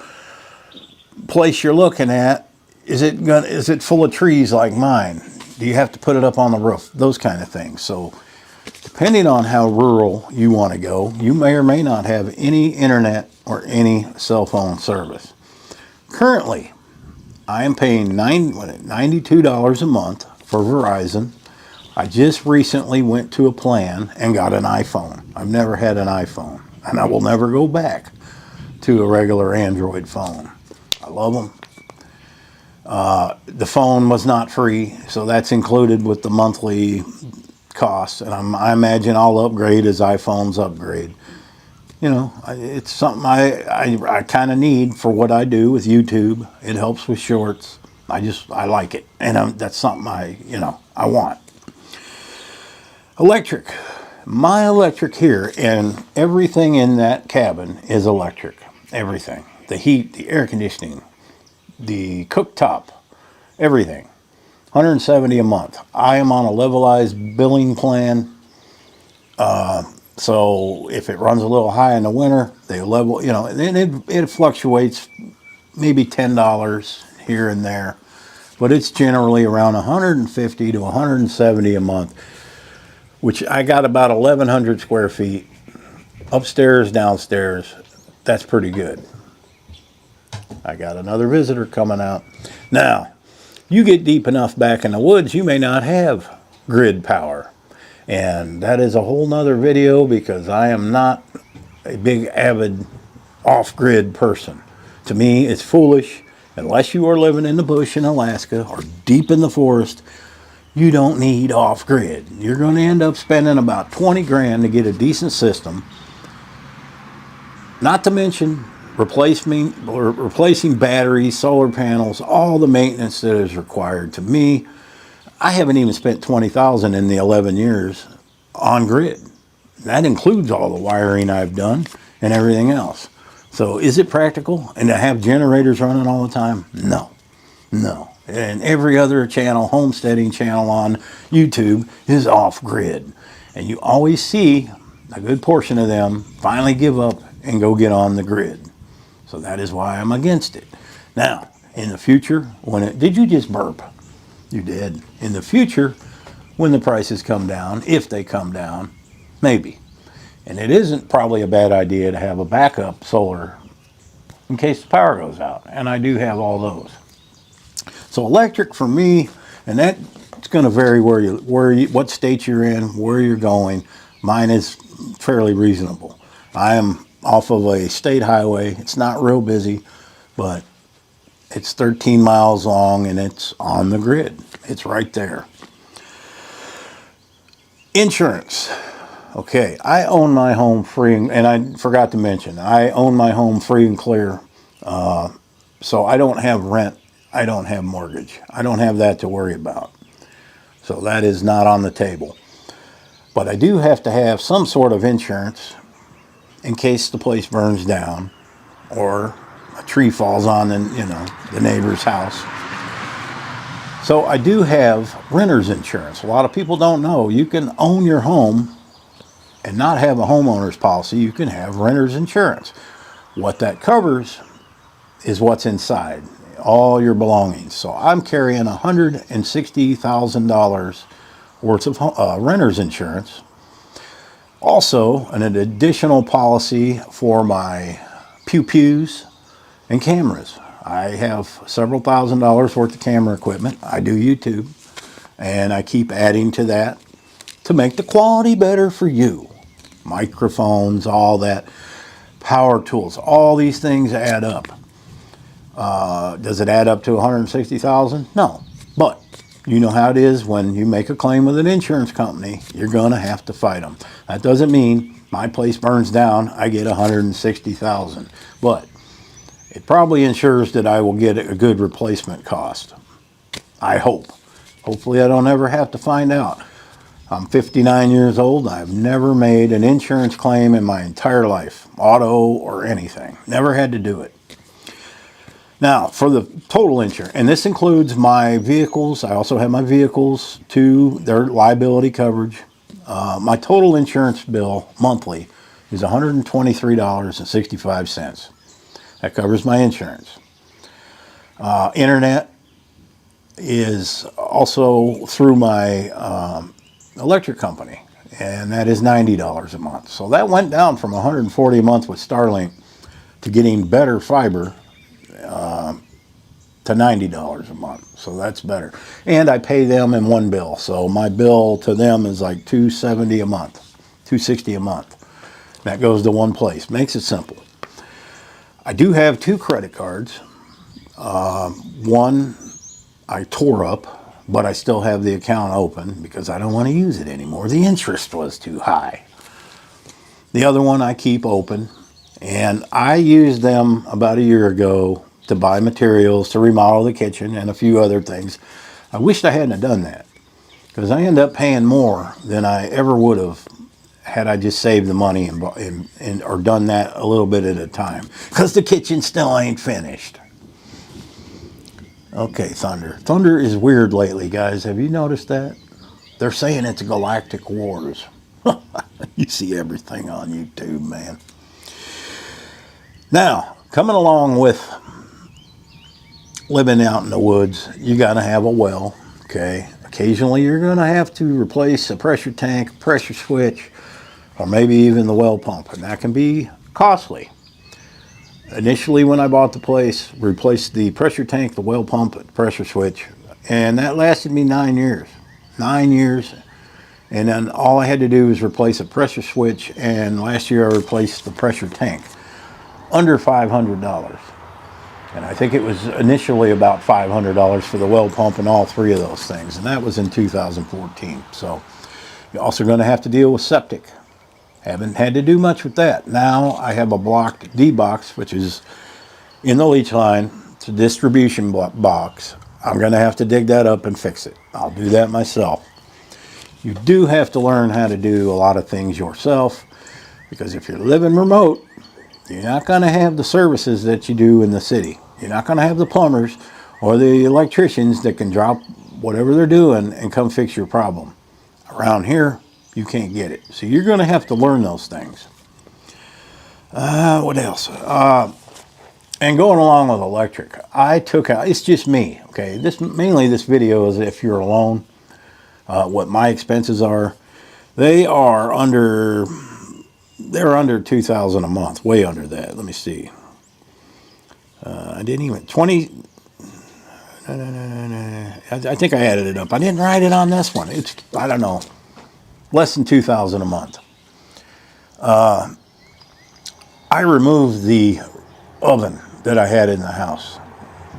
place you're looking at, is it full of trees like mine? Do you have to put it up on the roof? Those kind of things. So depending on how rural you want to go, you may or may not have any internet or any cell phone service. Currently, I am paying $92 a month for Verizon. I just recently went to a plan and got an iPhone. I've never had an iPhone, and I will never go back to a regular Android phone. I love them. The phone was not free, so that's included with the monthly costs, and I imagine I'll upgrade as iPhones upgrade. It's something I kind of need for what I do with YouTube. It helps with shorts. I like it, and that's something I want. Electric. My electric here, and everything in that cabin is electric. Everything. The heat, the air conditioning, the cooktop, everything. $170 a month. I am on a levelized billing plan. So if it runs a little high in the winter, they level, and it fluctuates maybe $10 here and there, but it's generally around $150 to $170 a month, which I got about 1,100 square feet, upstairs, downstairs. That's pretty good. I got another visitor coming out. Now, you get deep enough back in the woods, you may not have grid power. And that is a whole nother video, because I am not a big avid off-grid person. To me, it's foolish. Unless you are living in the bush in Alaska or deep in the forest, you don't need off-grid. You're going to end up spending about 20 grand to get a decent system. Not to mention replacing batteries, solar panels, all the maintenance that is required. To me, I haven't even spent $20,000 in the 11 years on grid. That includes all the wiring I've done and everything else. So is it practical? And to have generators running all the time? No. And every other channel, homesteading channel on YouTube, is off grid. And you always see a good portion of them finally give up and go get on the grid. So that is why I'm against it. Now, in the future, did you just burp? You did. In the future, when the prices come down, if they come down, maybe. And it isn't probably a bad idea to have a backup solar in case the power goes out. And I do have all those. So electric for me, and that's going to vary what state you're in, where you're going. Mine is fairly reasonable. I am off of a state highway. It's not real busy, but it's 13 miles long, and it's on the grid. It's right there. Insurance. Okay, I own my home free, and I forgot to mention, I own my home free and clear. So I don't have rent. I don't have mortgage. I don't have that to worry about. So that is not on the table. But I do have to have some sort of insurance in case the place burns down or a tree falls on the neighbor's house. So I do have renter's insurance. A lot of people don't know you can own your home and not have a homeowner's policy. You can have renter's insurance. What that covers is what's inside. all your belongings. So I'm carrying $160,000 worth of renter's insurance. Also, an additional policy for my pew-pews and cameras. I have several $1,000s worth of camera equipment. I do YouTube, and I keep adding to that to make the quality better for you. Microphones, all that, power tools, all these things add up. Does it add up to $160,000? No, but you know how it is when you make a claim with an insurance company, you're going to have to fight them. That doesn't mean my place burns down, I get $160,000, but it probably ensures that I will get a good replacement cost. I hope. Hopefully I don't ever have to find out. I'm 59 years old. I've never made an insurance claim in my entire life, auto or anything. Never had to do it. Now, for the total insurance, and this includes my vehicles. I also have my vehicles to their liability coverage. My total insurance bill monthly is $123.65. That covers my insurance. Internet is also through my electric company, and that is $90 a month. So that went down from $140 a month with Starlink to getting better fiber to $90 a month. So that's better. And I pay them in one bill. So my bill to them is like $270 a month, $260 a month. That goes to one place. Makes it simple. I do have two credit cards. One I tore up, but I still have the account open because I don't want to use it anymore. The interest was too high. The other one I keep open, and I used them about a year ago to buy materials to remodel the kitchen and a few other things. I wished I hadn't done that because I end up paying more than I ever would have had I just saved the money and or done that a little bit at a time, because the kitchen still ain't finished. Okay, thunder. Thunder is weird lately, guys. Have you noticed that? They're saying it's galactic wars. You see everything on YouTube, man. Now, coming along with living out in the woods, you got to have a well, okay? Occasionally, you're going to have to replace a pressure tank, pressure switch, or maybe even the well pump, and that can be costly. Initially, when I bought the place, replaced the pressure tank, the well pump, the pressure switch, and that lasted me 9 years. 9 years. And then all I had to do was replace a pressure switch, and last year I replaced the pressure tank. Under $500. And I think it was initially about $500 for the well pump and all three of those things. And that was in 2014. So you're also going to have to deal with septic. Haven't had to do much with that. Now I have a blocked D-box, which is in the leach line. It's a distribution box. I'm going to have to dig that up and fix it. I'll do that myself. You do have to learn how to do a lot of things yourself, because if you're living remote, you're not going to have the services that you do in the city. You're not going to have the plumbers or the electricians that can drop whatever they're doing and come fix your problem. Around here, you can't get it. So you're going to have to learn those things. What else? And going along with electric, I took out, it's just me, okay? Mainly this video is if you're alone, what my expenses are. They're under $2,000 a month, way under that. Let me see. I didn't even, 20, I think I added it up. I didn't write it on this one. It's, I don't know, less than $2,000 a month. I removed the oven that I had in the house.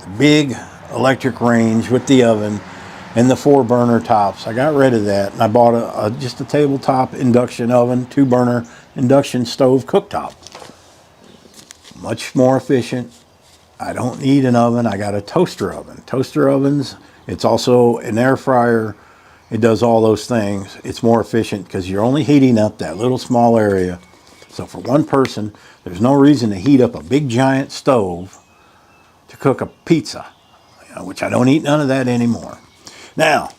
The big electric range with the oven and the 4-burner tops. I got rid of that, and I bought just a tabletop induction oven, 2-burner induction stove cooktop. Much more efficient. I don't need an oven. I got a toaster oven. Toaster ovens, it's also an air fryer. It does all those things. It's more efficient because you're only heating up that little small area. So for one person, there's no reason to heat up a big giant stove to cook a pizza, which I don't eat none of that anymore. Now,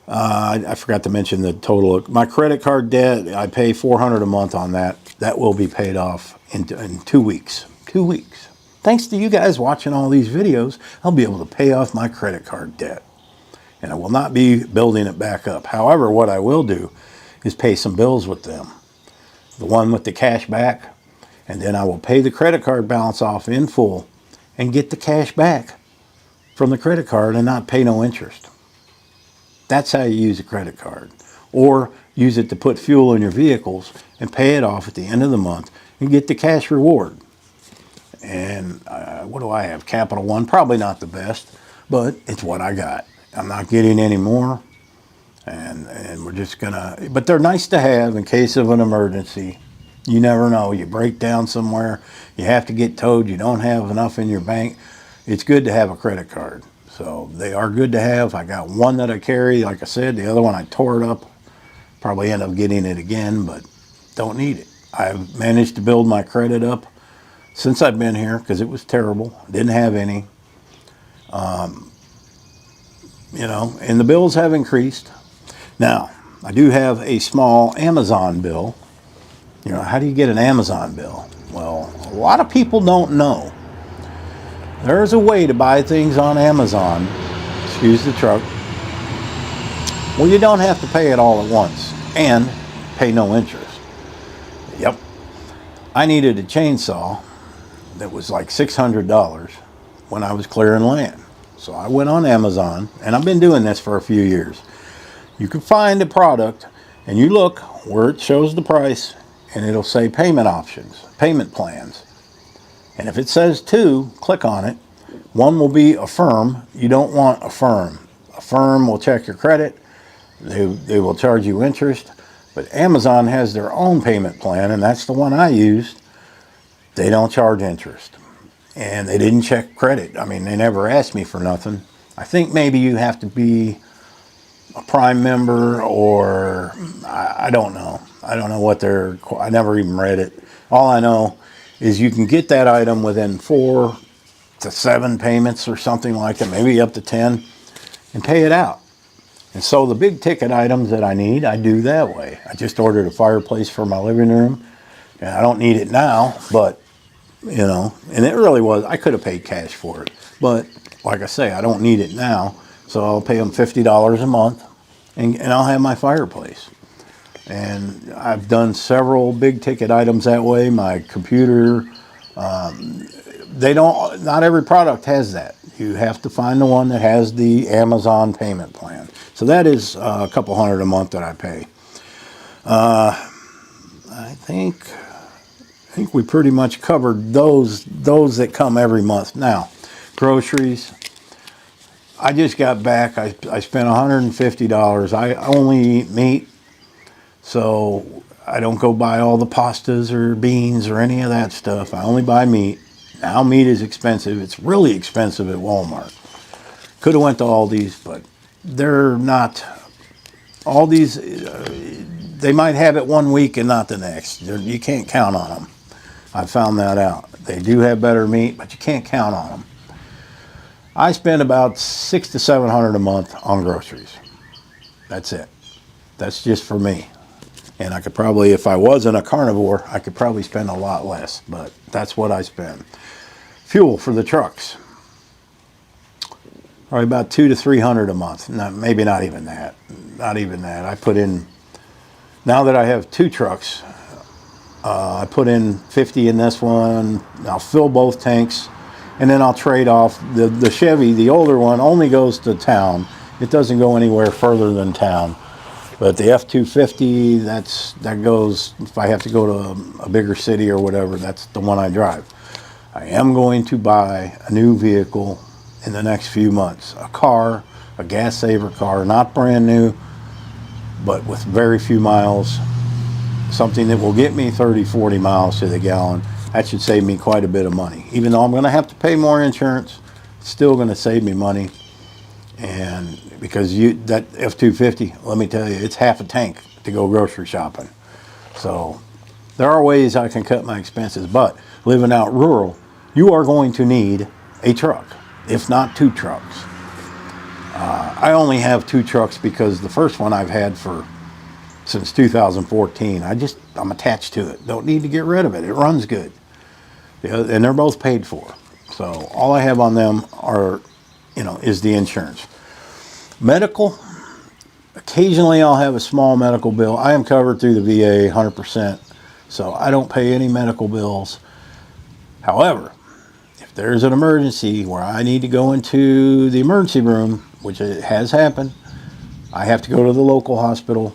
I forgot to mention the total. My credit card debt, I pay $400 a month on that. That will be paid off in 2 weeks. 2 weeks. thanks to you guys watching all these videos, I'll be able to pay off my credit card debt. And I will not be building it back up. However, what I will do is pay some bills with them. The one with the cash back, and then I will pay the credit card balance off in full and get the cash back from the credit card and not pay no interest. That's how you use a credit card. Or use it to put fuel in your vehicles and pay it off at the end of the month and get the cash reward. And what do I have? Capital One, probably not the best, but it's what I got. I'm not getting any more, and we're just gonna, but they're nice to have in case of an emergency. You never know, you break down somewhere, you have to get towed, you don't have enough in your bank. It's good to have a credit card. So they are good to have. I got one that I carry, like I said, the other one I tore it up. Probably end up getting it again, but don't need it. I've managed to build my credit up since I've been here because it was terrible. Didn't have any. You know, and the bills have increased. Now, I do have a small Amazon bill. You know, how do you get an Amazon bill? Well, a lot of people don't know. There's a way to buy things on Amazon, excuse the truck, well, you don't have to pay it all at once and pay no interest. Yep. I needed a chainsaw that was like $600 when I was clearing land. So I went on Amazon, and I've been doing this for a few years. You can find a product, and you look where it shows the price, and it'll say payment options, payment plans. And if it says 2, click on it. One will be Affirm. You don't want Affirm. Affirm will check your credit. They will charge you interest. But Amazon has their own payment plan, and that's the one I used. They don't charge interest. And they didn't check credit. I mean, they never asked me for nothing. I think maybe you have to be a Prime member, or I don't know. I don't know what I never even read it. All I know is you can get that item within 4 to 7 payments or something like that, maybe up to 10, and pay it out. And so the big ticket items that I need, I do that way. I just ordered a fireplace for my living room, and I don't need it now, but you know, and it really was, I could have paid cash for it, but like I say, I don't need it now, so I'll pay them $50 a month, and I'll have my fireplace. And I've done several big ticket items that way. My computer, not every product has that. You have to find the one that has the Amazon payment plan. So that is a couple $100 a month that I pay. I think we pretty much covered those that come every month. Now, groceries. I just got back. I spent $150. I only eat meat, so I don't go buy all the pastas or beans or any of that stuff. I only buy meat. Now meat is expensive. It's really expensive at Walmart. Could have went to Aldi's, but they're not. Aldi's, they might have it one week and not the next. You can't count on them. I found that out. They do have better meat, but you can't count on them. I spend about $600 to $700 a month on groceries. That's it. That's just for me. And I could probably, if I wasn't a carnivore, I could probably spend a lot less, but that's what I spend. Fuel for the trucks. Probably about $200 to $300 a month. Maybe not even that. Not even that. I put in, now that I have 2 trucks, I put in 50 in this one. I'll fill both tanks, and then I'll trade off. The Chevy, the older one, only goes to town. It doesn't go anywhere further than town. But the F-250, that goes, if I have to go to a bigger city or whatever, that's the one I drive. I am going to buy a new vehicle in the next few months. A car, a gas saver car, not brand new, but with very few miles. Something that will get me 30, 40 miles to the gallon. That should save me quite a bit of money. Even though I'm going to have to pay more insurance, it's still going to save me money. And because that F-250, let me tell you, it's half a tank to go grocery shopping. So there are ways I can cut my expenses, but living out rural, you are going to need a truck, if not 2 trucks. I only have 2 trucks because the first one I've had since 2014. I'm attached to it. Don't need to get rid of it. It runs good. And they're both paid for. So all I have on them are, is the insurance. Medical, occasionally I'll have a small medical bill. I am covered through the VA 100%, so I don't pay any medical bills. However, if there's an emergency where I need to go into the emergency room, which it has happened, I have to go to the local hospital.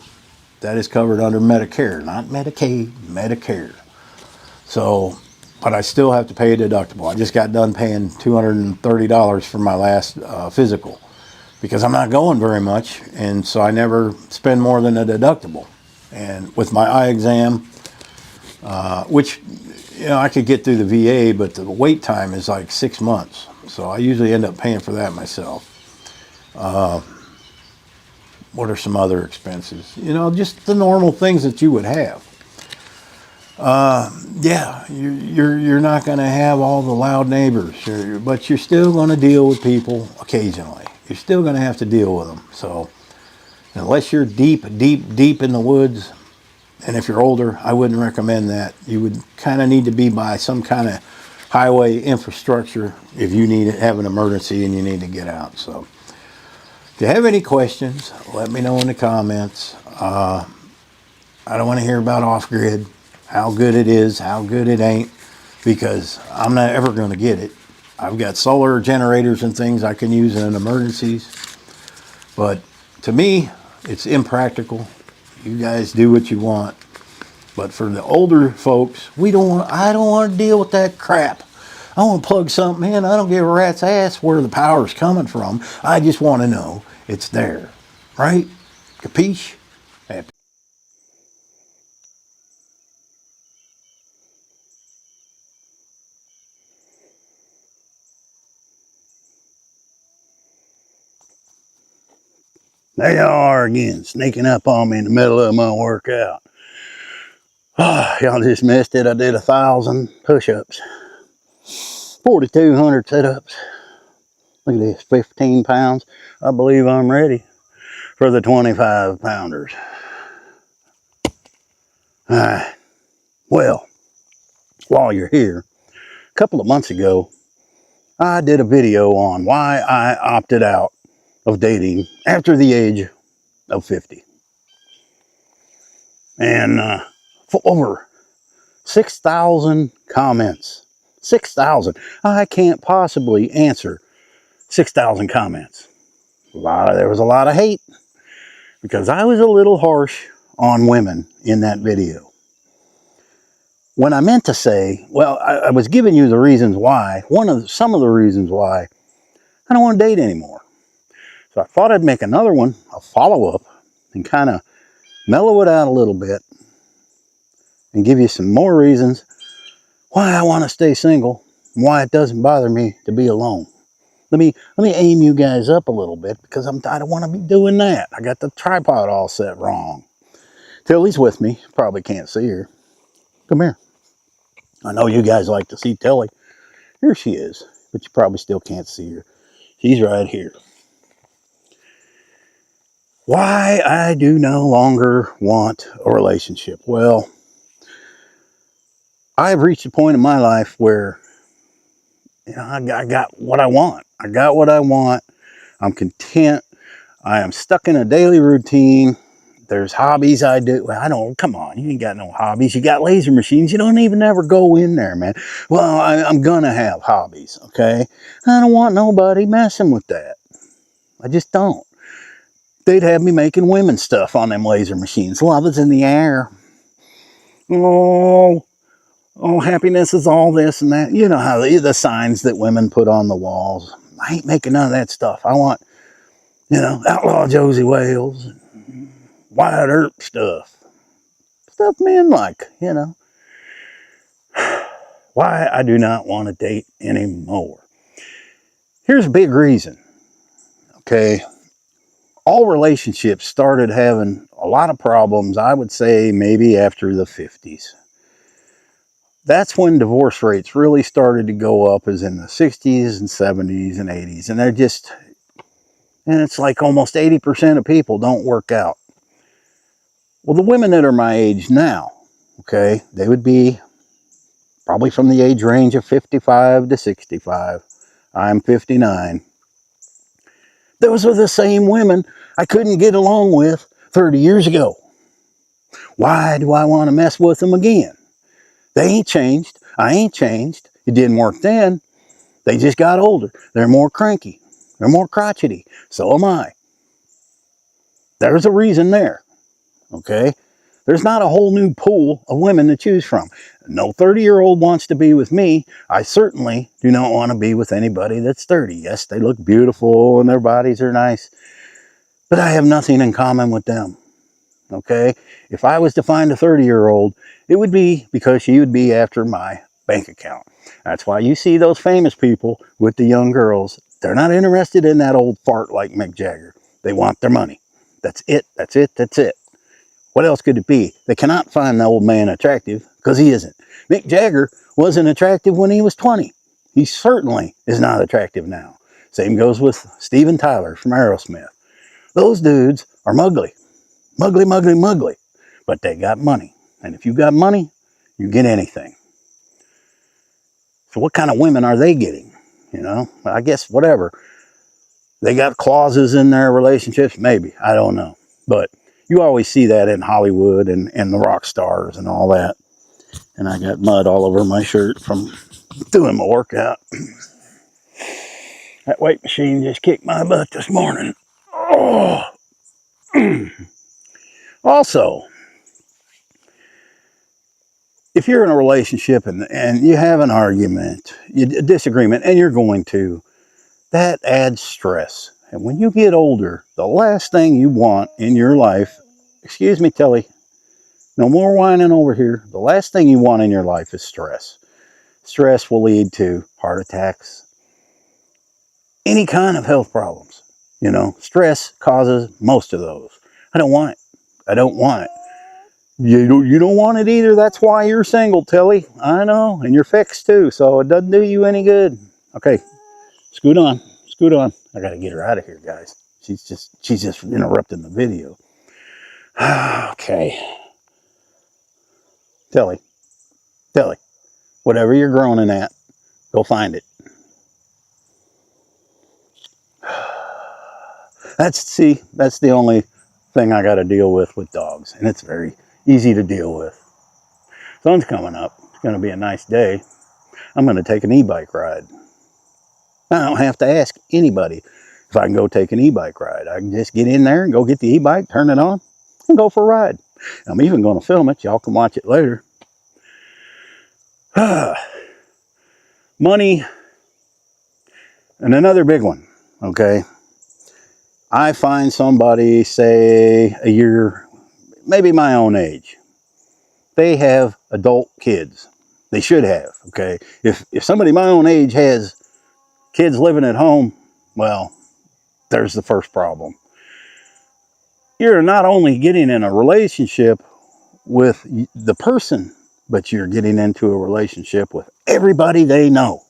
That is covered under Medicare, not Medicaid, Medicare. So, but I still have to pay a deductible. I just got done paying $230 for my last physical because I'm not going very much, and so I never spend more than a deductible. And with my eye exam, which I could get through the VA, but the wait time is like 6 months. So I usually end up paying for that myself. What are some other expenses? Just the normal things that you would have. Yeah, you're not going to have all the loud neighbors, but you're still going to deal with people occasionally. You're still going to have to deal with them. So unless you're deep in the woods, and if you're older, I wouldn't recommend that. You would kind of need to be by some kind of highway infrastructure if you have an emergency and you need to get out. So if you have any questions, let me know in the comments. I don't want to hear about off-grid, how good it is, how good it ain't, because I'm not ever going to get it. I've got solar generators and things I can use in emergencies, but to me, it's impractical. You guys do what you want, but for the older folks, I don't want to deal with that crap. I want to plug something in. I don't give a rat's ass where the power's coming from. I just want to know it's there, right? Capiche? Happy. There y'all are again, sneaking up on me in the middle of my workout. Oh, y'all just missed it. I did 1,000 push-ups, 4,200 sit-ups. Look at this, 15 pounds. I believe I'm ready for the 25 pounders. Well, while you're here, a couple of months ago, I did a video on why I opted out of dating after the age of 50. And for over 6,000 comments. 6,000. I can't possibly answer 6,000 comments. There was a lot of hate because I was a little harsh on women in that video. When I meant to say, well, I was giving you the reasons why, some of the reasons why I don't want to date anymore. So I thought I'd make another one, a follow-up, and kind of mellow it out a little bit and give you some more reasons why I want to stay single, and why it doesn't bother me to be alone. Let me aim you guys up a little bit because I don't want to be doing that. I got the tripod all set wrong. Tilly's with me. Probably can't see her. Come here. I know you guys like to see Tilly. Here she is, but you probably still can't see her. She's right here. Why I do no longer want a relationship. Well, I've reached a point in my life where I got what I want. I got what I want. I'm content. I am stuck in a daily routine. There's hobbies I do. Well, come on, you ain't got no hobbies. You got laser machines. You don't even ever go in there, man. Well, I'm going to have hobbies, okay? I don't want nobody messing with that. I just don't. They'd have me making women stuff on them laser machines. Love is in the air. Oh, happiness is all this and that. You know how the signs that women put on the walls. I ain't making none of that stuff. I want, Outlaw Josie Wales, Wyatt Earp stuff. Stuff men like, Why I do not want to date anymore. Here's a big reason, okay? All relationships started having a lot of problems, I would say maybe after the 50s. That's when divorce rates really started to go up, is in the 60s and 70s and 80s. And it's like almost 80% of people don't work out. Well, the women that are my age now, okay, they would be probably from the age range of 55 to 65. I'm 59. Those are the same women I couldn't get along with 30 years ago. Why do I want to mess with them again? They ain't changed. I ain't changed. It didn't work then. They just got older. They're more cranky. They're more crotchety. So am I. There's a reason there. Okay? There's not a whole new pool of women to choose from. No 30-year-old wants to be with me. I certainly do not want to be with anybody that's 30. Yes, they look beautiful and their bodies are nice, but I have nothing in common with them. Okay? If I was to find a 30-year-old, it would be because she would be after my bank account. That's why you see those famous people with the young girls. They're not interested in that old fart like Mick Jagger. They want their money. That's it. That's it. That's it. What else could it be? They cannot find the old man attractive because he isn't. Mick Jagger wasn't attractive when he was 20. He certainly is not attractive now. Same goes with Steven Tyler from Aerosmith. Those dudes are mugly. Mugly, mugly, mugly. But they got money. And if you got money, you get anything. So what kind of women are they getting? You know, I guess whatever. They got clauses in their relationships? Maybe. I don't know. But you always see that in Hollywood and the rock stars and all that. And I got mud all over my shirt from doing my workout. That weight machine just kicked my butt this morning. Oh. Also, if you're in a relationship and you have an argument, a disagreement, and you're going to, that adds stress. And when you get older, the last thing you want in your life, excuse me, Telly, no more whining over here. The last thing you want in your life is stress. Stress will lead to heart attacks, any kind of health problems. You know, stress causes most of those. I don't want it. I don't want it. You don't want it either. That's why you're single, Tilly. I know. And you're fixed too. So it doesn't do you any good. Okay. Scoot on. Scoot on. I got to get her out of here, guys. She's just interrupting the video. Okay. Tilly. Tilly. Whatever you're groaning at, go find it. That's the only thing I got to deal with dogs. And it's very easy to deal with. Sun's coming up. It's going to be a nice day. I'm going to take an e-bike ride. I don't have to ask anybody if I can go take an e-bike ride. I can just get in there and go get the e-bike, turn it on, and go for a ride. I'm even going to film it. Y'all can watch it later. Money. And another big one, okay? I find somebody, say, a year, maybe my own age. They have adult kids. They should have, okay? If somebody my own age has kids living at home, well, there's the first problem. You're not only getting in a relationship with the person, but you're getting into a relationship with everybody they know.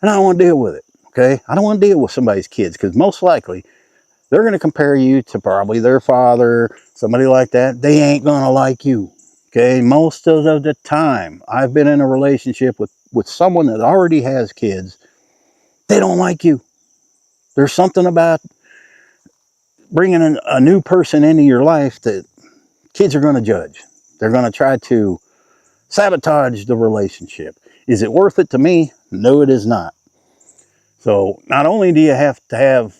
And I don't want to deal with it, okay? I don't want to deal with somebody's kids because most likely they're going to compare you to probably their father, somebody like that. They ain't going to like you, okay? Most of the time, I've been in a relationship with someone that already has kids. They don't like you. There's something about bringing a new person into your life that kids are going to judge. They're going to try to sabotage the relationship. Is it worth it to me? No, it is not. So not only do you have to have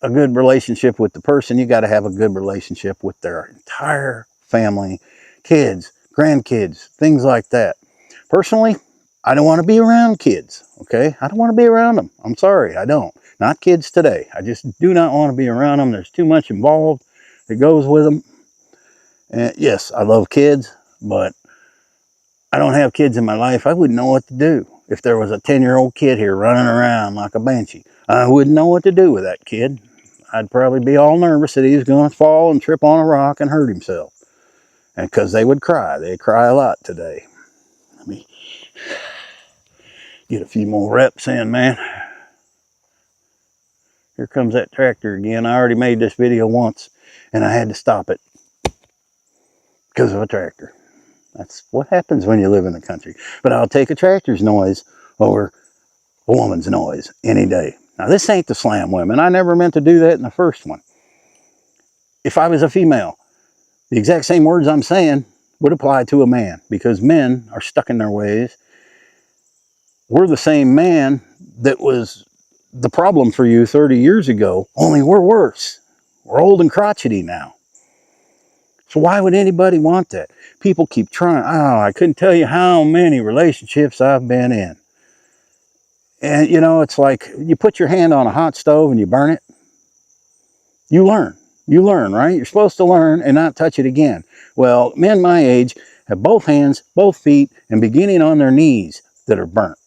a good relationship with the person, you got to have a good relationship with their entire family, kids, grandkids, things like that. Personally, I don't want to be around kids, okay? I don't want to be around them. I'm sorry, I don't. Not kids today. I just do not want to be around them. There's too much involved that goes with them. And yes, I love kids, but I don't have kids in my life. I wouldn't know what to do. If there was a 10-year-old kid here running around like a banshee, I wouldn't know what to do with that kid. I'd probably be all nervous that he was going to fall and trip on a rock and hurt himself. And because they would cry. They cry a lot today. Let me get a few more reps in, man. Here comes that tractor again. I already made this video once, and I had to stop it because of a tractor. That's what happens when you live in the country. But I'll take a tractor's noise over a woman's noise any day. Now, this ain't to slam women. I never meant to do that in the first one. If I was a female, the exact same words I'm saying would apply to a man, because men are stuck in their ways. We're the same man that was the problem for you 30 years ago, only we're worse. We're old and crotchety now. So why would anybody want that? People keep trying. Oh, I couldn't tell you how many relationships I've been in. And, you know, it's like you put your hand on a hot stove and you burn it. You learn. You learn, right? You're supposed to learn and not touch it again. Well, men my age have both hands, both feet, and beginning on their knees that are burnt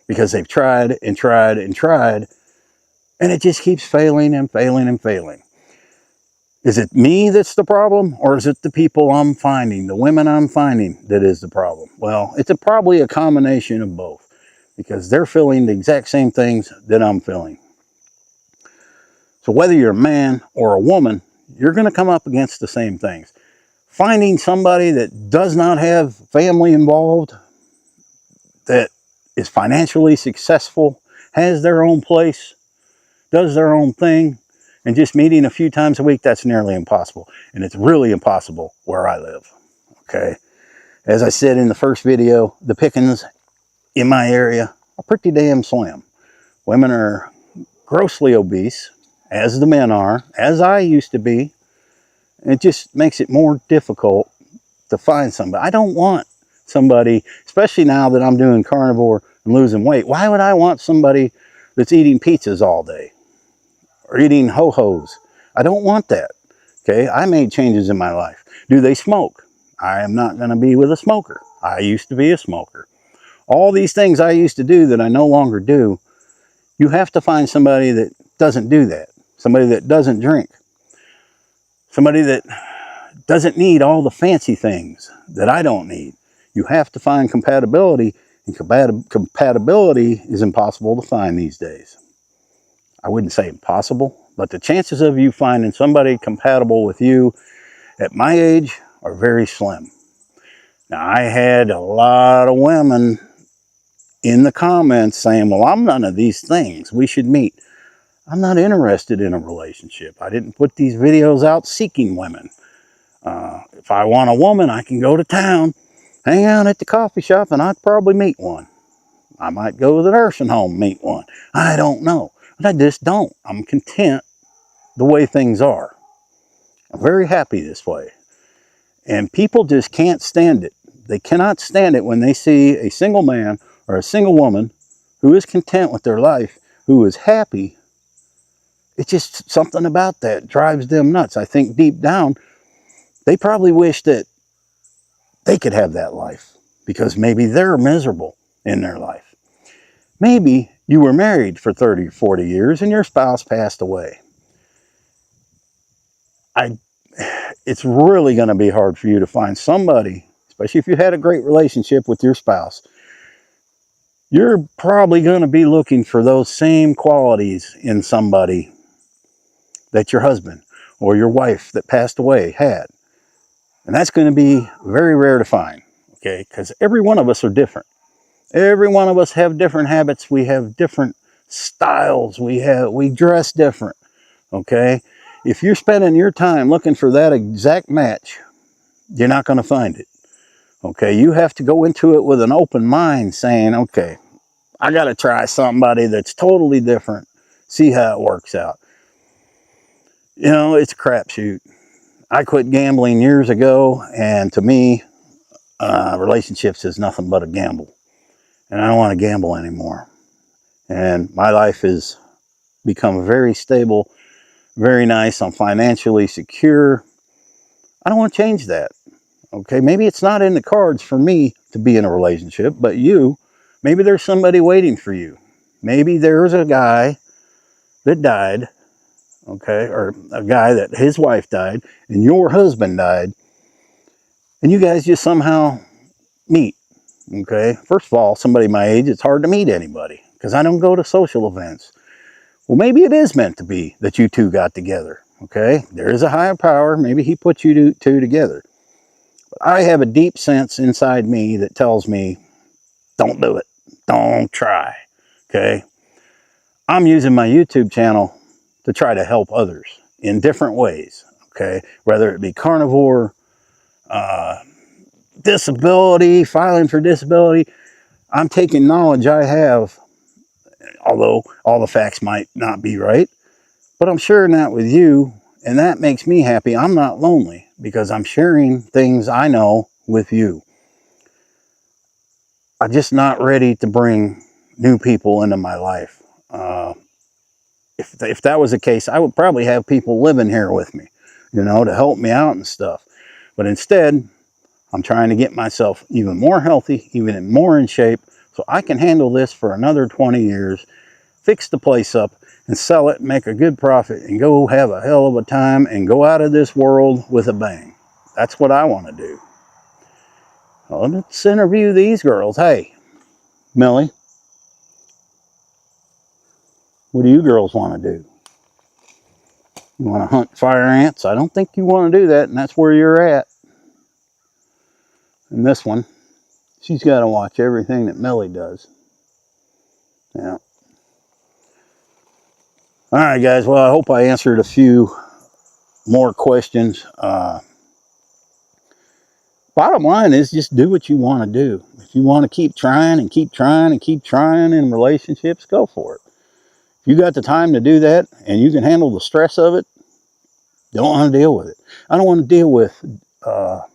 because they've tried and tried and tried, and it just keeps failing and failing and failing. Is it me that's the problem, or is it the people I'm finding, the women I'm finding, that is the problem? Well, it's probably a combination of both, because they're feeling the exact same things that I'm feeling. So whether you're a man or a woman, you're going to come up against the same things. Finding somebody that does not have family involved, that is financially successful, has their own place, does their own thing, and just meeting a few times a week, that's nearly impossible. And it's really impossible where I live. Okay. As I said in the first video, the pickings in my area are pretty damn slim. Women are grossly obese, as the men are, as I used to be. It just makes it more difficult to find somebody. I don't want somebody, especially now that I'm doing carnivore and losing weight. Why would I want somebody that's eating pizzas all day or eating ho-hos? I don't want that. Okay, I made changes in my life. Do they smoke? I am not going to be with a smoker. I used to be a smoker. All these things I used to do that I no longer do, you have to find somebody that doesn't do that. Somebody that doesn't drink. Somebody that doesn't need all the fancy things that I don't need. You have to find compatibility, and compatibility is impossible to find these days. I wouldn't say impossible, but the chances of you finding somebody compatible with you at my age are very slim. Now, I had a lot of women in the comments saying, well, I'm none of these things. We should meet. I'm not interested in a relationship. I didn't put these videos out seeking women. If I want a woman, I can go to town, hang out at the coffee shop, and I'd probably meet one. I might go to the nursing home, meet one. I don't know. But I just don't. I'm content the way things are. I'm very happy this way. And people just can't stand it. They cannot stand it when they see a single man or a single woman who is content with their life, who is happy. It's just something about that drives them nuts. I think deep down, they probably wish that they could have that life because maybe they're miserable in their life. Maybe you were married for 30 or 40 years and your spouse passed away. It's really going to be hard for you to find somebody, especially if you had a great relationship with your spouse. You're probably going to be looking for those same qualities in somebody that your husband or your wife that passed away had. And that's going to be very rare to find, okay? Because every one of us are different. Every one of us have different habits. We have different styles. We dress different, okay? If you're spending your time looking for that exact match, you're not going to find it, okay? You have to go into it with an open mind saying, okay, I got to try somebody that's totally different, see how it works out. You know, it's a crapshoot. I quit gambling years ago, and to me, relationships is nothing but a gamble. And I don't want to gamble anymore. And my life has become very stable, very nice. I'm financially secure. I don't want to change that. Okay, maybe it's not in the cards for me to be in a relationship, but maybe there's somebody waiting for you. Maybe there's a guy that died, okay, or a guy that his wife died and your husband died, and you guys just somehow meet, okay? First of all, somebody my age, it's hard to meet anybody because I don't go to social events. Well, maybe it is meant to be that you two got together, okay? There is a higher power. Maybe he put you two together. I have a deep sense inside me that tells me, don't do it. Don't try. Okay. I'm using my YouTube channel to try to help others in different ways. Okay. Whether it be carnivore, disability, filing for disability. I'm taking knowledge I have, although all the facts might not be right, but I'm sharing that with you, and that makes me happy. I'm not lonely because I'm sharing things I know with you. I'm just not ready to bring new people into my life. If that was the case, I would probably have people living here with me, to help me out and stuff. But instead, I'm trying to get myself even more healthy, even more in shape, so I can handle this for another 20 years, fix the place up, and sell it, make a good profit, and go have a hell of a time, and go out of this world with a bang. That's what I want to do. Well, let's interview these girls. Hey, Millie, what do you girls want to do? You want to hunt fire ants? I don't think you want to do that, and that's where you're at. And this one, she's got to watch everything that Millie does. Yeah. All right, guys. Well, I hope I answered a few more questions. Bottom line is just do what you want to do. If you want to keep trying and keep trying and keep trying in relationships, go for it. If you got the time to do that and you can handle the stress of it, don't want to deal with it. I don't want to deal with, are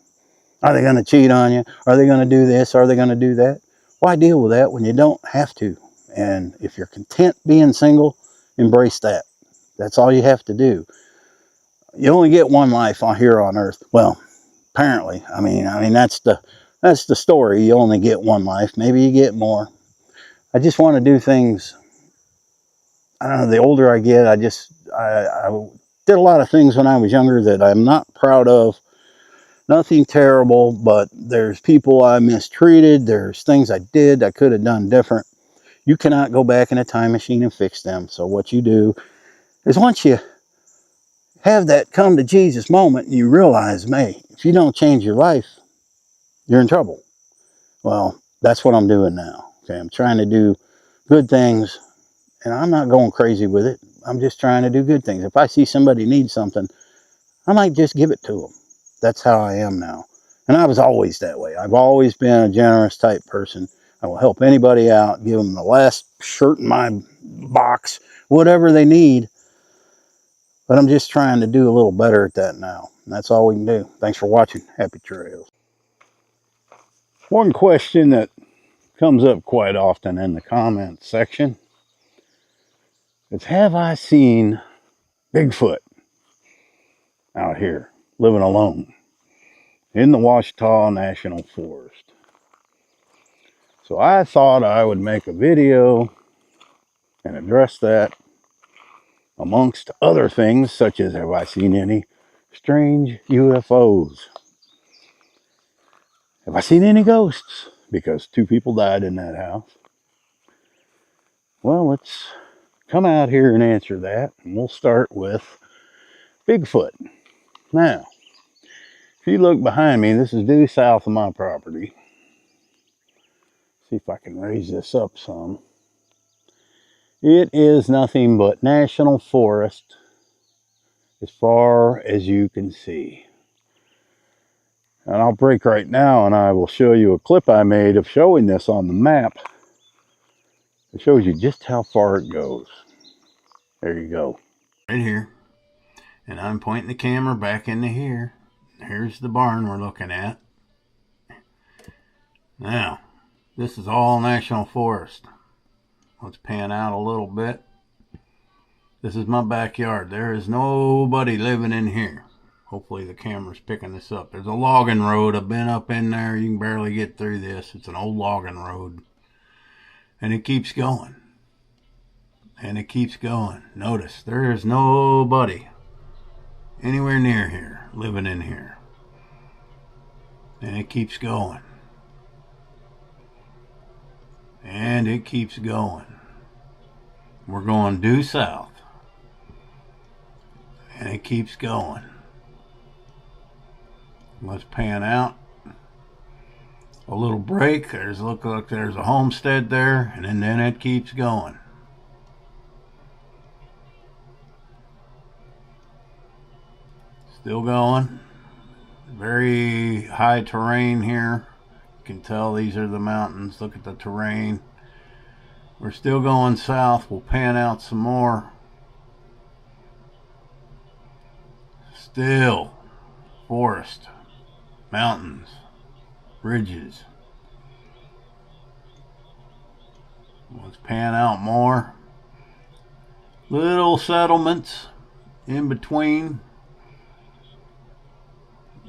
they going to cheat on you? Are they going to do this? Are they going to do that? Why deal with that when you don't have to? And if you're content being single, embrace that. That's all you have to do. You only get one life here on earth. Well, apparently, I mean that's the story. You only get one life. Maybe you get more. I just want to do things. I don't know. The older I get, I did a lot of things when I was younger that I'm not proud of. Nothing terrible, but there's people I mistreated. There's things I did I could have done different. You cannot go back in a time machine and fix them. So what you do is once you have that come to Jesus moment and you realize, man, if you don't change your life, you're in trouble. Well, that's what I'm doing now. Okay, I'm trying to do good things, and I'm not going crazy with it. I'm just trying to do good things. If I see somebody needs something, I might just give it to them. That's how I am now. And I was always that way. I've always been a generous type person. I will help anybody out, give them the last shirt in my box, whatever they need. But I'm just trying to do a little better at that now. And that's all we can do. Thanks for watching. Happy trails. One question that comes up quite often in the comments section is, have I seen Bigfoot out here living alone in the Ouachita National Forest? So I thought I would make a video and address that amongst other things, such as, have I seen any strange UFOs? Have I seen any ghosts? Because 2 people died in that house. Well, let's come out here and answer that. And we'll start with Bigfoot. Now, if you look behind me, this is due south of my property. See if I can raise this up some. It is nothing but national forest as far as you can see. And I'll break right now and I will show you a clip I made of showing this on the map. It shows you just how far it goes. There you go. Right here. And I'm pointing the camera back into here. Here's the barn we're looking at. Now, this is all national forest. Let's pan out a little bit. This is my backyard. There is nobody living in here. Hopefully the camera's picking this up. There's a logging road. I've been up in there. You can barely get through this. It's an old logging road. And it keeps going. And it keeps going. Notice, there is nobody anywhere near here living in here. And it keeps going. And it keeps going. We're going due south. And it keeps going. Let's pan out a little break. There's look like there's a homestead there, and then it keeps going. Still going. Very high terrain here. You can tell these are the mountains. Look at the terrain. We're still going south. We'll pan out some more. Still forest, mountains, ridges. Let's pan out more. Little settlements in between.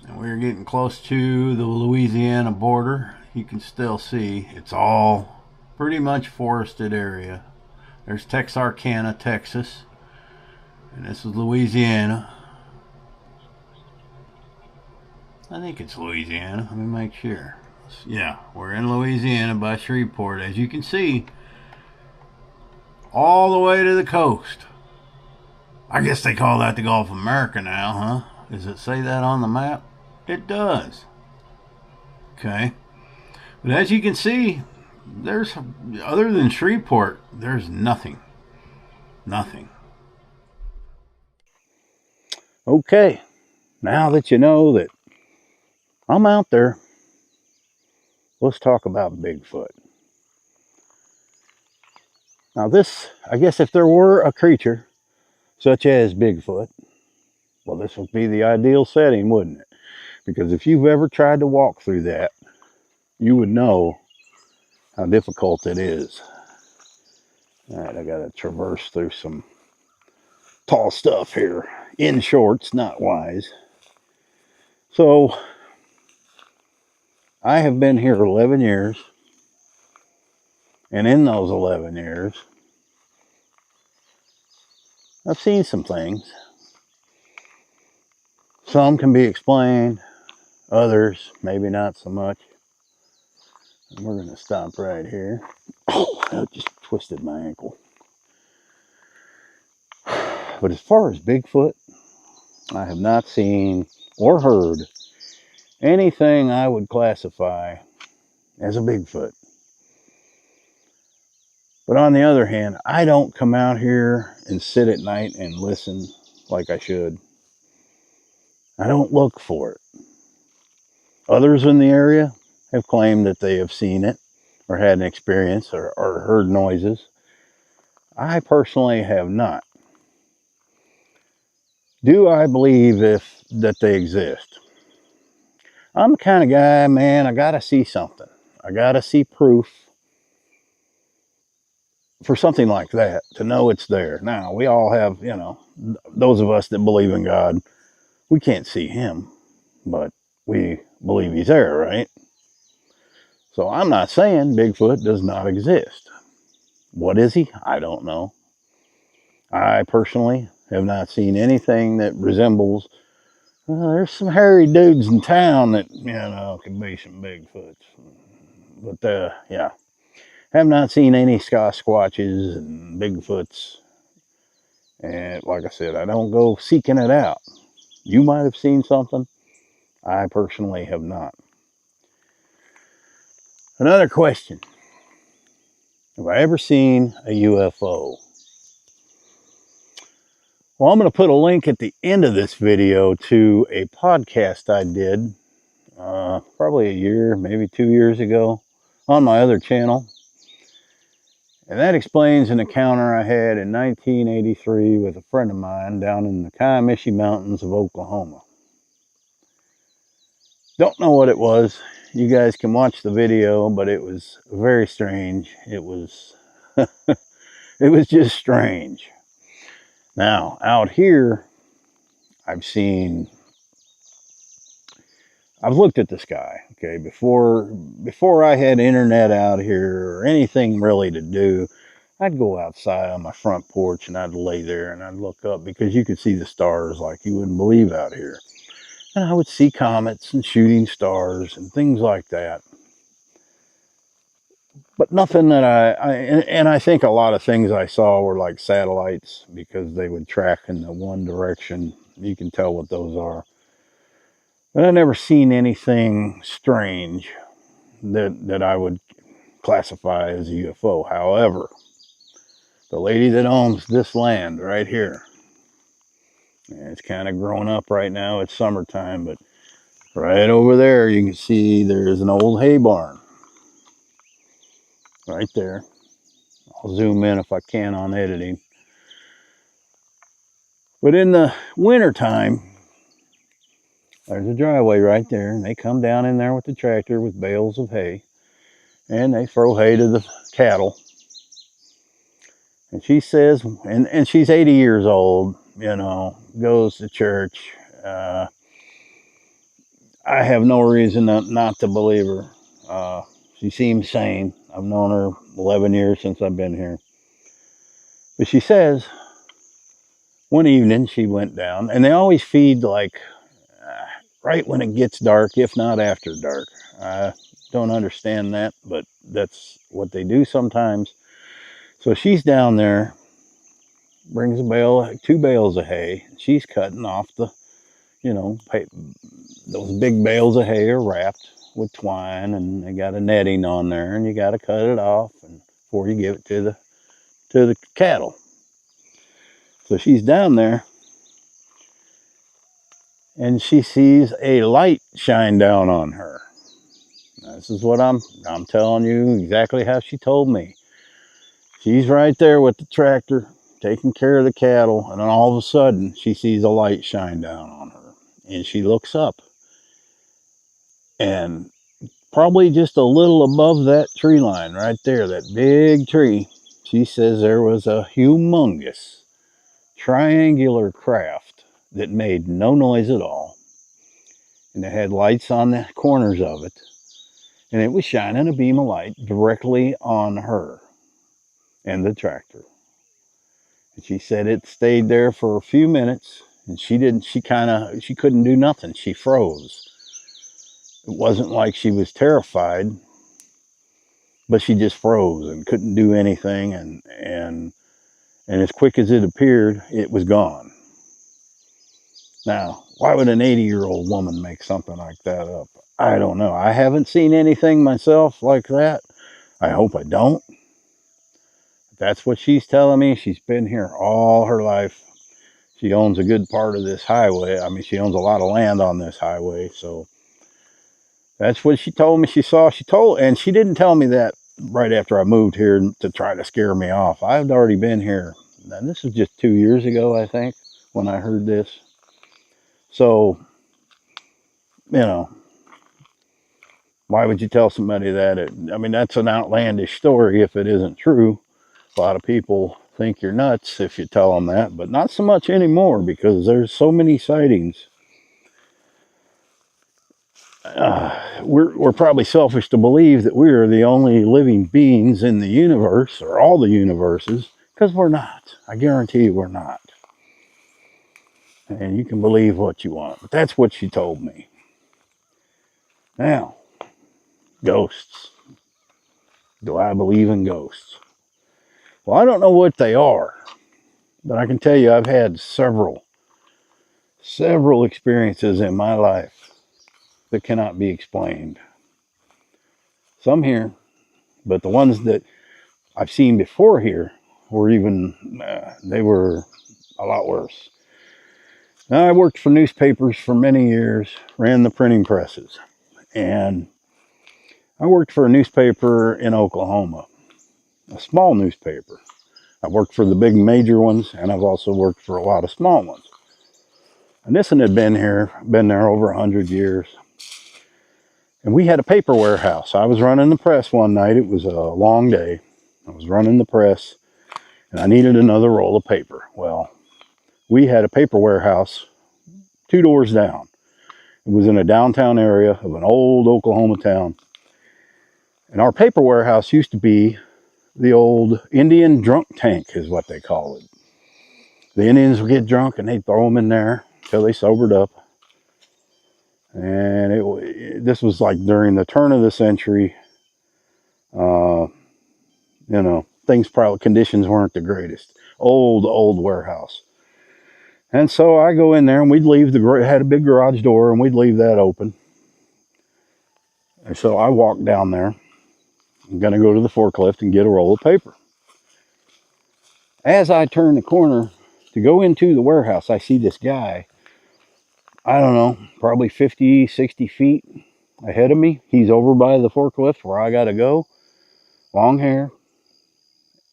And we're getting close to the Louisiana border. You can still see it's all pretty much forested area. There's Texarkana, Texas. And this is Louisiana. I think it's Louisiana. Let me make sure. Yeah, we're in Louisiana by Shreveport. As you can see, all the way to the coast. I guess they call that the Gulf of America now, huh? Does it say that on the map? It does. Okay. But as you can see, there's, other than Shreveport, there's nothing. Nothing. Okay. Now that you know that I'm out there, let's talk about Bigfoot. Now this, I guess if there were a creature such as Bigfoot, well, this would be the ideal setting, wouldn't it? Because if you've ever tried to walk through that, you would know how difficult it is. All right, I got to traverse through some tall stuff here. In shorts, not wise. So, I have been here 11 years. And in those 11 years, I've seen some things. Some can be explained. Others, maybe not so much. And we're going to stop right here. Oh, I just twisted my ankle. But as far as Bigfoot, I have not seen or heard anything I would classify as a Bigfoot. But on the other hand, I don't come out here and sit at night and listen like I should. I don't look for it. Others in the area have claimed that they have seen it or had an experience or heard noises. I personally have not. Do I believe that they exist? I'm the kind of guy, man, I gotta see something. I gotta see proof for something like that to know it's there. Now, we all have, those of us that believe in God, we can't see him, but we believe he's there, right? So I'm not saying Bigfoot does not exist. What is he? I don't know. I personally have not seen anything that resembles, there's some hairy dudes in town that, could be some Bigfoots. But, yeah. Have not seen any Sasquatches and Bigfoots. And like I said, I don't go seeking it out. You might have seen something. I personally have not. Another question. Have I ever seen a UFO? Well, I'm going to put a link at the end of this video to a podcast I did probably a year, maybe 2 years ago on my other channel. And that explains an encounter I had in 1983 with a friend of mine down in the Comanche Mountains of Oklahoma. Don't know what it was. You guys can watch the video, but it was very strange. It was, it was just strange. Now, out here, I've looked at the sky, okay, before I had internet out here or anything really to do. I'd go outside on my front porch and I'd lay there and I'd look up because you could see the stars like you wouldn't believe out here. And I would see comets and shooting stars and things like that. But nothing that I think a lot of things I saw were like satellites because they would track in the one direction. You can tell what those are. But I never seen anything strange. that I would classify as a UFO. However, the lady that owns this land right here, it's kind of grown up right now. It's summertime, but right over there you can see there's an old hay barn. Right there. I'll zoom in if I can on editing. But in the wintertime, there's a driveway right there, and they come down in there with the tractor with bales of hay, and they throw hay to the cattle. And she says, and she's 80 years old, goes to church. I have no reason not to believe her. She seems sane. I've known her 11 years since I've been here. But she says, one evening she went down, and they always feed like right when it gets dark, if not after dark. I don't understand that, but that's what they do sometimes. So she's down there, brings two bales of hay. She's cutting off those big bales of hay are wrapped with twine, and they got a netting on there, and you got to cut it off before you give it to the cattle. So she's down there, and she sees a light shine down on her. This is what I'm telling you exactly how she told me. She's right there with the tractor, taking care of the cattle, and then all of a sudden she sees a light shine down on her. And she looks up, and probably just a little above that tree line right there, that big tree, she says there was a humongous triangular craft that made no noise at all. And it had lights on the corners of it. And it was shining a beam of light directly on her and the tractor. And she said it stayed there for a few minutes, and she couldn't do nothing. She froze. It wasn't like she was terrified, but she just froze and couldn't do anything. And as quick as it appeared, it was gone. Now, why would an 80-year-old woman make something like that up? I don't know. I haven't seen anything myself like that. I hope I don't. That's what she's telling me. She's been here all her life. She owns a good part of this highway. I mean, she owns a lot of land on this highway. So that's what she told me she saw. And she didn't tell me that right after I moved here to try to scare me off. I've already been here. And this is just 2 years ago, I think, when I heard this. So, why would you tell somebody that? I mean, that's an outlandish story if it isn't true. A lot of people think you're nuts if you tell them that, but not so much anymore because there's so many sightings. We're probably selfish to believe that we are the only living beings in the universe or all the universes, because we're not. I guarantee you we're not. And you can believe what you want, but that's what she told me. Now, ghosts. Do I believe in ghosts? Well, I don't know what they are, but I can tell you I've had several experiences in my life that cannot be explained. Some here, but the ones that I've seen before here were they were a lot worse. Now, I worked for newspapers for many years, ran the printing presses, and I worked for a newspaper in Oklahoma, a small newspaper. I worked for the big major ones, and I've also worked for a lot of small ones. And this one had been there over 100 years. And we had a paper warehouse. I was running the press one night. It was a long day. I was running the press, and I needed another roll of paper. Well, we had a paper warehouse 2 doors down. It was in a downtown area of an old Oklahoma town. And our paper warehouse used to be the old Indian drunk tank, is what they call it. The Indians would get drunk, and they'd throw them in there until they sobered up. And this was like during the turn of the century. Conditions weren't the greatest. Old warehouse. And so I go in there, and we'd leave had a big garage door, and we'd leave that open. And so I walked down there. I'm going to go to the forklift and get a roll of paper. As I turn the corner to go into the warehouse, I see this guy, I don't know, probably 50, 60 feet ahead of me. He's over by the forklift where I got to go. Long hair,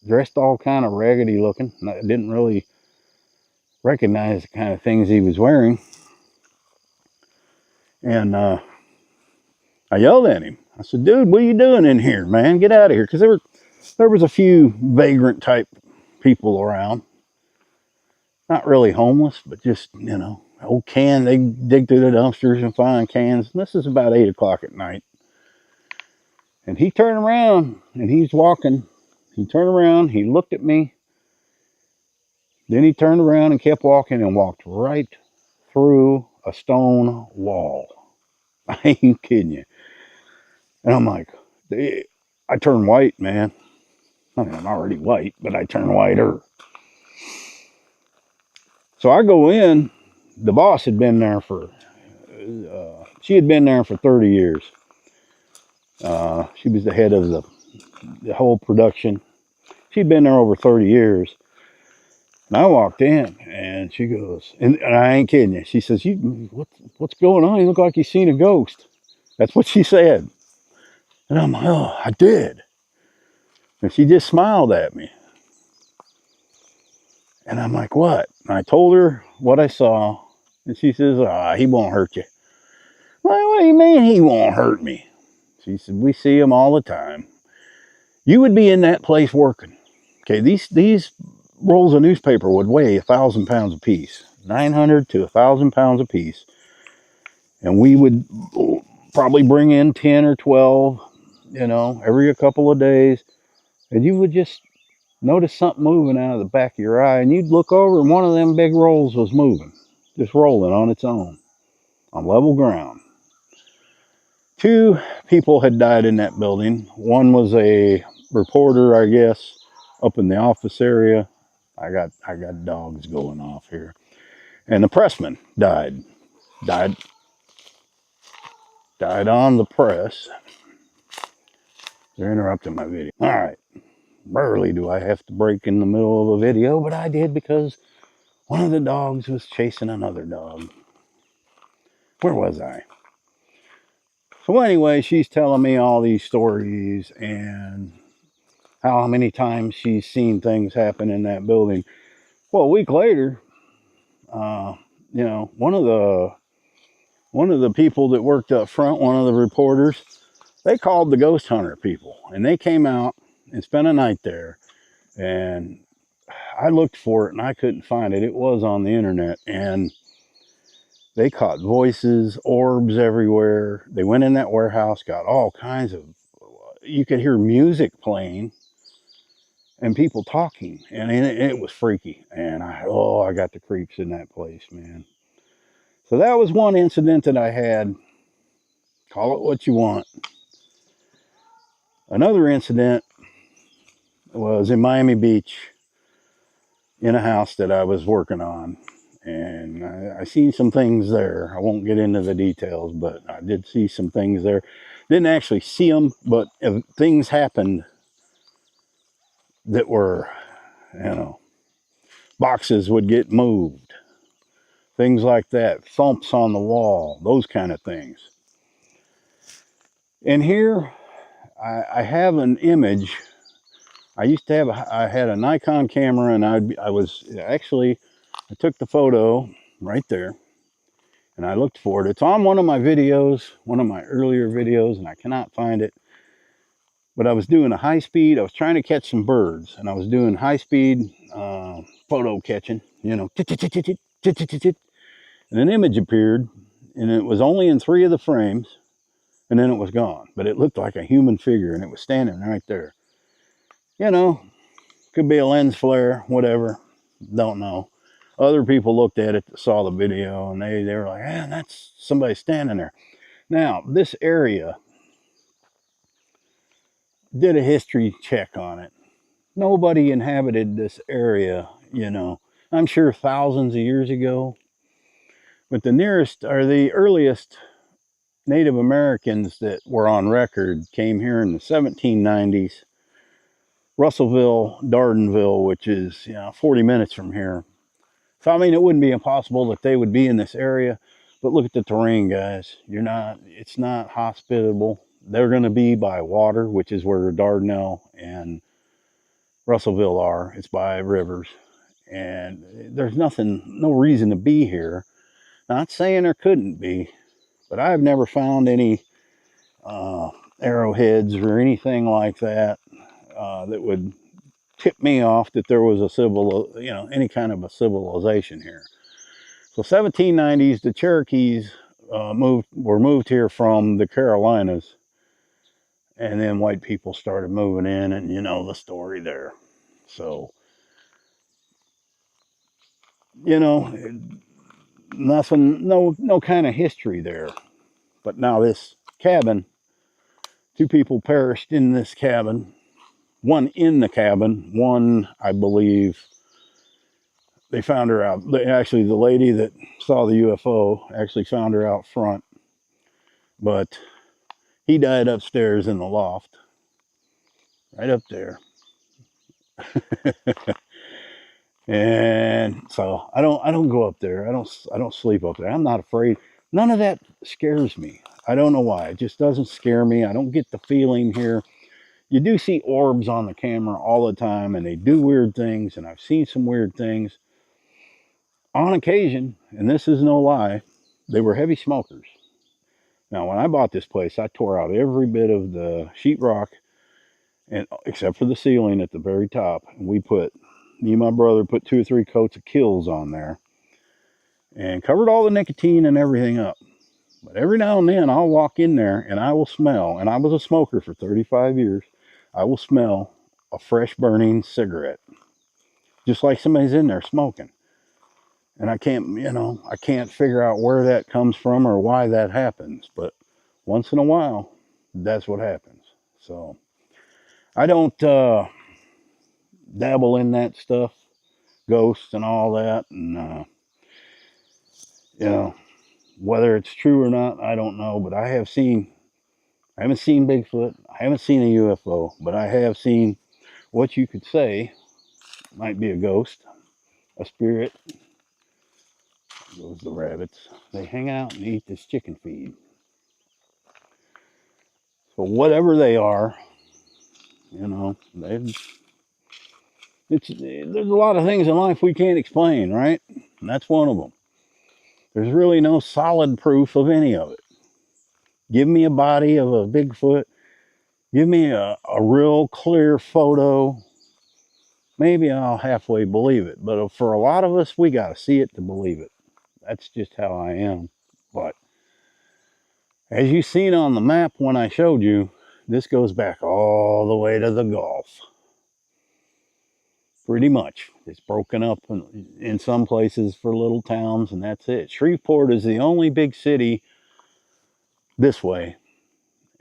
dressed all kind of raggedy looking. I didn't really recognize the kind of things he was wearing. And I yelled at him. I said, dude, what are you doing in here, man? Get out of here. Because there was a few vagrant type people around. Not really homeless, but just, you know, old can. They dig through the dumpsters and find cans. And this is about 8 o'clock at night. And he turned around and he's walking. He turned around, he looked at me. Then he turned around and kept walking and walked right through a stone wall. I ain't kidding you. And I'm like, I turned white, man. I mean, I'm already white, but I turned whiter. So I go in. The boss had been there for, she had been there for 30 years. She was the head of the whole production. She'd been there over 30 years. And I walked in, and she goes, and I ain't kidding you. She says, what's going on? You look like you seen a ghost. That's what she said. And I'm like, oh, I did. And she just smiled at me. And I'm like, what? And I told her what I saw. And she says, he won't hurt you. Well, what do you mean he won't hurt me? She said, we see him all the time. You would be in that place working. Okay, these rolls of newspaper would weigh 1,000 pounds a piece. 900 to 1,000 pounds a piece. And we would probably bring in 10 or 12, you know, every a couple of days. And you would just notice something moving out of the back of your eye. And you'd look over and one of them big rolls was moving. Just rolling on its own. On level ground. 2 people had died in that building. One was a reporter, I guess, up in the office area. I got dogs going off here. And the pressman died. Died on the press. They're interrupting my video. All right. Rarely do I have to break in the middle of a video, but I did because one of the dogs was chasing another dog. Where was I? So anyway, she's telling me all these stories and how many times she's seen things happen in that building. Well, a week later, you know, one of the people that worked up front, one of the reporters, they called the ghost hunter people, and they came out and spent a night there. And I looked for it and I couldn't find it. It was on the internet, and they caught voices, orbs everywhere. They went in that warehouse, got all kinds of, you could hear music playing and people talking, and it was freaky. And I got the creeps in that place, man. So that was one incident that I had. Call it what you want. Another incident was in Miami Beach in a house that I was working on. And I seen some things there. I won't get into the details, but I did see some things there. Didn't actually see them, but things happened that were, you know, boxes would get moved. Things like that. Thumps on the wall. Those kind of things. And here, I have an image. I used to have, I had a Nikon camera, and I took the photo right there. And I looked for it. It's on one of my videos, one of my earlier videos, and I cannot find it. But I was doing a high speed. I was trying to catch some birds, and I was doing high speed photo catching, you know. And an image appeared, and it was only in 3 of the frames, and then it was gone. But it looked like a human figure, and it was standing right there. You know, could be a lens flare, whatever. Don't know. Other people looked at it, saw the video, and they were like, "Man, that's somebody standing there." Now, this area, did a history check on it. Nobody inhabited this area, you know. I'm sure thousands of years ago. But the nearest, or the earliest Native Americans that were on record came here in the 1790s. Russellville, Dardenville, which is 40 minutes from here. So I mean, it wouldn't be impossible that they would be in this area. But look at the terrain, guys. It's not hospitable. They're going to be by water, which is where Dardanelle and Russellville are. It's by rivers. And there's no reason to be here. Not saying there couldn't be, but I've never found any arrowheads or anything like that that would tip me off that there was any kind of a civilization here. So 1790s, the Cherokees were moved here from the Carolinas, and then white people started moving in, and you know the story there. So, nothing, no kind of history there. But now this cabin, 2 people perished in this cabin. One in the cabin, one, I believe, they found her out. Actually, the lady that saw the UFO actually found her out front, but he died upstairs in the loft, right up there. And so I don't go up there. I don't sleep up there. I'm not afraid. None of that scares me. I don't know why. It just doesn't scare me. I don't get the feeling here. You do see orbs on the camera all the time, and they do weird things, and I've seen some weird things. On occasion, and this is no lie, they were heavy smokers. Now, when I bought this place, I tore out every bit of the sheetrock, and except for the ceiling at the very top. And me and my brother put 2 or 3 coats of Kills on there, and covered all the nicotine and everything up. But every now and then, I'll walk in there, and I will smell, and I was a smoker for 35 years, I will smell a fresh burning cigarette, just like somebody's in there smoking. And I can't figure out where that comes from or why that happens. But once in a while, that's what happens. So I don't dabble in that stuff, ghosts and all that. And, whether it's true or not, I don't know. But I haven't seen Bigfoot. I haven't seen a UFO. But I have seen what you could say might be a ghost, a spirit. Those the rabbits. They hang out and eat this chicken feed. So whatever they are, there's a lot of things in life we can't explain, right? And that's one of them. There's really no solid proof of any of it. Give me a body of a Bigfoot. Give me a real clear photo. Maybe I'll halfway believe it. But for a lot of us, we got to see it to believe it. That's just how I am. But as you've seen on the map when I showed you, this goes back all the way to the Gulf. Pretty much. It's broken up in some places for little towns, and that's it. Shreveport is the only big city this way,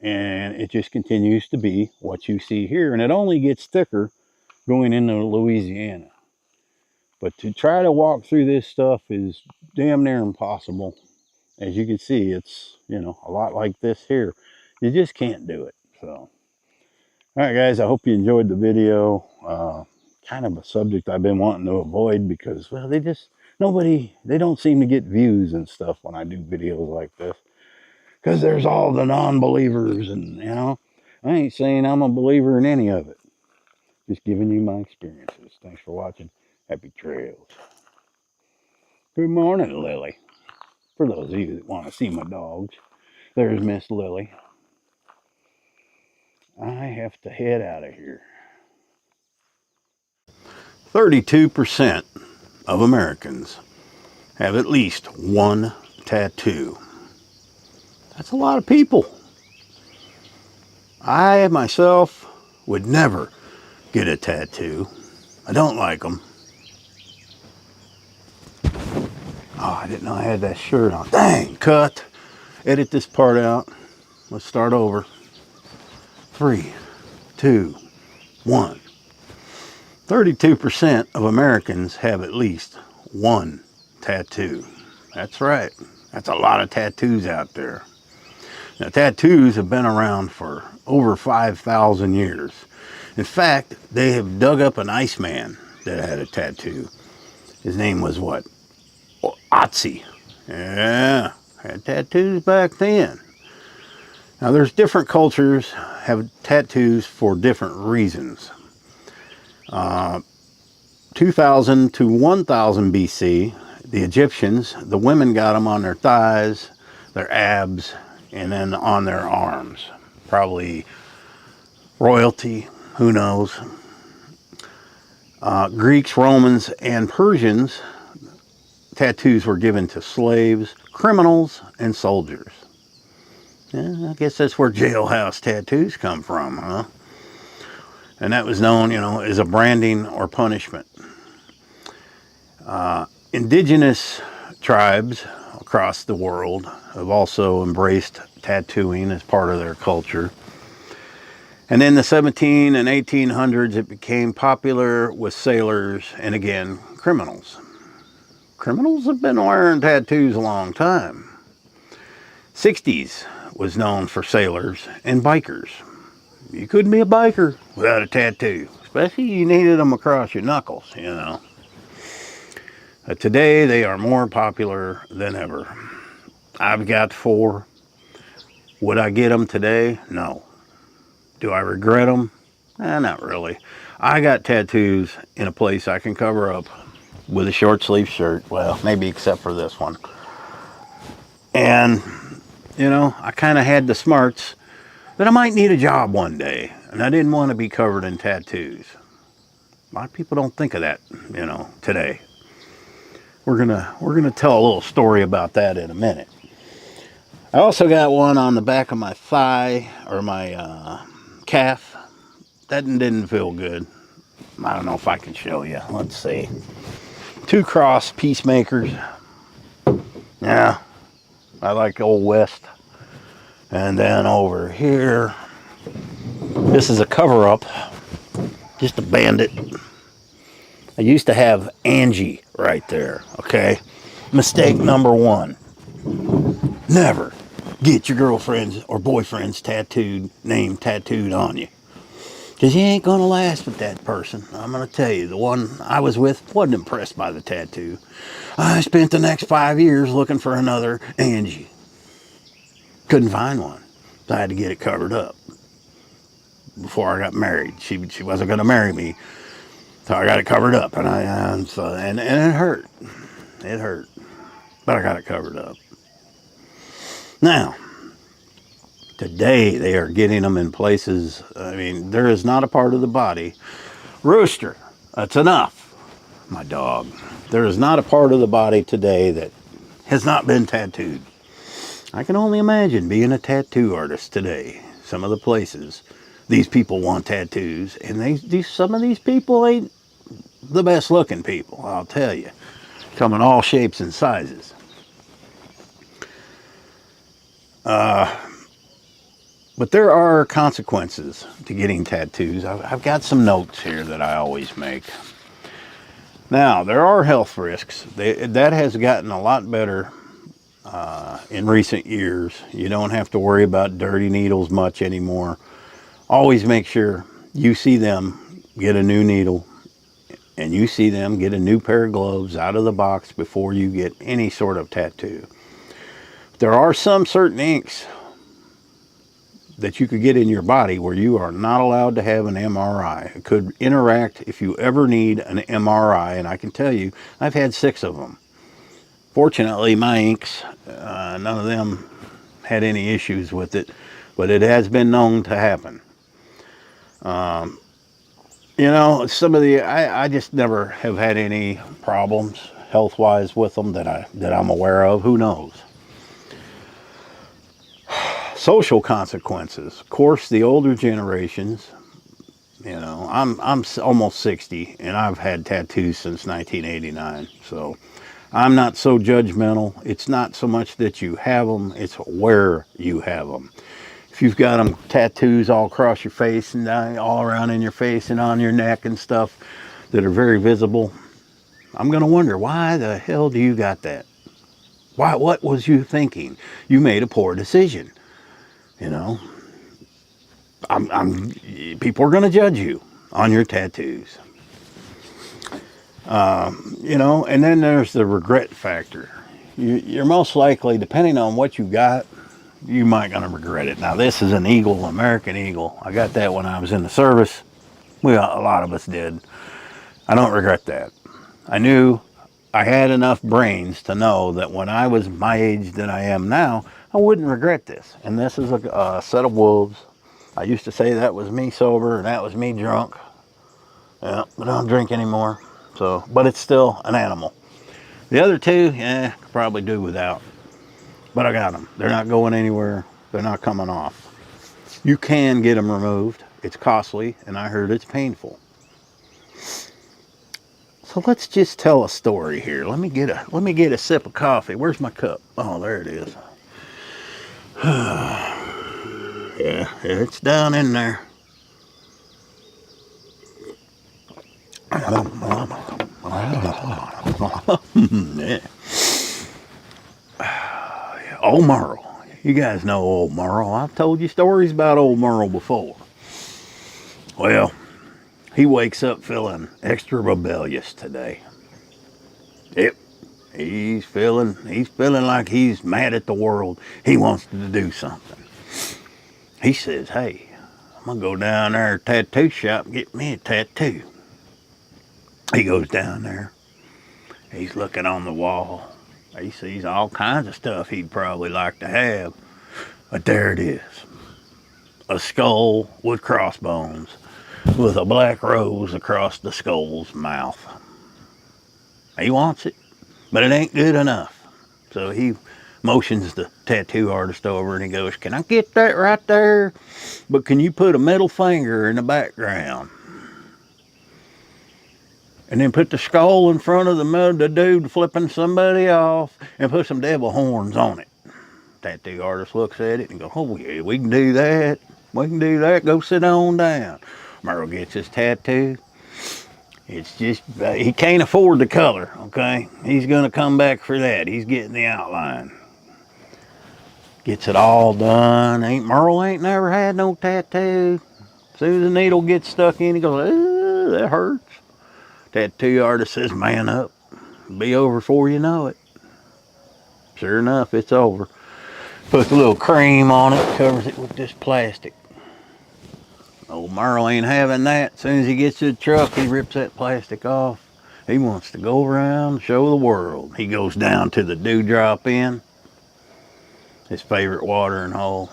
and it just continues to be what you see here, and it only gets thicker going into Louisiana. But to try to walk through this stuff is damn near impossible. As you can see, it's, a lot like this here. You just can't do it. So, all right, guys, I hope you enjoyed the video. Kind of a subject I've been wanting to avoid because, well, they don't seem to get views and stuff when I do videos like this. Because there's all the non-believers and, I ain't saying I'm a believer in any of it. Just giving you my experiences. Thanks for watching. Happy trails. Good morning, Lily. For those of you that want to see my dogs, there's Miss Lily. I have to head out of here. 32% of Americans have at least one tattoo. That's a lot of people. I myself would never get a tattoo. I don't like them. Oh, I didn't know I had that shirt on. Dang, cut. Edit this part out. Let's start over. 3, 2, 1. 32% of Americans have at least one tattoo. That's right. That's a lot of tattoos out there. Now, tattoos have been around for over 5,000 years. In fact, they have dug up an Iceman that had a tattoo. His name was what? Otzi. Yeah, had tattoos back then. Now, there's different cultures have tattoos for different reasons. 2000 to 1000 BC, the Egyptians, the women got them on their thighs, their abs, and then on their arms. Probably royalty, who knows. Greeks, Romans, and Persians, tattoos were given to slaves, criminals, and soldiers. Yeah, I guess that's where jailhouse tattoos come from, huh? And that was known, as a branding or punishment. Indigenous tribes across the world have also embraced tattooing as part of their culture. And in the 17 and 1800s, it became popular with sailors and, again, criminals. Criminals have been wearing tattoos a long time. 60s was known for sailors and bikers. You couldn't be a biker without a tattoo, especially you needed them across your knuckles, Today, they are more popular than ever. I've got 4. Would I get them today? No. Do I regret them? Not really. I got tattoos in a place I can cover up with a short sleeve shirt. Well, maybe except for this one. And, I kind of had the smarts that I might need a job one day. And I didn't want to be covered in tattoos. A lot of people don't think of that, today. We're gonna tell a little story about that in a minute. I also got one on the back of my thigh, or my calf. That didn't feel good. I don't know if I can show you. Let's see. 2 cross peacemakers. Yeah, I like Old West. And then over here, this is a cover-up, just a bandit. I used to have Angie right there, okay? Mistake number 1. Never get your girlfriend's or boyfriend's name tattooed on you. Because you ain't going to last with that person. I'm going to tell you, the one I was with wasn't impressed by the tattoo. I spent the next 5 years looking for another Angie. Couldn't find one. So I had to get it covered up before I got married. She wasn't going to marry me. So I got it covered up, and it hurt. It hurt, but I got it covered up. Now, today they are getting them in places. I mean, there is not a part of the body. Rooster, that's enough. My dog. There is not a part of the body today that has not been tattooed. I can only imagine being a tattoo artist today. Some of the places these people want tattoos, and some of these people ain't the best looking people, I'll tell you. Come in all shapes and sizes. But there are consequences to getting tattoos. I've got some notes here that I always make. Now, there are health risks. That has gotten a lot better in recent years. You don't have to worry about dirty needles much anymore. Always make sure you see them get a new needle and you see them get a new pair of gloves out of the box before you get any sort of tattoo. There are some certain inks that you could get in your body where you are not allowed to have an MRI. It could interact if you ever need an MRI, and I can tell you, I've had 6 of them. Fortunately, my inks, none of them had any issues with it, but it has been known to happen. Some of I just never have had any problems health-wise with them that I'm aware of. Who knows? Social consequences. Of course, the older generations, I'm almost 60 and I've had tattoos since 1989. So I'm not so judgmental. It's not so much that you have them, it's where you have them. If you've got them tattoos all across your face and all around in your face and on your neck and stuff that are very visible, I'm going to wonder, why the hell do you got that? What was you thinking? You made a poor decision. You know, people are going to judge you on your tattoos. You know, and then there's the regret factor. You're most likely, depending on what you got, you might gonna regret it. Now this is an eagle, American Eagle. I got that when I was in the service. Well, a lot of us did. I don't regret that. I knew I had enough brains to know that when I was my age that I am now, I wouldn't regret this. And this is a set of wolves. I used to say that was me sober and that was me drunk. Yeah, but I don't drink anymore. So, but it's still an animal. The other two, could probably do without. But I got them. They're not going anywhere. They're not coming off. You can get them removed. It's costly, and I heard it's painful. So let's just tell a story here. Let me get a sip of coffee. Where's my cup? Oh, there it is. Yeah, it's down in there. Yeah. Old Merle. You guys know old Merle. I've told you stories about old Merle before. Well, he wakes up feeling extra rebellious today. Yep. He's feeling like he's mad at the world. He wants to do something. He says, hey, I'm going to go down there to a tattoo shop and get me a tattoo. He goes down there. He's looking on the wall. He sees all kinds of stuff he'd probably like to have. But there it is. A skull with crossbones with a black rose across the skull's mouth. He wants it, but it ain't good enough. So he motions the tattoo artist over and he goes, can I get that right there? But can you put a middle finger in the background? And then put the skull in front of the dude flipping somebody off and put some devil horns on it. Tattoo artist looks at it and goes, oh yeah, we can do that. We can do that. Go sit on down. Merle gets his tattoo. It's just, he can't afford the color, okay? He's going to come back for that. He's getting the outline. Gets it all done. Merle ain't never had no tattoo. As soon as the needle gets stuck in, he goes, that hurts. Tattoo artist says, man up. Be over before you know it. Sure enough, it's over. Puts a little cream on it, covers it with this plastic. Old Merle ain't having that. As soon as he gets to the truck, he rips that plastic off. He wants to go around and show the world. He goes down to the Dewdrop Inn, his favorite watering hole.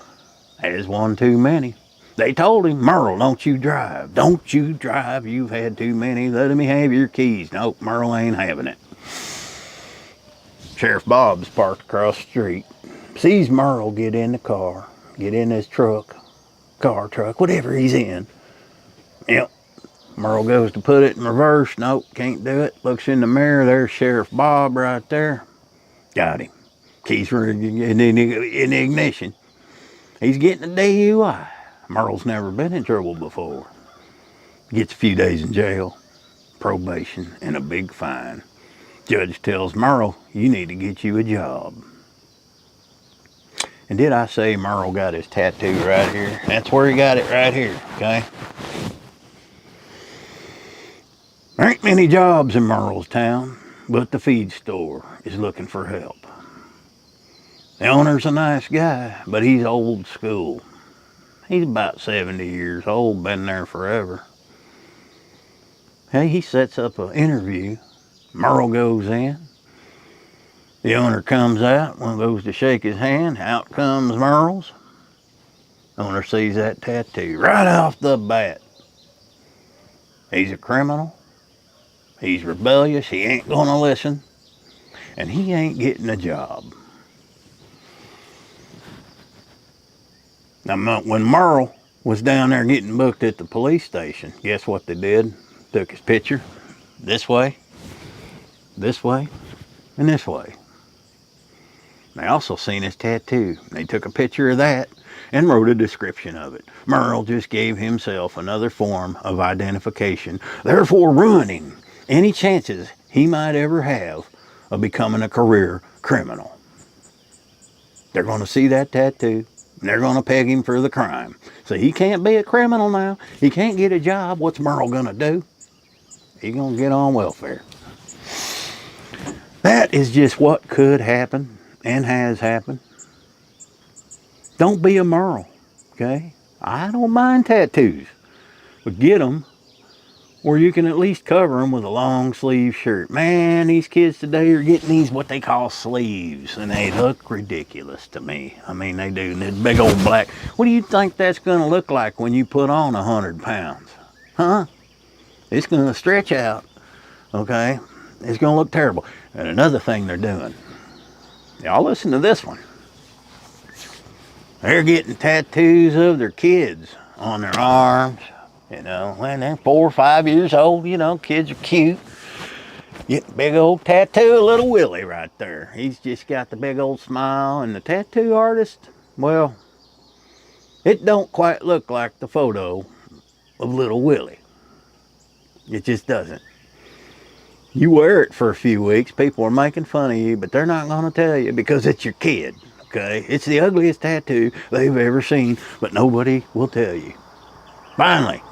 Has one too many. They told him, Merle, don't you drive. Don't you drive. You've had too many. Let me have your keys. Nope, Merle ain't having it. Sheriff Bob's parked across the street. Sees Merle get in the car, get in his truck, whatever he's in. Yep. Merle goes to put it in reverse. Nope, can't do it. Looks in the mirror. There's Sheriff Bob right there. Got him. Keys were in the ignition. He's getting a DUI. Merle's never been in trouble before. Gets a few days in jail, probation, and a big fine. Judge tells Merle, you need to get you a job. And did I say Merle got his tattoo right here? That's where he got it, right here, okay? There ain't many jobs in Merle's town, but the feed store is looking for help. The owner's a nice guy, but he's old school. He's about 70 years old, been there forever. Hey, he sets up an interview. Merle goes in. The owner comes out. One goes to shake his hand. Out comes Merle's. Owner sees that tattoo right off the bat. He's a criminal. He's rebellious. He ain't gonna listen. And he ain't getting a job. Now, when Merle was down there getting booked at the police station, guess what they did? Took his picture this way, and this way. They also seen his tattoo. They took a picture of that and wrote a description of it. Merle just gave himself another form of identification, therefore ruining any chances he might ever have of becoming a career criminal. They're going to see that tattoo. And they're going to peg him for the crime. So he can't be a criminal now. He can't get a job. What's Merle going to do? He's going to get on welfare. That is just what could happen and has happened. Don't be a Merle, okay? I don't mind tattoos, but get them where you can at least cover them with a long sleeve shirt. Man, these kids today are getting these what they call sleeves, and they look ridiculous to me. I mean, they do. And this big old black. What do you think that's going to look like when you put on 100 pounds? Huh? It's going to stretch out, okay? It's going to look terrible. And another thing they're doing, y'all listen to this one. They're getting tattoos of their kids on their arms. You know, when they're 4 or 5 years old, you know, kids are cute. Get a big old tattoo of little Willie right there. He's just got the big old smile. And the tattoo artist, well, it don't quite look like the photo of little Willie. It just doesn't. You wear it for a few weeks, people are making fun of you, but they're not going to tell you because it's your kid, okay? It's the ugliest tattoo they've ever seen, but nobody will tell you. Finally,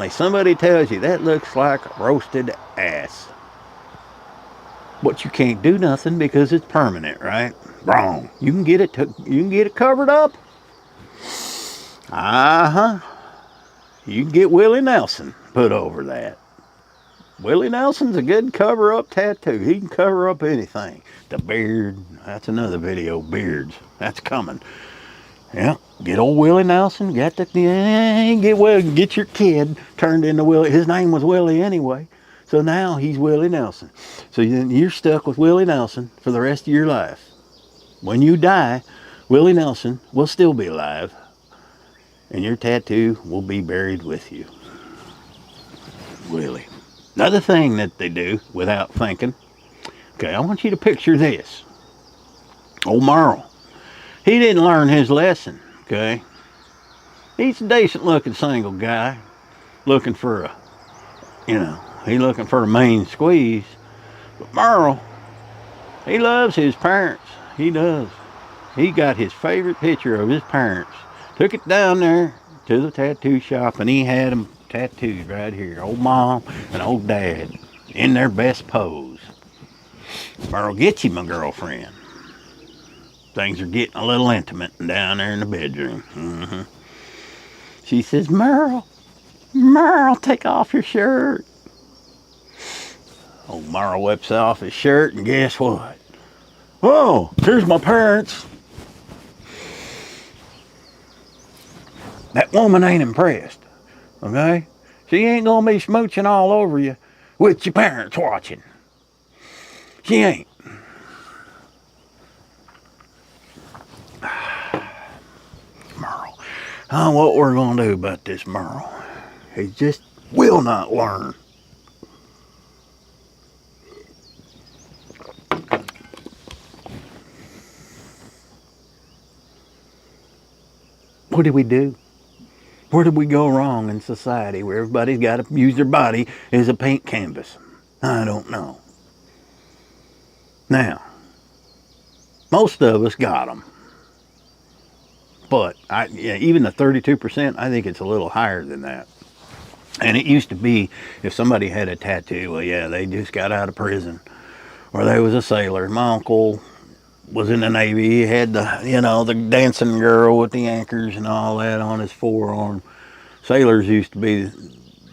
somebody tells you that looks like roasted ass. But you can't do nothing because it's permanent, right? Wrong. You can get it covered up. You can get Willie Nelson put over that. Willie Nelson's a good cover-up tattoo. He can cover up anything. The beard, that's another video. Beards, that's coming. Yeah, get old Willie Nelson. Get your kid turned into Willie. His name was Willie anyway, so now he's Willie Nelson. So then you're stuck with Willie Nelson for the rest of your life. When you die, Willie Nelson will still be alive, and your tattoo will be buried with you. Willie. Another thing that they do without thinking. Okay, I want you to picture this. Old Merle. He didn't learn his lesson, okay? He's a decent looking single guy. Looking for he's looking for a main squeeze. But Merle, he loves his parents. He does. He got his favorite picture of his parents. Took it down there to the tattoo shop and he had them tattooed right here. Old mom and old dad in their best pose. Merle gets him a girlfriend. Things are getting a little intimate down there in the bedroom. She says, Merle, take off your shirt. Old Merle whips off his shirt and guess what? Oh, here's my parents. That woman ain't impressed, okay? She ain't gonna be smooching all over you with your parents watching. She ain't. Merle. What we're gonna do about this Merle? He just will not learn. What did we do? Where did we go wrong in society where everybody's got to use their body as a paint canvas? I don't know. Now, most of us got them. But even the 32%, I think it's a little higher than that. And it used to be if somebody had a tattoo, well, yeah, they just got out of prison. Or they was a sailor. My uncle was in the Navy. He had the dancing girl with the anchors and all that on his forearm. Sailors used to be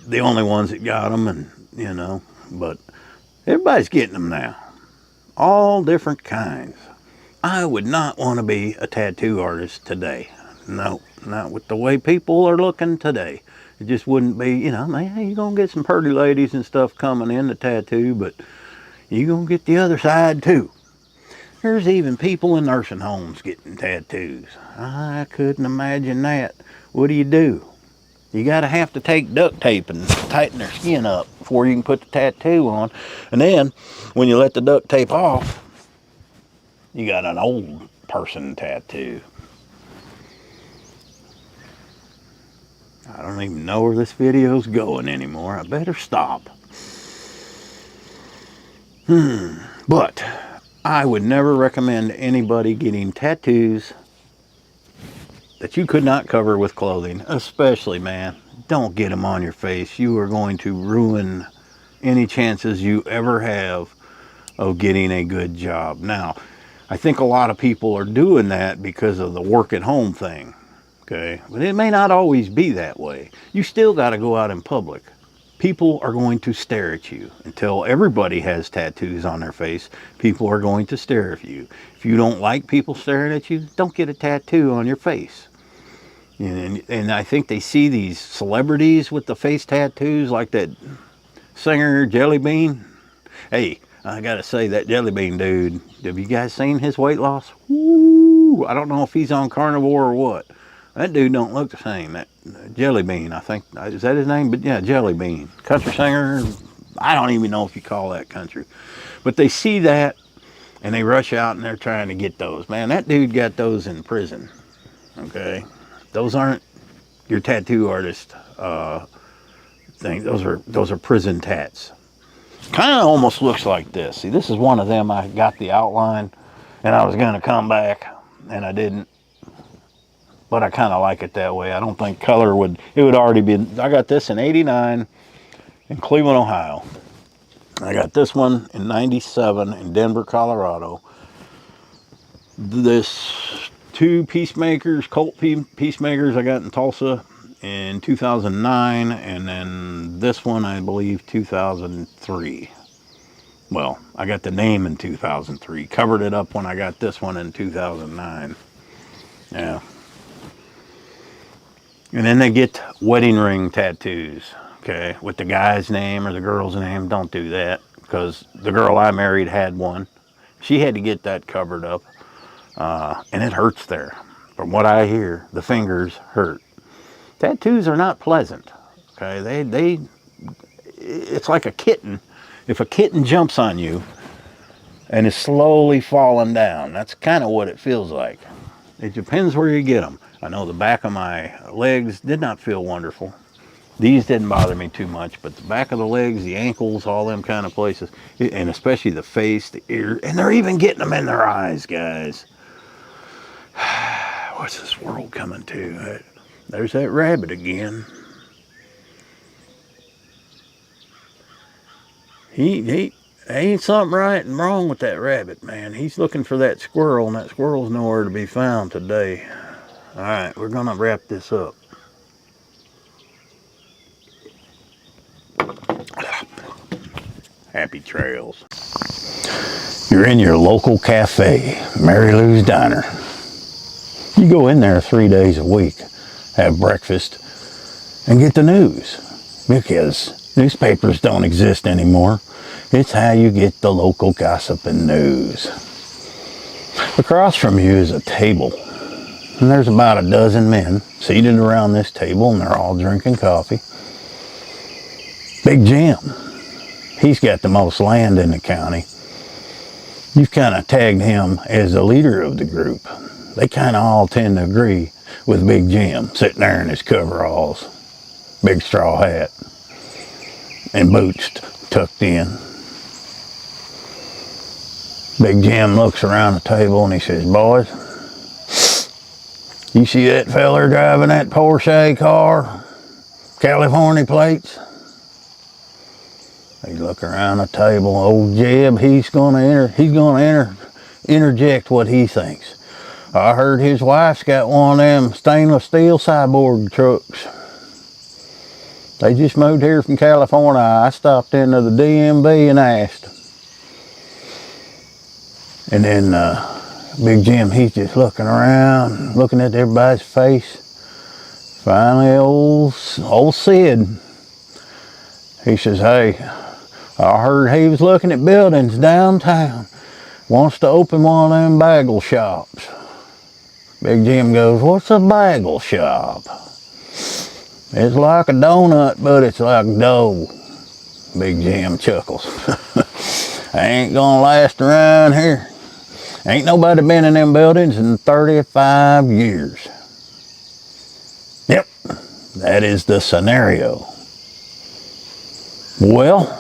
the only ones that got them, and but everybody's getting them now. All different kinds. I would not want to be a tattoo artist today. No, not with the way people are looking today. It just wouldn't be, man, you're going to get some pretty ladies and stuff coming in to tattoo, but you're going to get the other side too. There's even people in nursing homes getting tattoos. I couldn't imagine that. What do? You gotta have to take duct tape and tighten their skin up before you can put the tattoo on. And then, when you let the duct tape off, you got an old person tattoo. I don't even know where this video's going anymore. I better stop. But I would never recommend anybody getting tattoos that you could not cover with clothing, especially, man, don't get them on your face. You are going to ruin any chances you ever have of getting a good job. Now, I think a lot of people are doing that because of the work at home thing. Okay, but it may not always be that way. You still got to go out in public. People are going to stare at you. Until everybody has tattoos on their face, people are going to stare at you. If you don't like people staring at you, don't get a tattoo on your face. And I think they see these celebrities with the face tattoos, like that singer Jelly Bean. Hey, I gotta say, that Jelly Bean dude, have you guys seen his weight loss? Woo! I don't know if he's on carnivore or what. That dude don't look the same. That Jelly Bean, I think, is that his name? But yeah, Jelly Bean. Country singer. I don't even know if you call that country. But they see that and they rush out and they're trying to get those. Man, that dude got those in prison. Okay? Those aren't your tattoo artist thing. Those are prison tats. Kind of almost looks like this. See, this is one of them. I got the outline and I was going to come back and I didn't. But I kind of like it that way. I don't think color would, it would already be, I got this in 89 in Cleveland, Ohio. I got this one in 97 in Denver, Colorado. This two peacemakers, Colt peacemakers I got in Tulsa in 2009. And then this one, I believe, 2003. Well, I got the name in 2003. Covered it up when I got this one in 2009. Yeah. And then they get wedding ring tattoos, okay, with the guy's name or the girl's name. Don't do that, because the girl I married had one. She had to get that covered up, and it hurts there. From what I hear, the fingers hurt. Tattoos are not pleasant, okay? It's like a kitten. If a kitten jumps on you and is slowly falling down, that's kind of what it feels like. It depends where you get them. I know the back of my legs did not feel wonderful. These didn't bother me too much, but the back of the legs, the ankles, all them kind of places, and especially the face, the ear, and they're even getting them in their eyes, guys. What's this world coming to? There's that rabbit again. He ain't something right and wrong with that rabbit, man. He's looking for that squirrel, and that squirrel's nowhere to be found today. All right, we're gonna wrap this up. Happy trails. You're in your local cafe, Mary Lou's Diner. You go in there 3 days a week, have breakfast, and get the news. Because newspapers don't exist anymore. It's how you get the local gossip and news. Across from you is a table. And there's about a dozen men seated around this table, and they're all drinking coffee. Big Jim, he's got the most land in the county. You've kind of tagged him as the leader of the group. They kind of all tend to agree with Big Jim, sitting there in his coveralls, big straw hat, and boots tucked in. Big Jim looks around the table and he says, "Boys, you see that feller driving that Porsche car? California plates?" They look around the table. Old Jeb, he's gonna interject what he thinks. "I heard his wife's got one of them stainless steel cyborg trucks. They just moved here from California. I stopped into the DMV and asked." And then Big Jim, he's just looking around, looking at everybody's face. Finally, old Sid, he says, "Hey, I heard he was looking at buildings downtown. Wants to open one of them bagel shops." Big Jim goes, "What's a bagel shop?" "It's like a donut, but it's like dough." Big Jim chuckles. "I ain't gonna last around here. Ain't nobody been in them buildings in 35 years. Yep, that is the scenario. Well,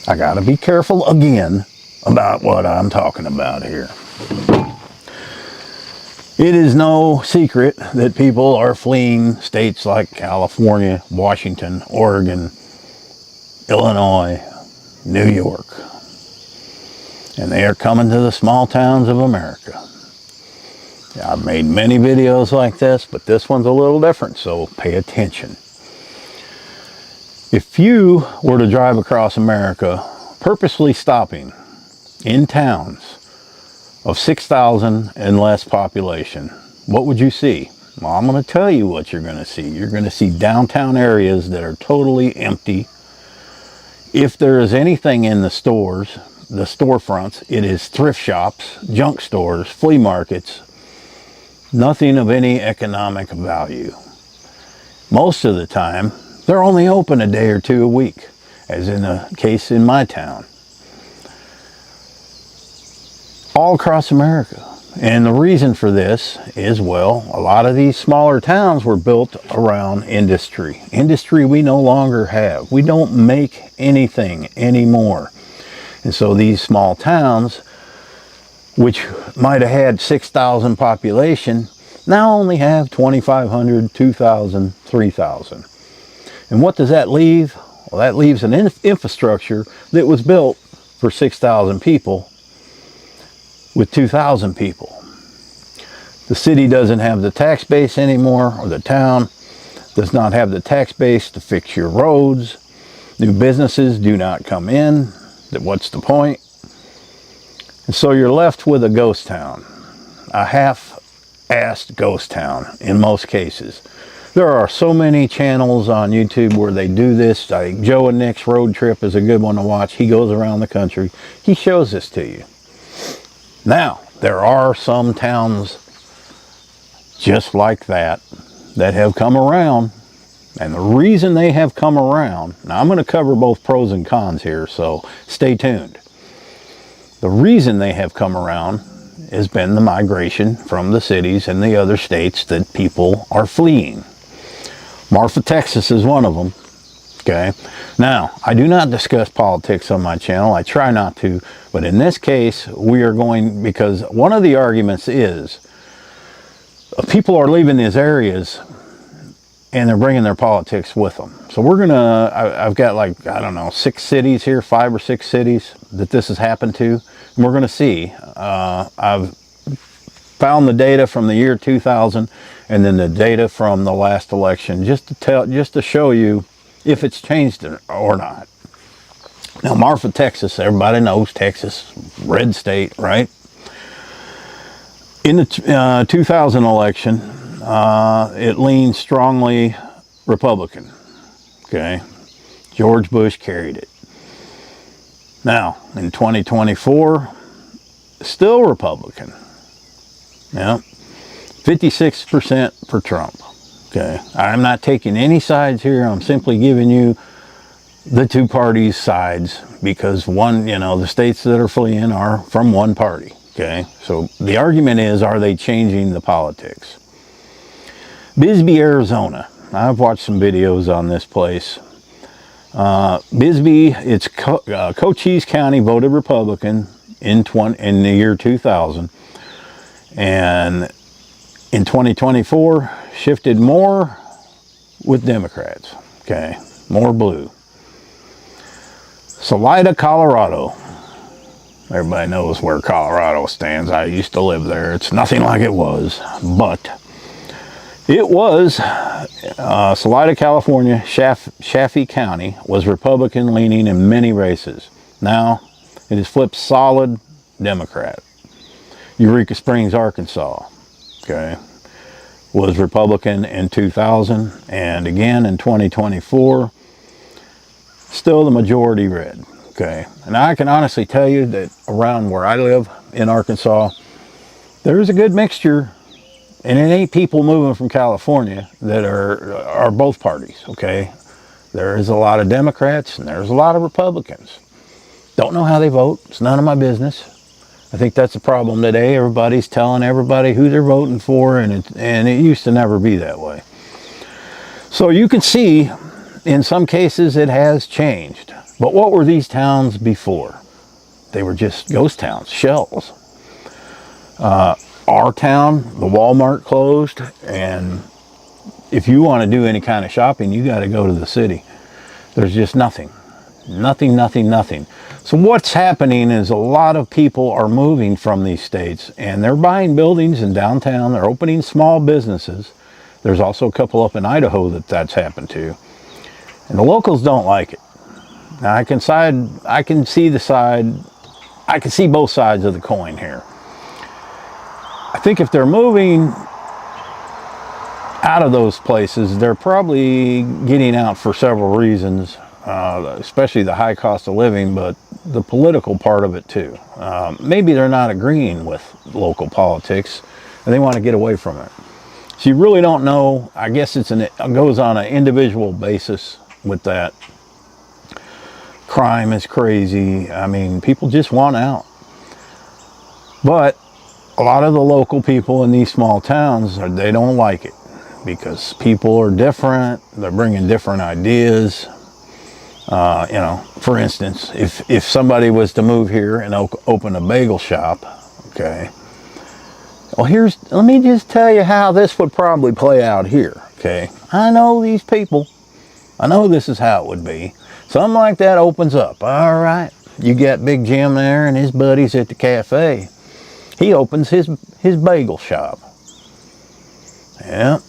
I gotta be careful again about what I'm talking about here. It is no secret that people are fleeing states like California, Washington, Oregon, Illinois, New York. And they are coming to the small towns of America. I've made many videos like this, but this one's a little different, so pay attention. If you were to drive across America, purposely stopping in towns of 6,000 and less population, what would you see? Well, I'm going to tell you what you're going to see. You're going to see downtown areas that are totally empty. If there is anything in the stores, the storefronts, it is thrift shops, junk stores, flea markets, nothing of any economic value. Most of the time, they're only open a day or two a week, as in the case in my town. All across America. And the reason for this is, well, a lot of these smaller towns were built around industry. Industry we no longer have. We don't make anything anymore. And so these small towns, which might have had 6,000 population, now only have 2,500, 2,000, 3,000. And what does that leave? Well, that leaves an infrastructure that was built for 6,000 people with 2,000 people. The city doesn't have the tax base anymore, or the town does not have the tax base to fix your roads. New businesses do not come in. What's the point? And so you're left with a ghost town, a half-assed ghost town in most cases. There are so many channels on YouTube where they do this. Like Joe and Nick's Road Trip is a good one to watch. He goes around the country. He shows this to you. Now, there are some towns just like that have come around. And the reason they have come around, now I'm going to cover both pros and cons here, so stay tuned. The reason they have come around has been the migration from the cities and the other states that people are fleeing. Marfa, Texas is one of them. Okay. Now, I do not discuss politics on my channel. I try not to. But in this case, we are going, because one of the arguments is people are leaving these areas and they're bringing their politics with them. So we're going to, I've got like, I don't know, 6 cities here, 5 or 6 cities that this has happened to. And we're going to see. I've found the data from the year 2000 and then the data from the last election just to show you if it's changed or not. Now, Marfa, Texas, everybody knows Texas, red state, right? In the 2000 election, it leaned strongly Republican, okay? George Bush carried it. Now, in 2024, still Republican. Yeah, 56% for Trump. Okay, I'm not taking any sides here. I'm simply giving you the two parties' sides because one, you know, the states that are fleeing are from one party. Okay, so the argument is, are they changing the politics? Bisbee, Arizona. I've watched some videos on this place. Bisbee, it's Cochise County voted Republican in the year 2000, and in 2024 shifted more with Democrats. Okay, more blue. Salida, Colorado. Everybody knows where Colorado stands. I used to live there. It's nothing like it was, but it was Salida, California, Chaffee County was Republican leaning in many races. Now it is flipped solid Democrat. Eureka Springs, Arkansas, okay, was Republican in 2000 and again in 2024, still the majority red. Okay, and I can honestly tell you that around where I live in Arkansas, there's a good mixture, and it ain't people moving from California that are both parties. Okay, there is a lot of Democrats and there's a lot of Republicans. Don't know how they vote. It's none of my business. I think that's the problem today. Everybody's telling everybody who they're voting for, and it used to never be that way. So you can see, in some cases, it has changed. But what were these towns before? They were just ghost towns, shells. Are our town, the Walmart closed, and if you want to do any kind of shopping, you got to go to the city. There's just nothing. Nothing, nothing, nothing. So what's happening is a lot of people are moving from these states, and they're buying buildings in downtown. They're opening small businesses. There's also a couple up in Idaho that's happened to. And the locals don't like it. Now I can see both sides of the coin here. I think if they're moving out of those places, they're probably getting out for several reasons, especially the high cost of living, but the political part of it too. Maybe they're not agreeing with local politics and they want to get away from it. So you really don't know. I guess it goes on an individual basis with that. Crime is crazy. I mean, people just want out. But a lot of the local people in these small towns, they don't like it because people are different. They're bringing different ideas. For instance, if somebody was to move here and open a bagel shop, okay. Well, let me just tell you how this would probably play out here, okay. I know these people. I know this is how it would be. Something like that opens up. All right. You got Big Jim there and his buddies at the cafe. He opens his bagel shop. Yeah.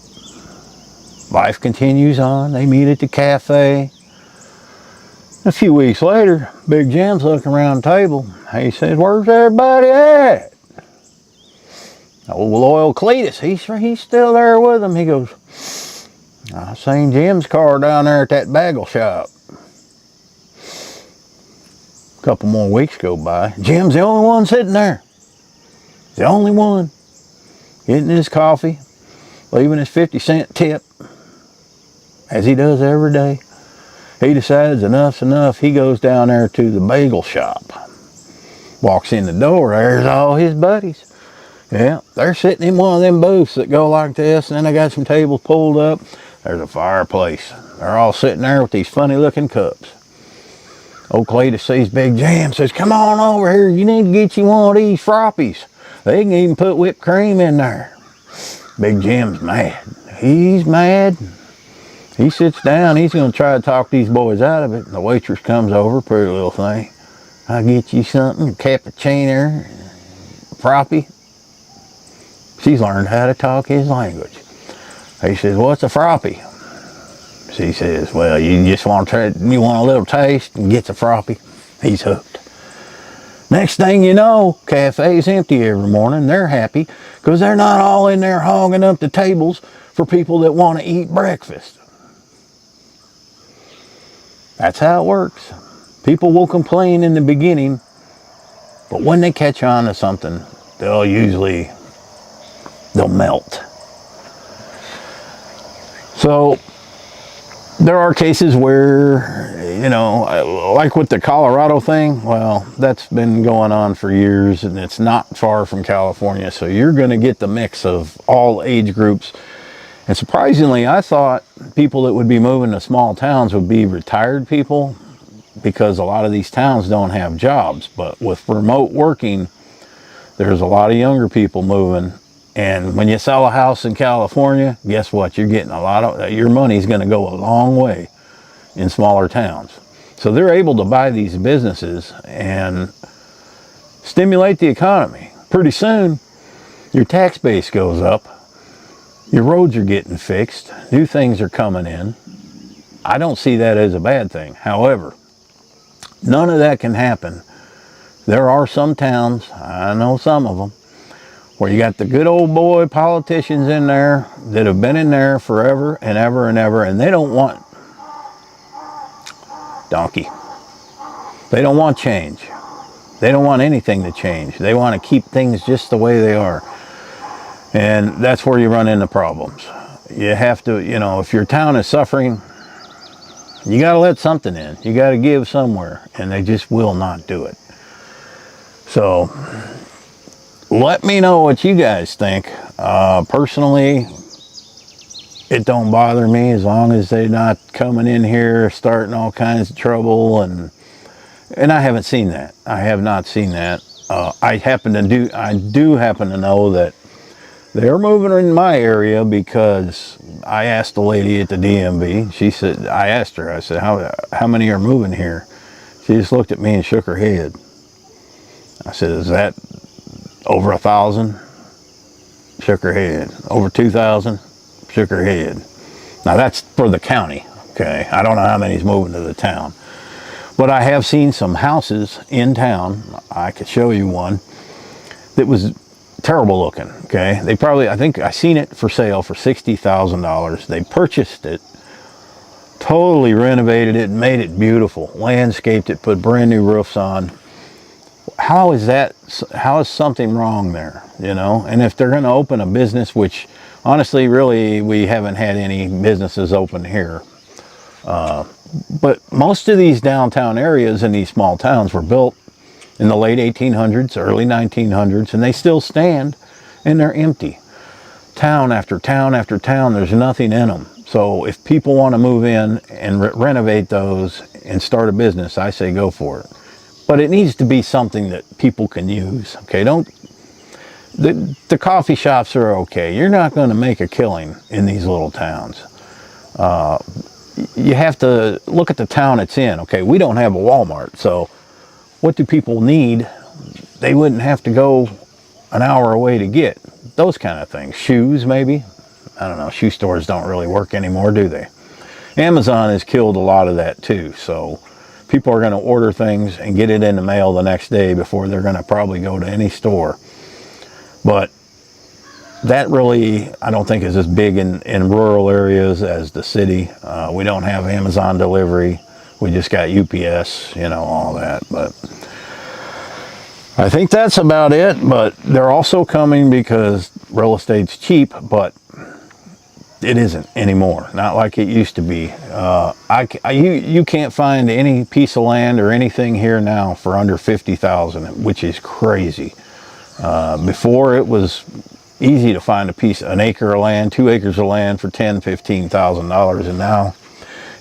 Life continues on. They meet at the cafe. A few weeks later, Big Jim's looking around the table. He says, "Where's everybody at?" Old loyal Cletus, he's still there with him. He goes, "I seen Jim's car down there at that bagel shop." A couple more weeks go by. Jim's the only one sitting there. The only one. Getting his coffee, leaving his 50-cent tip, as he does every day. He decides enough's enough. He goes down there to the bagel shop. Walks in the door. There's all his buddies. Yeah, they're sitting in one of them booths that go like this, and then they got some tables pulled up. There's a fireplace. They're all sitting there with these funny looking cups. Old Cletus sees Big Jim, says, "Come on over here. You need to get you one of these frappies. They can even put whipped cream in there." Big Jim's mad. He's mad. He sits down. He's going to try to talk these boys out of it. And the waitress comes over, pretty little thing. "I'll get you something, a cappuccino, frappy." She's learned how to talk his language. He says, "What's a frappy?" She says, "Well, you just want a little taste," and gets a frappy. He's hooked. Next thing you know, cafe's empty every morning. They're happy because they're not all in there hogging up the tables for people that want to eat breakfast. That's how it works. People will complain in the beginning, but when they catch on to something, they'll melt. So there are cases where, like with the Colorado thing, well, that's been going on for years and it's not far from California. So you're going to get the mix of all age groups. And surprisingly, I thought people that would be moving to small towns would be retired people because a lot of these towns don't have jobs. But with remote working, there's a lot of younger people moving. And when you sell a house in California, guess what? You're getting your money's going to go a long way in smaller towns. So they're able to buy these businesses and stimulate the economy. Pretty soon, your tax base goes up. Your roads are getting fixed. New things are coming in. I don't see that as a bad thing. However, none of that can happen. There are some towns, I know some of them, where you got the good old boy politicians in there that have been in there forever and ever and ever, and they don't want They don't want change. They don't want anything to change. They want to keep things just the way they are. And that's where you run into problems. You have to, if your town is suffering, you got to let something in. You got to give somewhere, and they just will not do it. So let me know what you guys think. Personally, it don't bother me as long as they're not coming in here starting all kinds of trouble, and I haven't seen that. I have not seen that. I do happen to know that They're moving in my area because I asked the lady at the DMV. She said, I asked her, I said, how many are moving here? She just looked at me and shook her head. I said, is that over 1,000? Shook her head. Over 2,000? Shook her head. Now that's for the county, okay? I don't know how many's moving to the town. But I have seen some houses in town. I could show you one that was terrible looking, okay? They probably, I think I seen it for sale for $60,000. They purchased it, totally renovated it, made it beautiful, landscaped it, put brand new roofs on. How is something wrong there, you know? And if they're going to open a business, which honestly, really, we haven't had any businesses open here. But most of these downtown areas in these small towns were built in the late 1800s, early 1900s, and they still stand, and they're empty. Town after town after town, there's nothing in them. So if people want to move in and renovate those and start a business, I say go for it. But it needs to be something that people can use, okay? The coffee shops are okay. You're not going to make a killing in these little towns. You have to look at the town it's in, okay? We don't have a Walmart, so what do people need? They wouldn't have to go an hour away to get those kind of things. Shoes, maybe. I don't know. Shoe stores don't really work anymore, do they? Amazon has killed a lot of that too. So people are going to order things and get it in the mail the next day before they're going to probably go to any store. But that really, I don't think, is as big in rural areas as the city. We don't have Amazon delivery. We just got UPS, you know, all that. But I think that's about it. But they're also coming because real estate's cheap, but it isn't anymore. Not like it used to be. You can't find any piece of land or anything here now for under $50,000, which is crazy. Before it was easy to find an acre of land, 2 acres of land for $10,000–$15,000, and now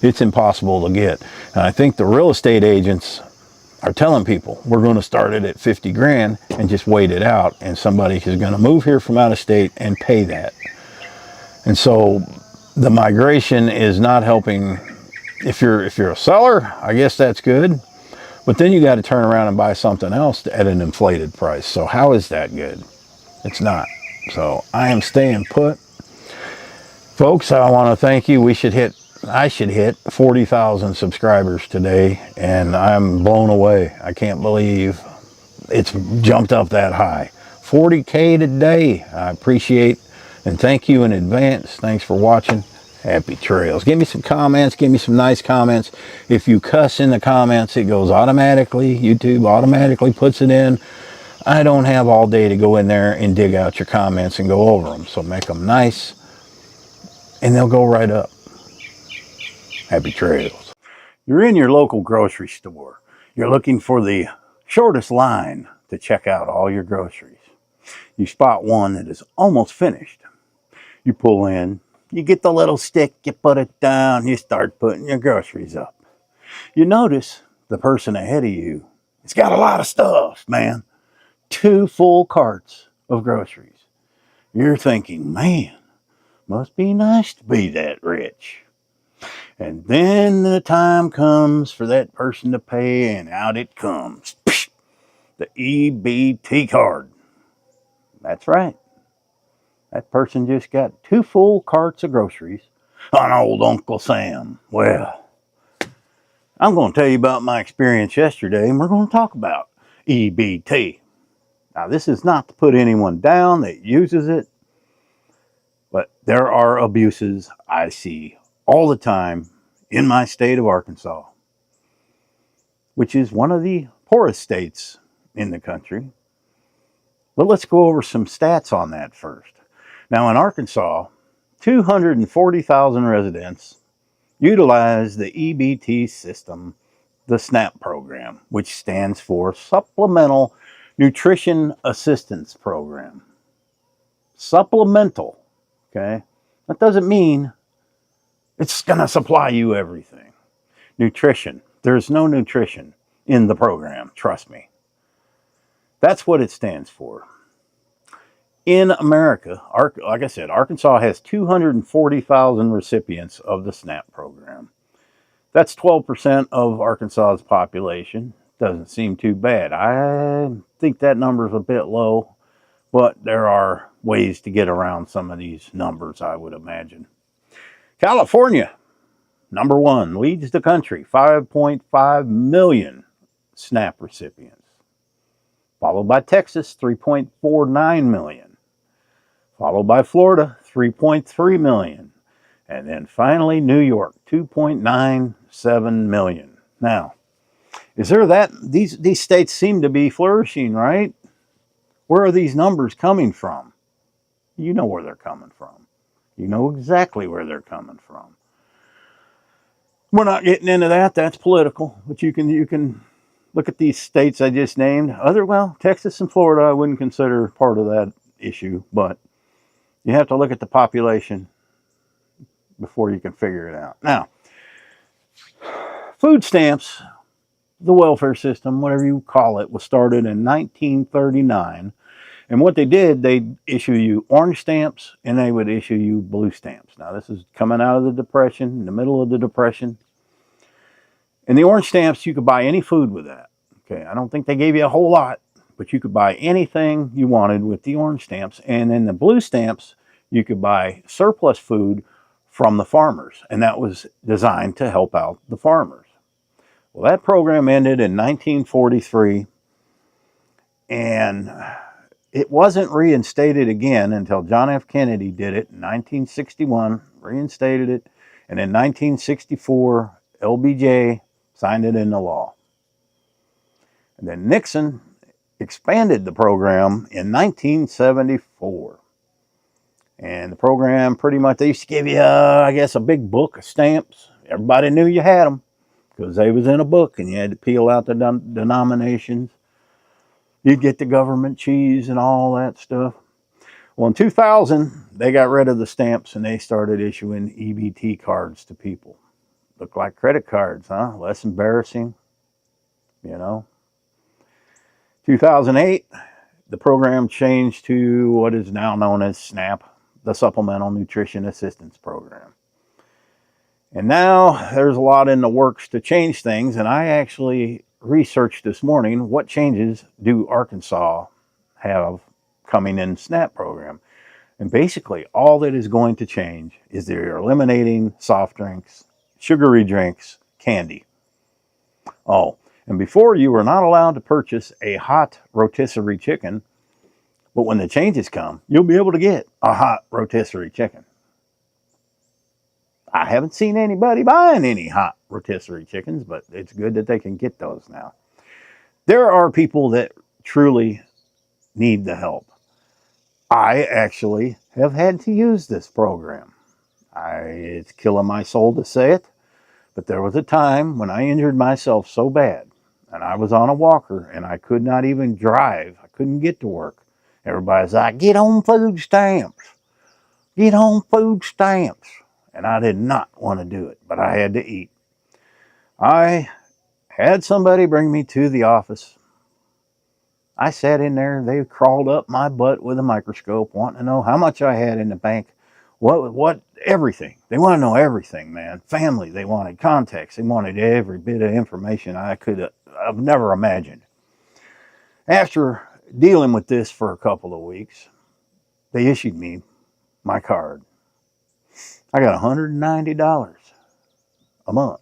it's impossible to get. And I think the real estate agents are telling people we're going to start it at 50 grand and just wait it out, and somebody is going to move here from out of state and pay that. And so the migration is not helping. If you're a seller, I guess that's good, but then you got to turn around and buy something else at an inflated price. So how is that good? It's not. So I am staying put. Folks, I want to thank you. I should hit 40,000 subscribers today, and I'm blown away. I can't believe it's jumped up that high. 40K today. I appreciate and thank you in advance. Thanks for watching. Happy trails. Give me some comments. Give me some nice comments. If you cuss in the comments, it goes automatically. YouTube automatically puts it in. I don't have all day to go in there and dig out your comments and go over them. So make them nice, and they'll go right up. Happy trails. You're in your local grocery store. You're looking for the shortest line to check out all your groceries. You spot one that is almost finished. You pull in, you get the little stick, you put it down, you start putting your groceries up. You notice the person ahead of you, it's got a lot of stuff, man. 2 full carts of groceries. You're thinking, man, must be nice to be that rich. And then the time comes for that person to pay, and out it comes. The EBT card. That's right. That person just got 2 full carts of groceries on old Uncle Sam. Well, I'm going to tell you about my experience yesterday, and we're going to talk about EBT. Now, this is not to put anyone down that uses it, but there are abuses I see all the time in my state of Arkansas, which is one of the poorest states in the country. But let's go over some stats on that first. Now, in Arkansas, 240,000 residents utilize the EBT system, the SNAP program, which stands for Supplemental Nutrition Assistance Program. Supplemental, okay? That doesn't mean it's going to supply you everything. Nutrition. There's no nutrition in the program, trust me. That's what it stands for. In America, like I said, Arkansas has 240,000 recipients of the SNAP program. That's 12% of Arkansas's population. Doesn't seem too bad. I think that number is a bit low, but there are ways to get around some of these numbers, I would imagine. California, number one, leads the country, 5.5 million SNAP recipients. Followed by Texas, 3.49 million. Followed by Florida, 3.3 million. And then finally, New York, 2.97 million. Now, is there that? These states seem to be flourishing, right? Where are these numbers coming from? You know where they're coming from. You know exactly where they're coming from. We're not getting into that. That's political. But you can look at these states I just named. Texas and Florida I wouldn't consider part of that issue, but you have to look at the population before you can figure it out. Now, food stamps, the welfare system, whatever you call it, was started in 1939. And what they did, they'd issue you orange stamps and they would issue you blue stamps. Now, this is coming out of the Depression, in the middle of the Depression. And the orange stamps, you could buy any food with that. Okay, I don't think they gave you a whole lot, but you could buy anything you wanted with the orange stamps. And then the blue stamps, you could buy surplus food from the farmers. And that was designed to help out the farmers. Well, that program ended in 1943. And it wasn't reinstated again until John F. Kennedy did it in 1961, reinstated it. And in 1964, LBJ signed it into law. And then Nixon expanded the program in 1974. And the program pretty much, they used to give you, a big book of stamps. Everybody knew you had them because they was in a book and you had to peel out the denominations. You'd get the government cheese and all that stuff. Well, in 2000, they got rid of the stamps and they started issuing EBT cards to people. Look like credit cards, huh? Less embarrassing, 2008, the program changed to what is now known as SNAP, the Supplemental Nutrition Assistance Program. And now there's a lot in the works to change things, and I actually researched this morning what changes do Arkansas have coming in SNAP program. And basically all that is going to change is they're eliminating soft drinks, sugary drinks, candy. Oh, and before you were not allowed to purchase a hot rotisserie chicken, but when the changes come, you'll be able to get a hot rotisserie chicken. I haven't seen anybody buying any hot rotisserie chickens, but it's good that they can get those now. There are people that truly need the help. I actually have had to use this program. It's killing my soul to say it, but there was a time when I injured myself so bad, and I was on a walker, and I could not even drive. I couldn't get to work. Everybody's like, get on food stamps. Get on food stamps. And I did not want to do it, but I had to eat. I had somebody bring me to the office. I sat in there. They crawled up my butt with a microscope, wanting to know how much I had in the bank. What, everything. They want to know everything, man. Family, they wanted contacts. They wanted every bit of information I've never imagined. After dealing with this for a couple of weeks, they issued me my card. I got $190 a month.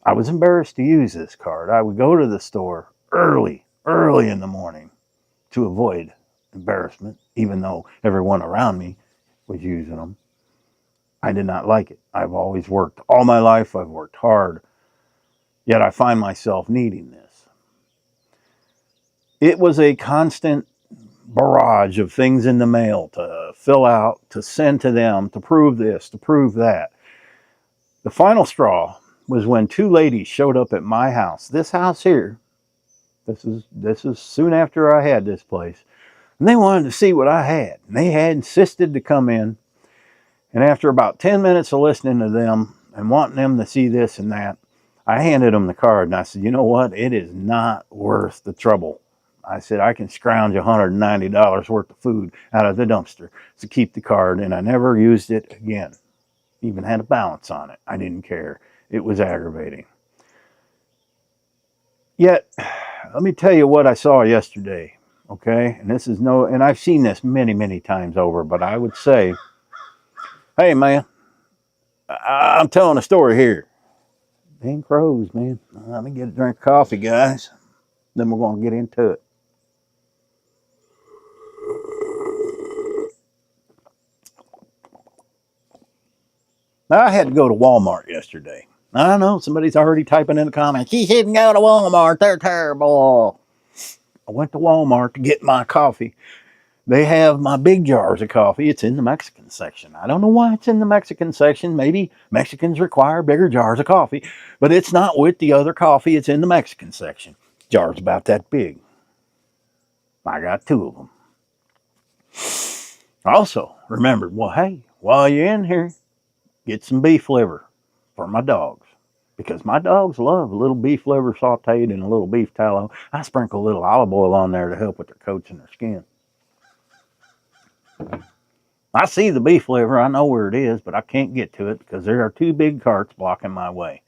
I was embarrassed to use this card. I would go to the store early in the morning to avoid embarrassment, even though everyone around me was using them. I did not like it. I've always worked all my life. I've worked hard. Yet I find myself needing this. It was a constant barrage of things in the mail to fill out, to send to them, to prove this, to prove that. The final straw was when two ladies showed up at my house. This house here, this is soon after I had this place. And they wanted to see what I had. And they had insisted to come in. And after about 10 minutes of listening to them and wanting them to see this and that, I handed them the card and I said, you know what? It is not worth the trouble. I said, I can scrounge $190 worth of food out of the dumpster to keep the card, and I never used it again. Even had a balance on it. I didn't care. It was aggravating. Yet, let me tell you what I saw yesterday, okay? And I've seen this many, many times over, but I would say, hey, man, I'm telling a story here. Dang crows, man. Let me get a drink of coffee, guys. Then we're going to get into it. Now, I had to go to Walmart yesterday. I know somebody's already typing in the comments. You shouldn't go to Walmart. They're terrible. I went to Walmart to get my coffee. They have my big jars of coffee. It's in the Mexican section. I don't know why it's in the Mexican section. Maybe Mexicans require bigger jars of coffee, but it's not with the other coffee. It's in the Mexican section. Jars about that big. I got 2 of them. Also, remembered, well, hey, while you're in here, get some beef liver for my dogs. Because my dogs love a little beef liver sauteed and a little beef tallow. I sprinkle a little olive oil on there to help with their coats and their skin. I see the beef liver. I know where it is, but I can't get to it because there are 2 big carts blocking my way.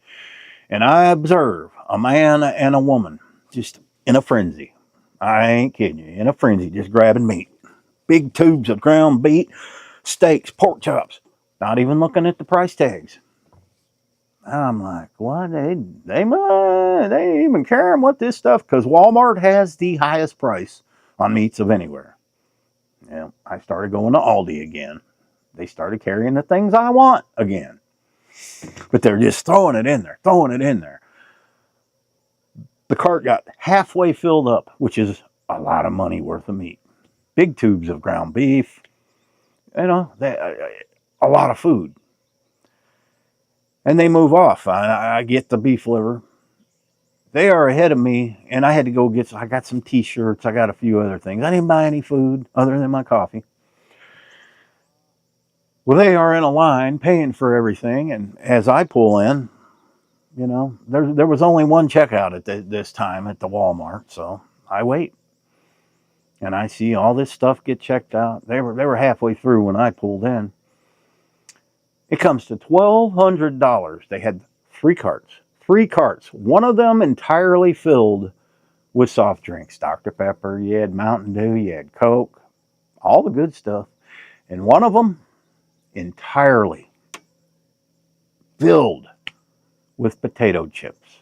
And I observe a man and a woman just in a frenzy. I ain't kidding you. In a frenzy, just grabbing meat. Big tubes of ground beef, steaks, pork chops. Not even looking at the price tags. I'm like, what? They ain't even caring what this stuff, because Walmart has the highest price on meats of anywhere. Yeah, I started going to Aldi again. They started carrying the things I want again. But they're just throwing it in there, throwing it in there. The cart got halfway filled up, which is a lot of money worth of meat. Big tubes of ground beef, a lot of food. And they move off. I get the beef liver. They are ahead of me, and I had to go I got some t-shirts. I got a few other things. I didn't buy any food other than my coffee. Well, they are in a line paying for everything, and as I pull in, there was only one checkout at this time at the Walmart, so I wait. And I see all this stuff get checked out. They were halfway through when I pulled in. It comes to $1,200. They had 3 carts. 3 carts. One of them entirely filled with soft drinks. Dr. Pepper, you had Mountain Dew, you had Coke, all the good stuff. And one of them entirely filled with potato chips.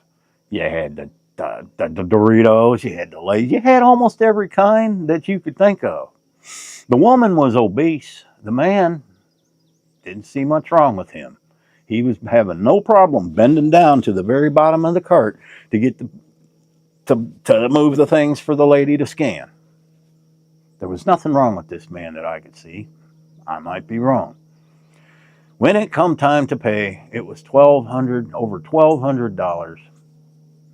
You had the Doritos, you had the Lay's, you had almost every kind that you could think of. The woman was obese. The man, didn't see much wrong with him. He was having no problem bending down to the very bottom of the cart to get to move the things for the lady to scan. There was nothing wrong with this man that I could see. I might be wrong. When it come time to pay, it was over $1,200.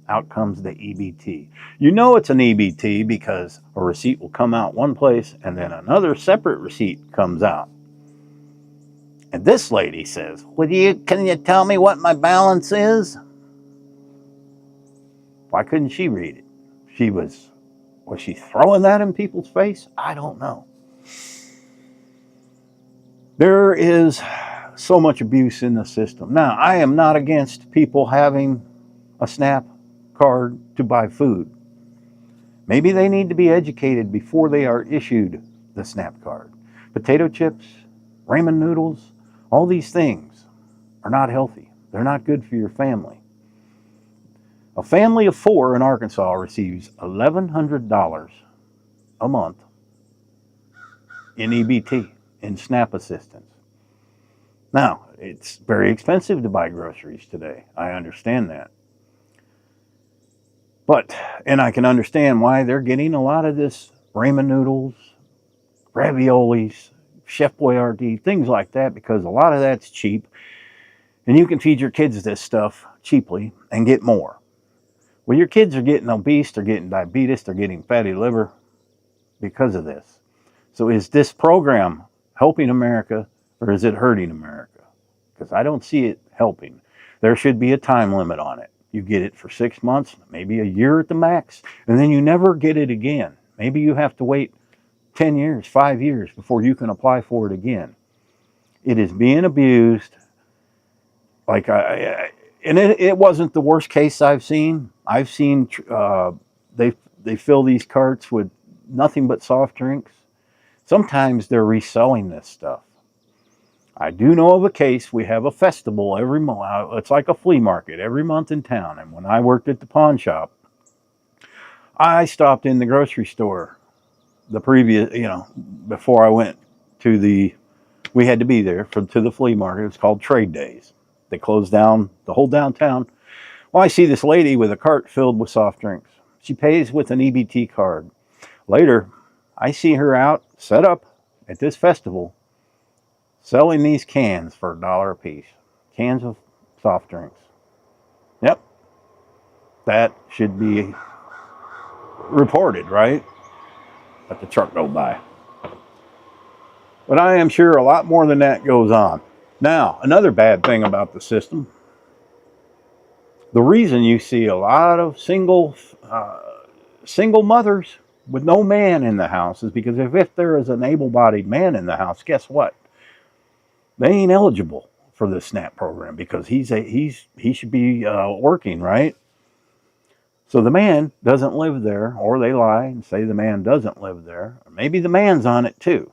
Out comes the EBT. You know it's an EBT because a receipt will come out one place and then another separate receipt comes out. And this lady says, can you tell me what my balance is? Why couldn't she read it? Was she throwing that in people's face? I don't know. There is so much abuse in the system. Now, I am not against people having a SNAP card to buy food. Maybe they need to be educated before they are issued the SNAP card. Potato chips, ramen noodles, all these things are not healthy. They're not good for your family. A family of 4 in Arkansas receives $1,100 a month in EBT, in SNAP assistance. Now, it's very expensive to buy groceries today. I understand that. And I can understand why they're getting a lot of this ramen noodles, raviolis, Chef Boyardee, things like that, because a lot of that's cheap. And you can feed your kids this stuff cheaply and get more. Well, your kids are getting obese, they're getting diabetes, they're getting fatty liver because of this. So is this program helping America or is it hurting America? Because I don't see it helping. There should be a time limit on it. You get it for 6 months, maybe a year at the max, and then you never get it again. Maybe you have to wait 10 years, 5 years before you can apply for it again. It is being abused. Like and it wasn't the worst case I've seen. I've seen they fill these carts with nothing but soft drinks. Sometimes they're reselling this stuff. I do know of a case. We have a festival every month. It's like a flea market every month in town. And when I worked at the pawn shop, I stopped in the grocery store the previous, before I went to we had to be there to the flea market. It's called Trade Days. They closed down the whole downtown. Well, I see this lady with a cart filled with soft drinks. She pays with an EBT card. Later, I see her out set up at this festival selling these cans for $1 a piece. Cans of soft drinks. Yep. That should be reported, right? Let the truck go by. But I am sure a lot more than that goes on. Now, another bad thing about the system, the reason you see a lot of single mothers with no man in the house is because if there is an able-bodied man in the house, guess what? They ain't eligible for the SNAP program because he should be working, right? So the man doesn't live there, or they lie and say the man doesn't live there. Or maybe the man's on it too.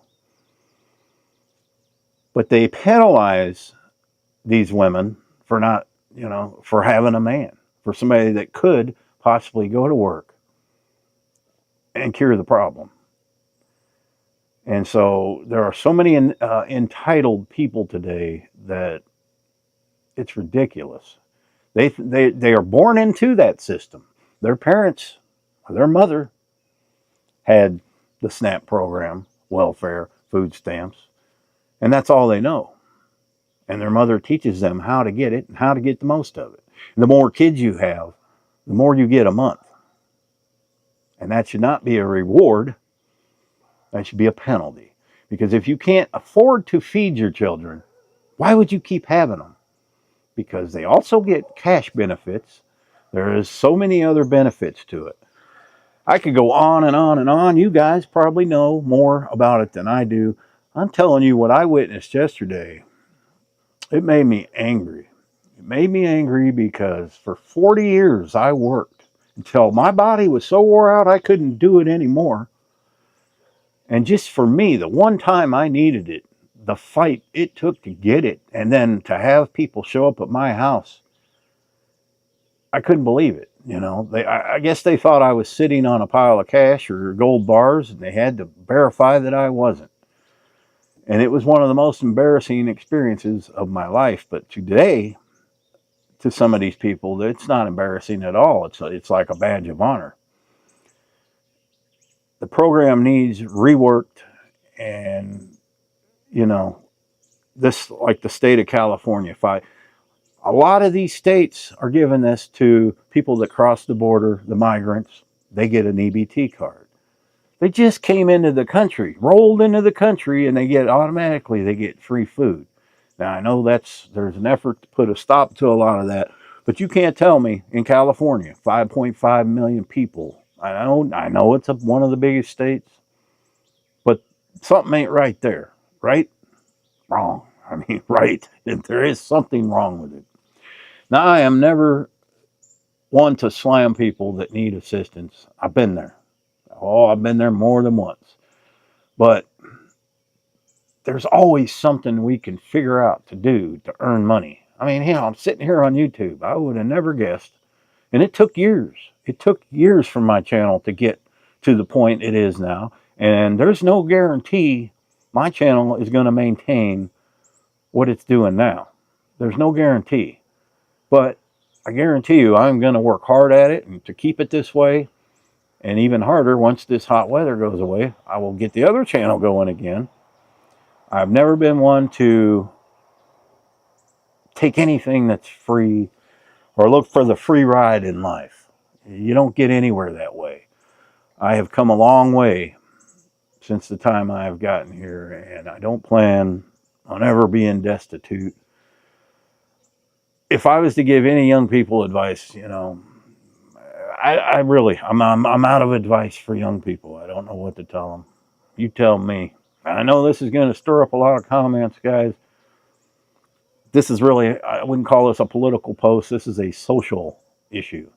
But they penalize these women for not, for having a man, for somebody that could possibly go to work and cure the problem. And so there are so many entitled people today that it's ridiculous. They are born into that system. Their parents, or their mother, had the SNAP program, welfare, food stamps, and that's all they know. And their mother teaches them how to get it and how to get the most of it. And the more kids you have, the more you get a month. And that should not be a reward. That should be a penalty. Because if you can't afford to feed your children, why would you keep having them? Because they also get cash benefits. There is so many other benefits to it. I could go on and on and on. You guys probably know more about it than I do. I'm telling you what I witnessed yesterday. It made me angry. It made me angry because for 40 years I worked until my body was so wore out I couldn't do it anymore. And just for me, the one time I needed it, the fight it took to get it, and then to have people show up at my house, I couldn't believe it. I guess they thought I was sitting on a pile of cash or gold bars, and they had to verify that I wasn't. And it was one of the most embarrassing experiences of my life. But today, to some of these people, it's not embarrassing at all. It's like a badge of honor. The program needs reworked, and this, like the state of California, a lot of these states are giving this to people that cross the border, the migrants. They get an EBT card. They just came into the country, rolled into the country, and they get free food. Now, I know there's an effort to put a stop to a lot of that, but you can't tell me in California, 5.5 million people. I know it's one of the biggest states, but something ain't right there. Right? Wrong. Right. There is something wrong with it. Now, I am never one to slam people that need assistance. I've been there. Oh, I've been there more than once. But there's always something we can figure out to do to earn money. I'm sitting here on YouTube. I would have never guessed. And it took years. It took years for my channel to get to the point it is now. And there's no guarantee my channel is going to maintain what it's doing now. There's no guarantee. But I guarantee you I'm going to work hard at it and to keep it this way. And even harder, once this hot weather goes away, I will get the other channel going again. I've never been one to take anything that's free or look for the free ride in life. You don't get anywhere that way. I have come a long way since the time I have gotten here, and I don't plan on ever being destitute. if I was to give any young people advice, you know, I'm out of advice for young people. I don't know what to tell them. You tell me. I know this is going to stir up a lot of comments, guys. This is really, I wouldn't call this a political post. This is a social issue.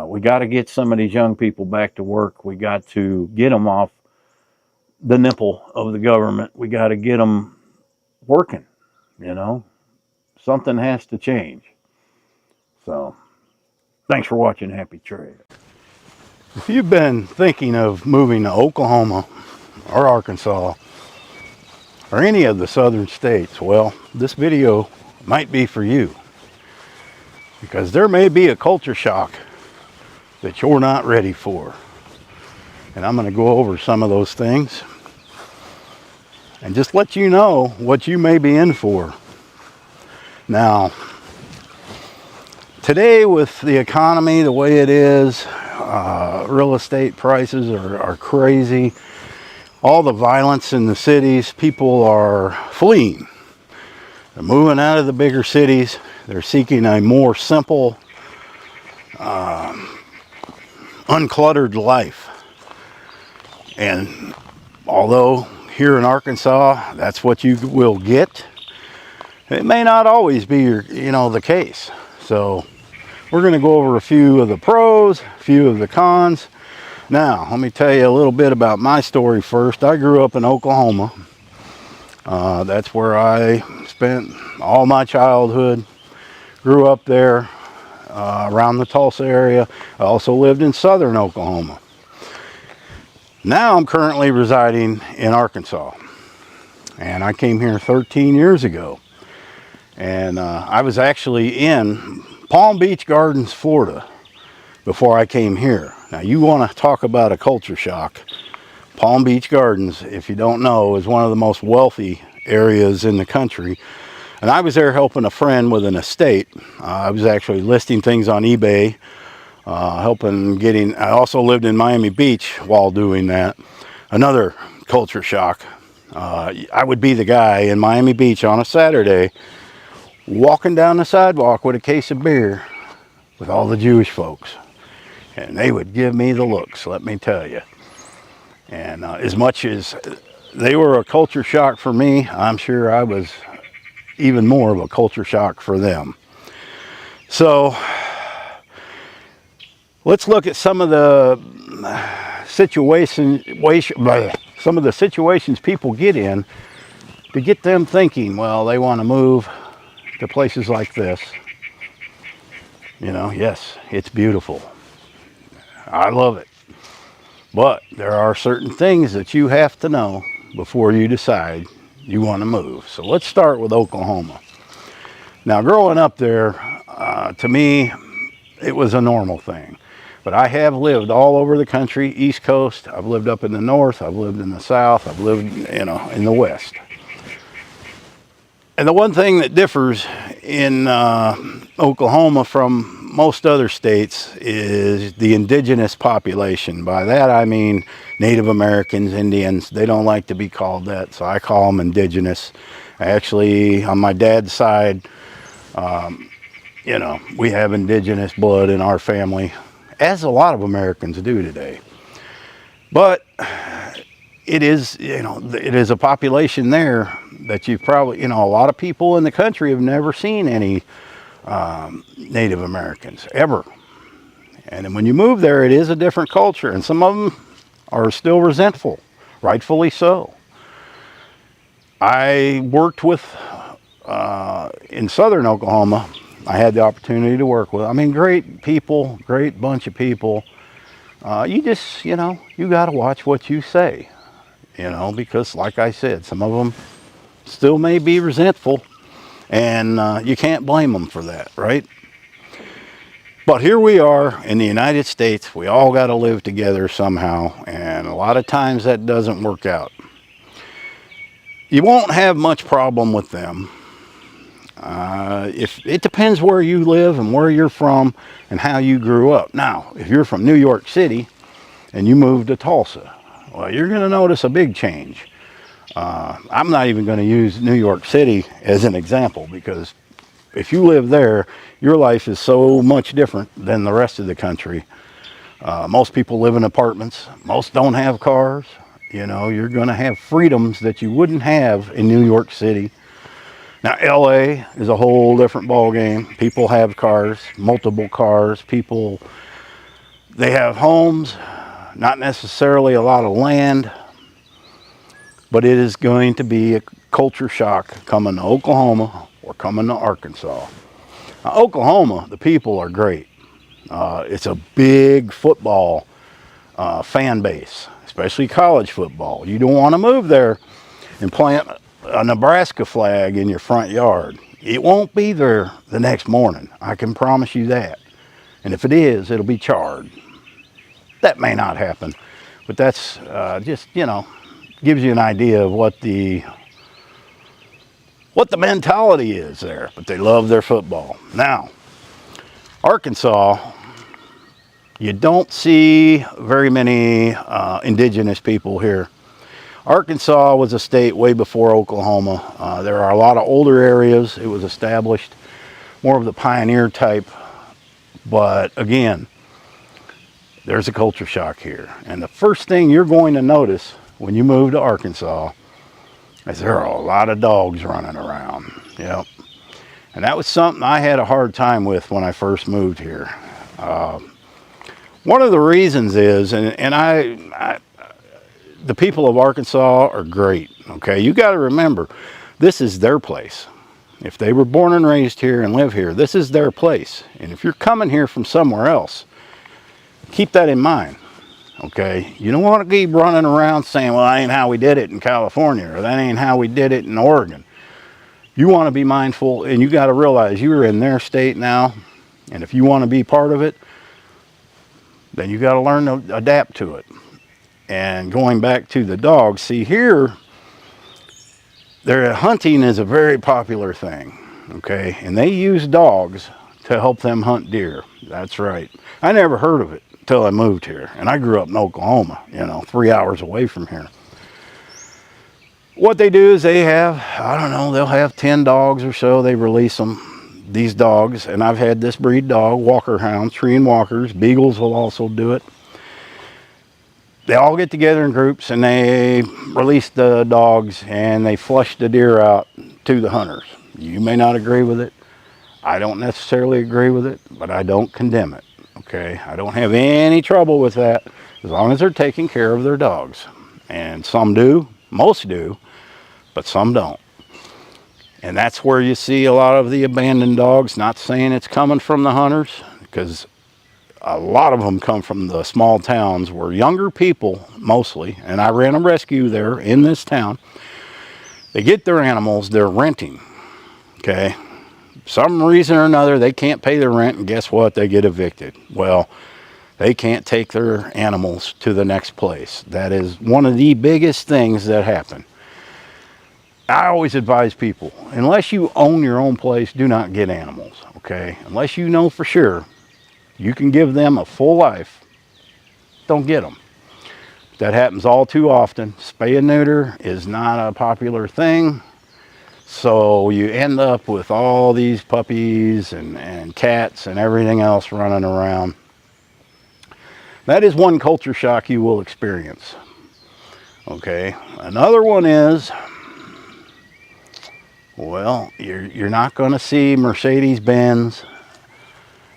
We got to get some of these young people back to work. We got to get them off the nipple of the government. We got to get them working, you know. Something has to change. So, thanks for watching Happy Trade. If you've been thinking of moving to Oklahoma or Arkansas or any of the southern states, well, this video might be for you, because there may be a culture shock that you're not ready for. And I'm going to go over some of those things and just let you know what you may be in for. Now, today with the economy the way it is, real estate prices are crazy. All the violence in the cities, people are fleeing. They're moving out of the bigger cities. They're seeking a more simple, uncluttered life. And although here in Arkansas, that's what you will get, it may not always be the case. So we're going to go over a few of the pros, a few of the cons. Now, let me tell you a little bit about my story first. I grew up in Oklahoma. That's where I spent all my childhood. Grew up there around the Tulsa area. I also lived in southern Oklahoma. Now I'm currently residing in Arkansas. And I came here 13 years ago. And I was actually in Palm Beach Gardens, Florida, before I came here. Now, you want to talk about a culture shock. Palm Beach Gardens, if you don't know, is one of the most wealthy areas in the country. And I was there helping a friend with an estate. I was actually listing things on eBay, I also lived in Miami Beach while doing that. Another culture shock. I would be the guy in Miami Beach on a Saturday walking down the sidewalk with a case of beer with all the Jewish folks. And they would give me the looks, let me tell you. And as much as they were a culture shock for me, I'm sure I was even more of a culture shock for them. So let's look at some of the situations people get in to get them thinking, well, they want to move to places like this. You know, yes, it's beautiful. I love it. But there are certain things that you have to know before you decide you want to move. So let's start with Oklahoma. Now, growing up there, to me, it was a normal thing. But I have lived all over the country, East Coast. I've lived up in the north. I've lived in the south. I've lived, in the west. And the one thing that differs in Oklahoma from most other states is the indigenous population. By that I mean Native Americans, Indians. They don't like to be called that, so I call them indigenous. Actually, on my dad's side, we have indigenous blood in our family, as a lot of Americans do today. But it is a population there that you've probably, a lot of people in the country have never seen any Native Americans, ever. And then when you move there, it is a different culture, and some of them are still resentful, rightfully so. I worked with, in southern Oklahoma, I had the opportunity to work with, great people, great bunch of people. You just, you got to watch what you say, because like I said, some of them still may be resentful, and you can't blame them for that, right? But here we are in the United States. We all got to live together somehow, and a lot of times that doesn't work out. You won't have much problem with them. If it depends where you live and where you're from and how you grew up. Now, if you're from New York City and you move to Tulsa, well, you're going to notice a big change. I'm not even going to use New York City as an example because if you live there, your life is so much different than the rest of the country. Most people live in apartments. Most don't have cars. You know, you're going to have freedoms that you wouldn't have in New York City. Now, LA is a whole different ball game. People have cars, multiple cars. People, they have homes, not necessarily a lot of land, but it is going to be a culture shock coming to Oklahoma or coming to Arkansas. Now, Oklahoma, the people are great. It's a big football fan base, especially college football. You don't want to move there and plant a Nebraska flag in your front yard. It won't be there the next morning. I can promise you that. And if it is, it'll be charred. That may not happen, but that's just, you know, gives you an idea of what the mentality is there. But they love their football. Now, Arkansas, you don't see very many indigenous people here. Arkansas was a state way before Oklahoma. There are a lot of older areas. It was established more of the pioneer type. But again, there's a culture shock here. And the first thing you're going to notice when you move to Arkansas is there are a lot of dogs running around. Yep. And that was something I had a hard time with when I first moved here. One of the reasons is, the people of Arkansas are great, okay? You got to remember, this is their place. If they were born and raised here and live here, this is their place. And if you're coming here from somewhere else, keep that in mind, okay? You don't want to keep running around saying, well, that ain't how we did it in California, or that ain't how we did it in Oregon. You want to be mindful, and you got to realize you're in their state now, and if you want to be part of it, then you got to learn to adapt to it. And going back to the dogs, see here, hunting is a very popular thing, okay? And they use dogs to help them hunt deer. That's right. I never heard of it until I moved here. And I grew up in Oklahoma, you know, 3 hours away from here. What they do is they have, I don't know, they'll have 10 dogs or so. They release them, these dogs. And I've had this breed dog, Walker hounds, treeing walkers. Beagles will also do it. They all get together in groups and they release the dogs and they flush the deer out to the hunters. You may not agree with it. I don't necessarily agree with it, but I don't condemn it, okay? I don't have any trouble with that as long as they're taking care of their dogs. And some do, most do, but some don't. And that's where you see a lot of the abandoned dogs. Not saying it's coming from the hunters, because a lot of them come from the small towns where younger people, mostly, and I ran a rescue there in this town, they get their animals, they're renting, okay? Some reason or another, they can't pay their rent, and guess what? They get evicted. Well, they can't take their animals to the next place. That is one of the biggest things that happen. I always advise people, unless you own your own place, do not get animals, okay? Unless you know for sure you can give them a full life, don't get them. That happens all too often. Spay and neuter is not a popular thing. So you end up with all these puppies and cats and everything else running around. That is one culture shock you will experience. Okay. Another one is, well, you're not going to see Mercedes-Benz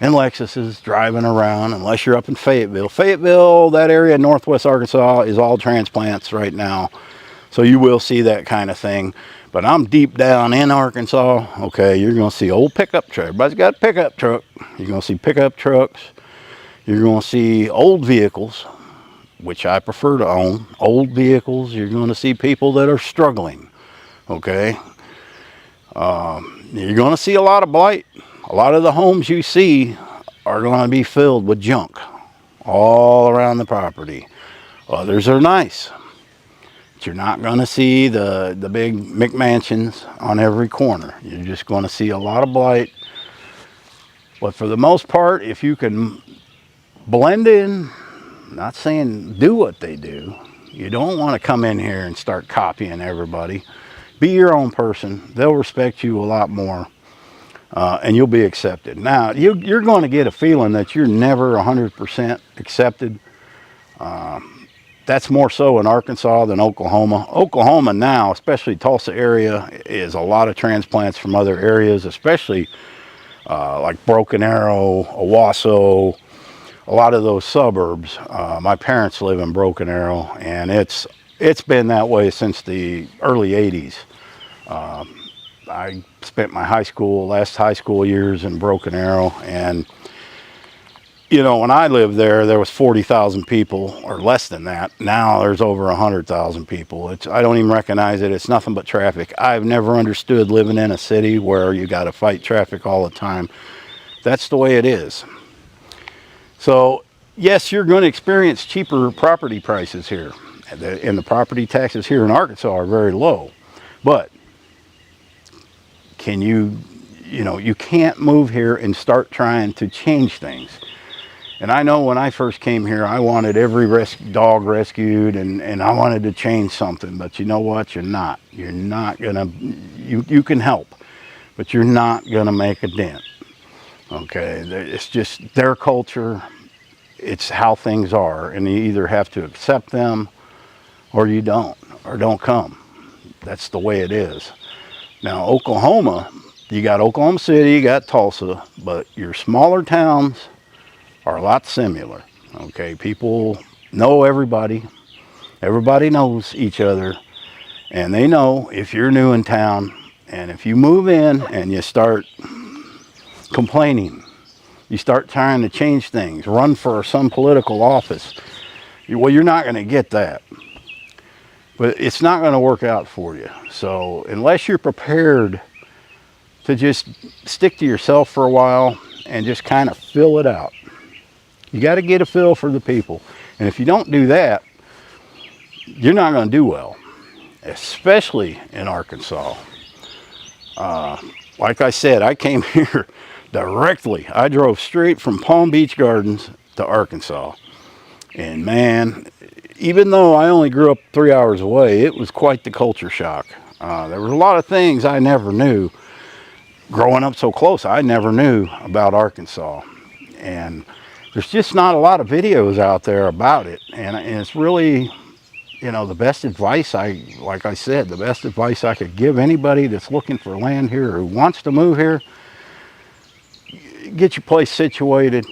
and Lexuses driving around unless you're up in Fayetteville. Fayetteville, that area in northwest Arkansas, is all transplants right now. So you will see that kind of thing. But I'm deep down in Arkansas, okay, you're going to see old pickup trucks. Everybody's got a pickup truck. You're going to see pickup trucks. You're going to see old vehicles, which I prefer to own. Old vehicles. You're going to see people that are struggling, okay. You're going to see a lot of blight. A lot of the homes you see are going to be filled with junk all around the property. Others are nice. But you're not going to see the big McMansions on every corner. You're just going to see a lot of blight. But for the most part, if you can blend in, not saying do what they do, you don't want to come in here and start copying everybody. Be your own person. They'll respect you a lot more. and you'll be accepted. Now, you're going to get a feeling that you're never 100% accepted. That's more so in Arkansas than Oklahoma. Oklahoma now, especially Tulsa area, is a lot of transplants from other areas, especially like Broken Arrow, Owasso, a lot of those suburbs. My parents live in Broken Arrow, and it's been that way since the early 80s. I spent my last high school years in Broken Arrow, and you know, when I lived there, there was 40,000 people, or less than that. Now there's over 100,000 people. I don't even recognize it. It's nothing but traffic. I've never understood living in a city where you got to fight traffic all the time. That's the way it is. So, yes, you're going to experience cheaper property prices here. And the property taxes here in Arkansas are very low. But you can't move here and start trying to change things. And I know when I first came here, I wanted every dog rescued, and I wanted to change something. But you know what? You're not. You're not going to, you can help, but you're not going to make a dent. Okay? It's just their culture. It's how things are. And you either have to accept them or you don't, or don't come. That's the way it is. Now, Oklahoma, you got Oklahoma City, you got Tulsa, but your smaller towns are a lot similar. Okay, people know everybody. Everybody knows each other, and they know if you're new in town, and if you move in and you start complaining, you start trying to change things, run for some political office, well, you're not going to get that. But it's not going to work out for you. So unless you're prepared to just stick to yourself for a while and just kind of fill it out, you got to get a feel for the people. And if you don't do that, you're not going to do well, especially in Arkansas. Like I said, I came here directly. I drove straight from Palm Beach Gardens to Arkansas. And man, even though I only grew up 3 hours away, it was quite the culture shock. There were a lot of things I never knew. Growing up so close, I never knew about Arkansas. And there's just not a lot of videos out there about it. And it's really, the best advice like I said, the best advice I could give anybody that's looking for land here or who wants to move here, get your place situated,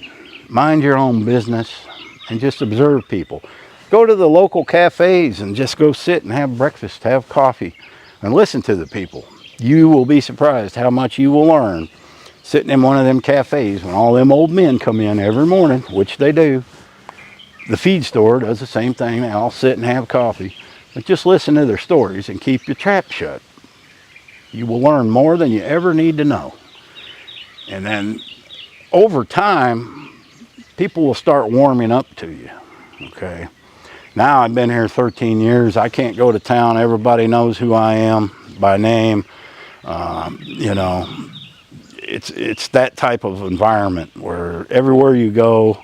mind your own business, and just observe people. Go to the local cafes and just go sit and have breakfast, have coffee, and listen to the people. You will be surprised how much you will learn sitting in one of them cafes when all them old men come in every morning, which they do. The feed store does the same thing. They all sit and have coffee. But just listen to their stories and keep your trap shut. You will learn more than you ever need to know. And then over time, people will start warming up to you. Okay? Now I've been here 13 years. I can't go to town. Everybody knows who I am by name. It's that type of environment where everywhere you go,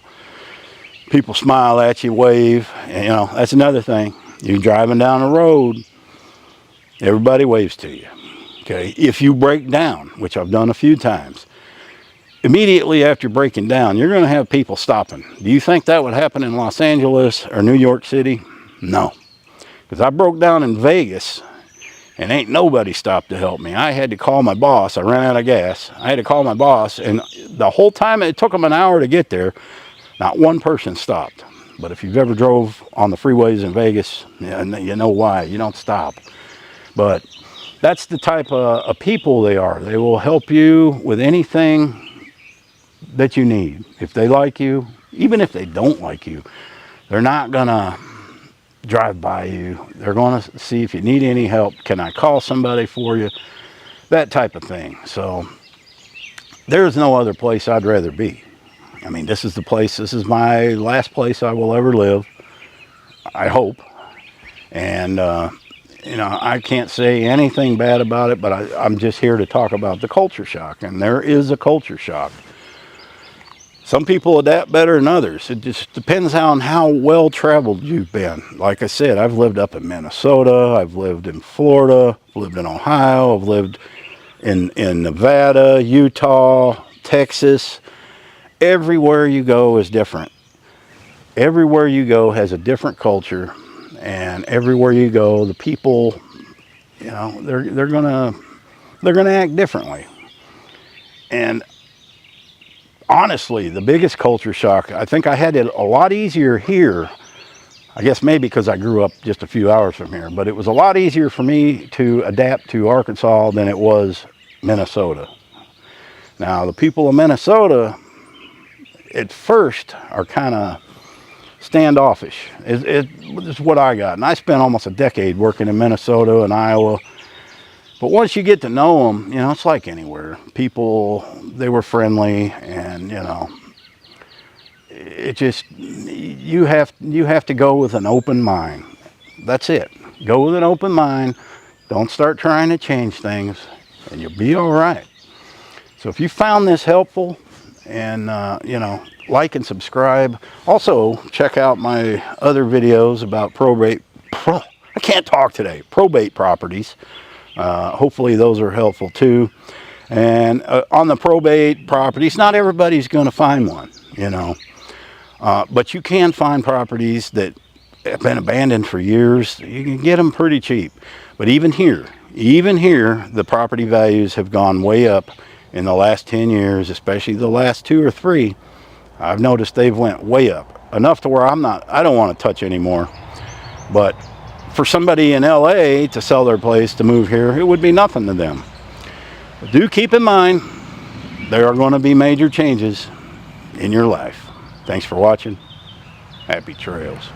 people smile at you, wave. And, that's another thing. You're driving down the road, everybody waves to you. Okay, if you break down, which I've done a few times, immediately after breaking down, you're going to have people stopping. Do you think that would happen in Los Angeles or New York City? No, because I broke down in Vegas. And ain't nobody stopped to help me. I had to call my boss. I ran out of gas. I had to call my boss. And the whole time it took them an hour to get there, not one person stopped. But if you've ever drove on the freeways in Vegas, you know why. You don't stop. But that's the type of people they are. They will help you with anything that you need. If they like you, even if they don't like you, they're not going to drive by you. They're going to see if you need any help. Can I call somebody for you? That type of thing. So there's no other place I'd rather be. I mean, this is the place. This is my last place I will ever live, I hope. And I can't say anything bad about it, but I'm just here to talk about the culture shock. And there is a culture shock. Some people adapt better than others. It just depends on how well traveled you've been. Like I said, I've lived up in Minnesota, I've lived in Florida, I've lived in Ohio, I've lived in Nevada, Utah, Texas. Everywhere you go is different. Everywhere you go has a different culture, and everywhere you go, the people, you know, they're gonna act differently. And honestly, the biggest culture shock, I think I had it a lot easier here. I guess maybe because I grew up just a few hours from here, but it was a lot easier for me to adapt to Arkansas than it was Minnesota. Now, the people of Minnesota, at first, are kind of standoffish. It's what I got. And I spent almost a decade working in Minnesota and Iowa. But once you get to know them, you know, it's like anywhere. People, they were friendly, and, you know, it just, you have to go with an open mind. That's it. Go with an open mind. Don't start trying to change things, and you'll be all right. So if you found this helpful, and, you know, like and subscribe. Also, check out my other videos about probate. I can't talk today. Probate properties. Hopefully those are helpful too. And on the probate properties, not everybody's going to find one, you know. But you can find properties that have been abandoned for years. You can get them pretty cheap. But even here, the property values have gone way up in the last 10 years, especially the last 2 or 3. I've noticed they've went way up, enough to where I don't want to touch anymore. But for somebody in LA to sell their place to move here, it would be nothing to them. But do keep in mind, there are going to be major changes in your life. Thanks for watching. Happy trails.